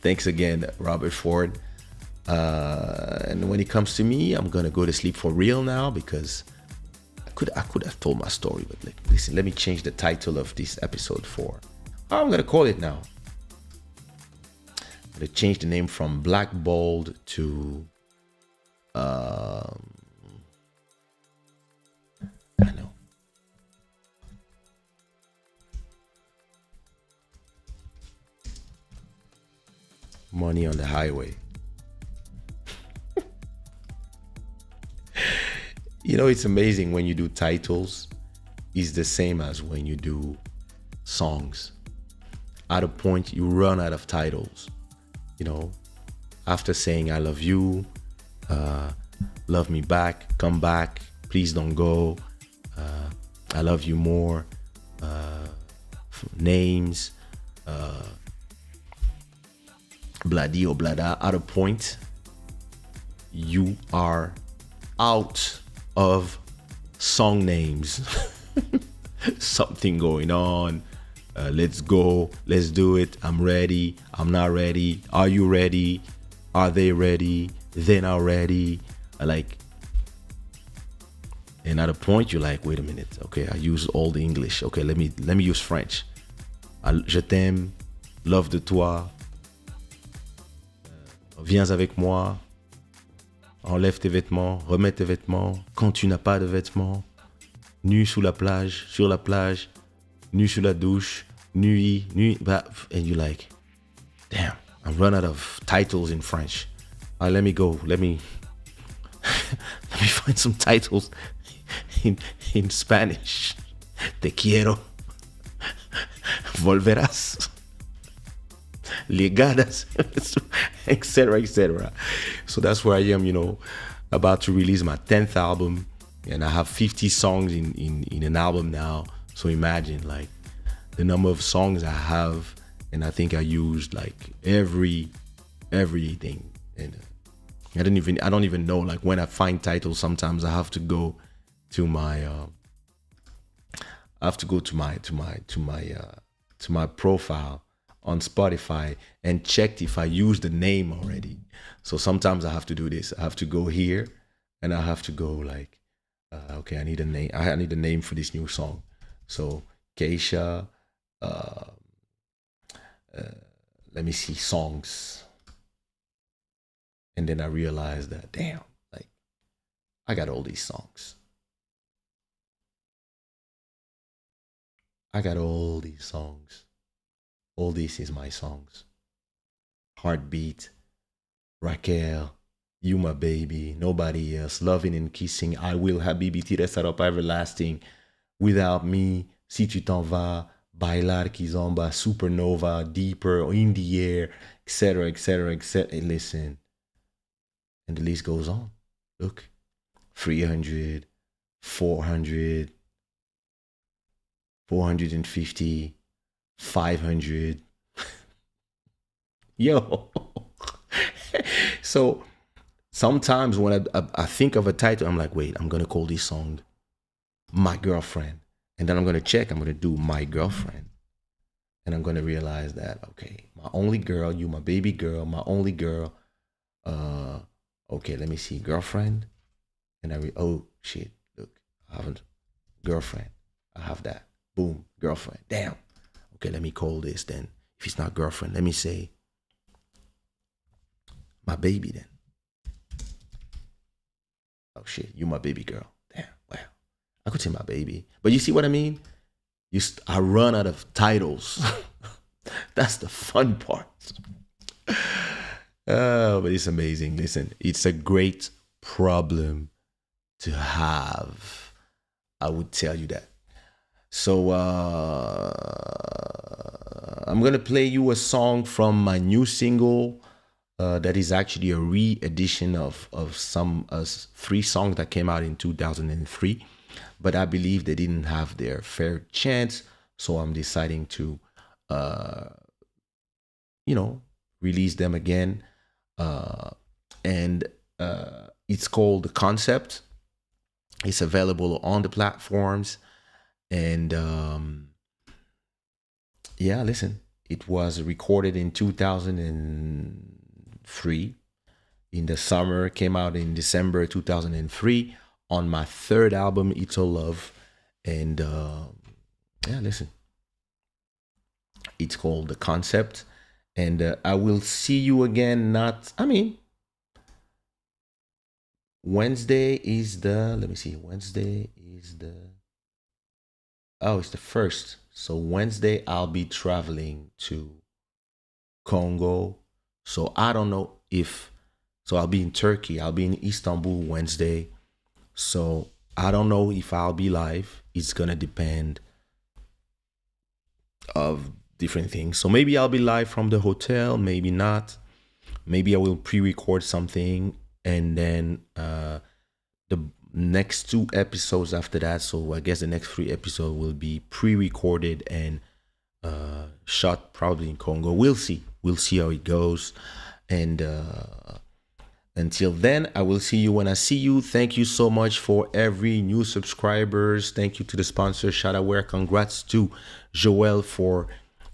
[SPEAKER 2] Thanks again, Robert Ford. And when it comes to me, I'm gonna go to sleep for real now because I could have told my story, but like, listen, let me change the title of this episode for. I'm gonna call it now. I'm gonna change the name from Blackballed to I know. Money on the highway. You know, it's amazing when you do titles. It's the same as when you do songs. At a point, you run out of titles. You know, after saying I love you, love me back, come back, please don't go, I love you more, names, bladi or blada, at a point, you are out of song names. Something going on. Let's go. Let's do it. I'm ready. I'm not ready. Are you ready? Are they ready? They're not ready. And at a point you're like, wait a minute. Okay, I use all the English. Okay, let me use French. Je t'aime. Love de toi. Viens avec moi. Enlève tes vêtements. Remets tes vêtements. Quand tu n'as pas de vêtements. Nu sous la plage. Sur la plage. Nu sous la douche. Nuit. And you're like, damn, I've run out of titles in French. Let me go. Let me find some titles in Spanish. Te quiero. Volverás. Ligadas. Etc. etc. So that's where I am, you know, about to release my 10th album. And I have 50 songs in an album now. So imagine like the number of songs I have. And I think I used like everything. And I don't even know, like when I find titles, sometimes I have to go to my my profile on Spotify and check if I use the name already. So sometimes I have to do this. I have to go here and I have to go like, okay, I need a name. I need a name for this new song. So Kaysha, let me see, songs. And then I realized that, damn, like I got all these songs. I got all these songs. All this is my songs. Heartbeat, Raquel, You My Baby, Nobody Else, Loving and Kissing, I Will Habibi, Tire Sarop Everlasting, Without Me, Si Tu T'en Vas, Bailar Kizomba, Supernova, Deeper, In the Air, etc., etc., etc. And listen, and the list goes on. Look, 300, 400, 450, 500. Yo. So sometimes when I think of a title, I'm like, wait, I'm gonna call this song My Girlfriend. And then I'm gonna check, I'm gonna do My Girlfriend. And I'm gonna realize that, okay, my only girl, you my baby girl, my only girl. Okay, let me see, girlfriend. And oh shit, look, I haven't girlfriend. I have that. Boom, girlfriend. Damn. Okay, let me call this then. If it's not girlfriend, let me say my baby then. Oh shit, you my baby girl. Damn, wow. I could say my baby. But you see what I mean? I run out of titles. That's the fun part. Oh, but it's amazing. Listen, it's a great problem to have. I would tell you that. So I'm gonna play you a song from my new single that is actually a re-edition of some 3 songs that came out in 2003, but I believe they didn't have their fair chance, so I'm deciding to release them again. And it's called The Concept. It's available on the platforms. And yeah, listen, it was recorded in 2003 in the summer, came out in December 2003 on my 3rd album, It's All Love. And yeah, listen, it's called The Concept. And I will see you again. Wednesday is the, let me see, Wednesday is the, oh, it's the 1st. So Wednesday I'll be traveling to Congo. So I don't know so I'll be in Turkey. I'll be in Istanbul Wednesday. So I don't know if I'll be live. It's gonna depend of different things. So maybe I'll be live from the hotel, maybe not. Maybe I will pre-record something, and then the next 2 episodes after that, so I guess the next 3 episodes will be pre-recorded and shot probably in Congo. We'll see how it goes. And until then, I will see you when I see you. Thank you so much for every new subscribers. Thank you to the sponsor, Shadoware. Congrats to Joel for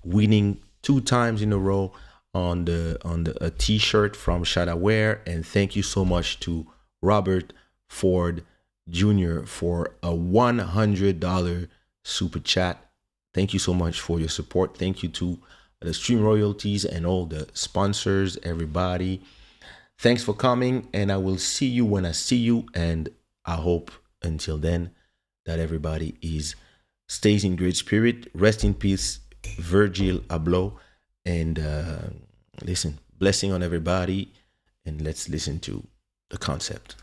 [SPEAKER 2] winning 2 times in a row on a t-shirt from Shadoware. And thank you so much to Robert Ford Jr. for a $100 super chat. Thank you so much for your support. Thank you to the stream royalties and all the sponsors, everybody. Thanks for coming, and I will see you when I see you. And I hope until then that everybody stays in great spirit. Rest in peace, Virgil Abloh. And listen, blessing on everybody. And let's listen to The Concept.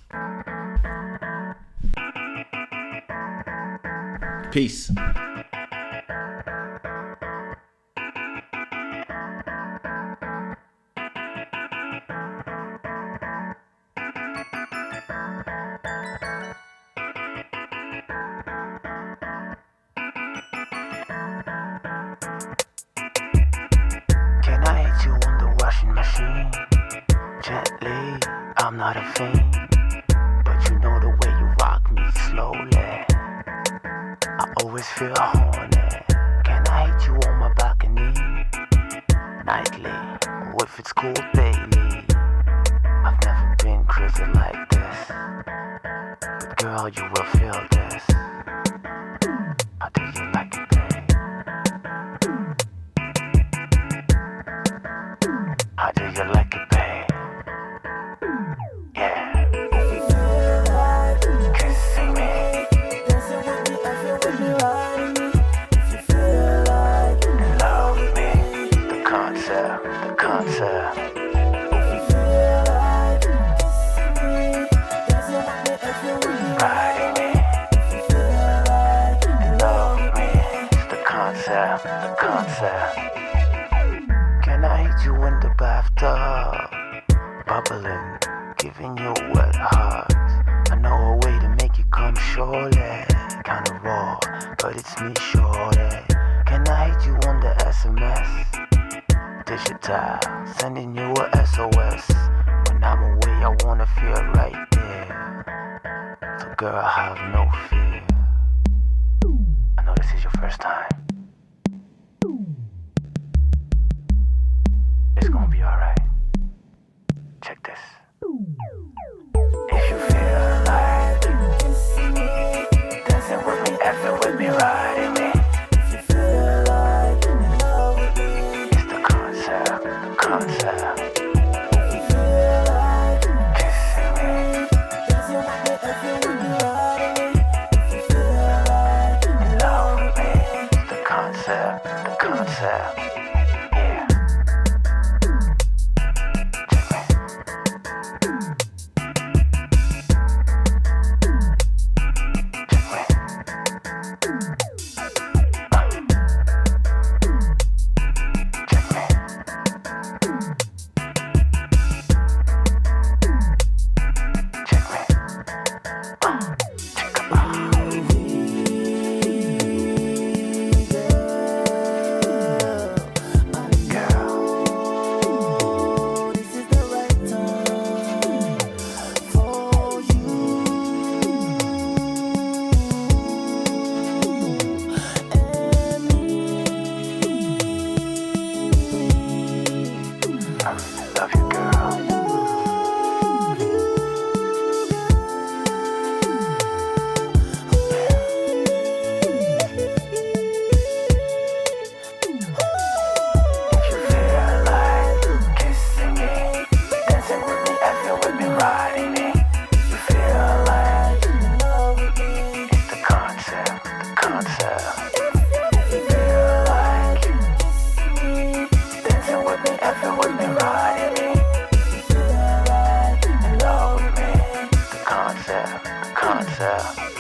[SPEAKER 2] Peace.
[SPEAKER 1] Can I hit you on the washing machine? Gently, I'm not a fiend, but you know the way you rock me slowly, I always feel horny. Can I hit you on my balcony? Nightly, or if it's cool daily. I've never been crazy like this, but girl, you will feel this. How do you like it, babe? How do you like it, babe? Yeah. Kissing me. Dancing with me, acting with me, riding me. If you feel like love me. The concept, the concept. If you feel like kissing me, dancing with me, acting with me, riding me. If you feel like love me. It's the concept, the concept. Can I hit you in the bathtub? Bubbling, giving you wet heart. I know a way to make you come surely. Kinda raw, but it's me shorty. Can I hit you on the SMS? Digital, sending you a SOS. When when I'm away, I wanna feel right there. So girl, have no fear. I know this is your first time. It's gonna be alright. Check this. If you feel like dancing with me, effing with me, riding me. It's the concept, the concept. Kissing me. In love with me. It's the concept, the concept. Yeah. Love you, girl. If you feel like kissing me, dancing with me, effing with me, riding me. You feel like it's the concept, the concept. If you feel like dancing with me, effing with me, riding me. In love with me. The concept, the concept.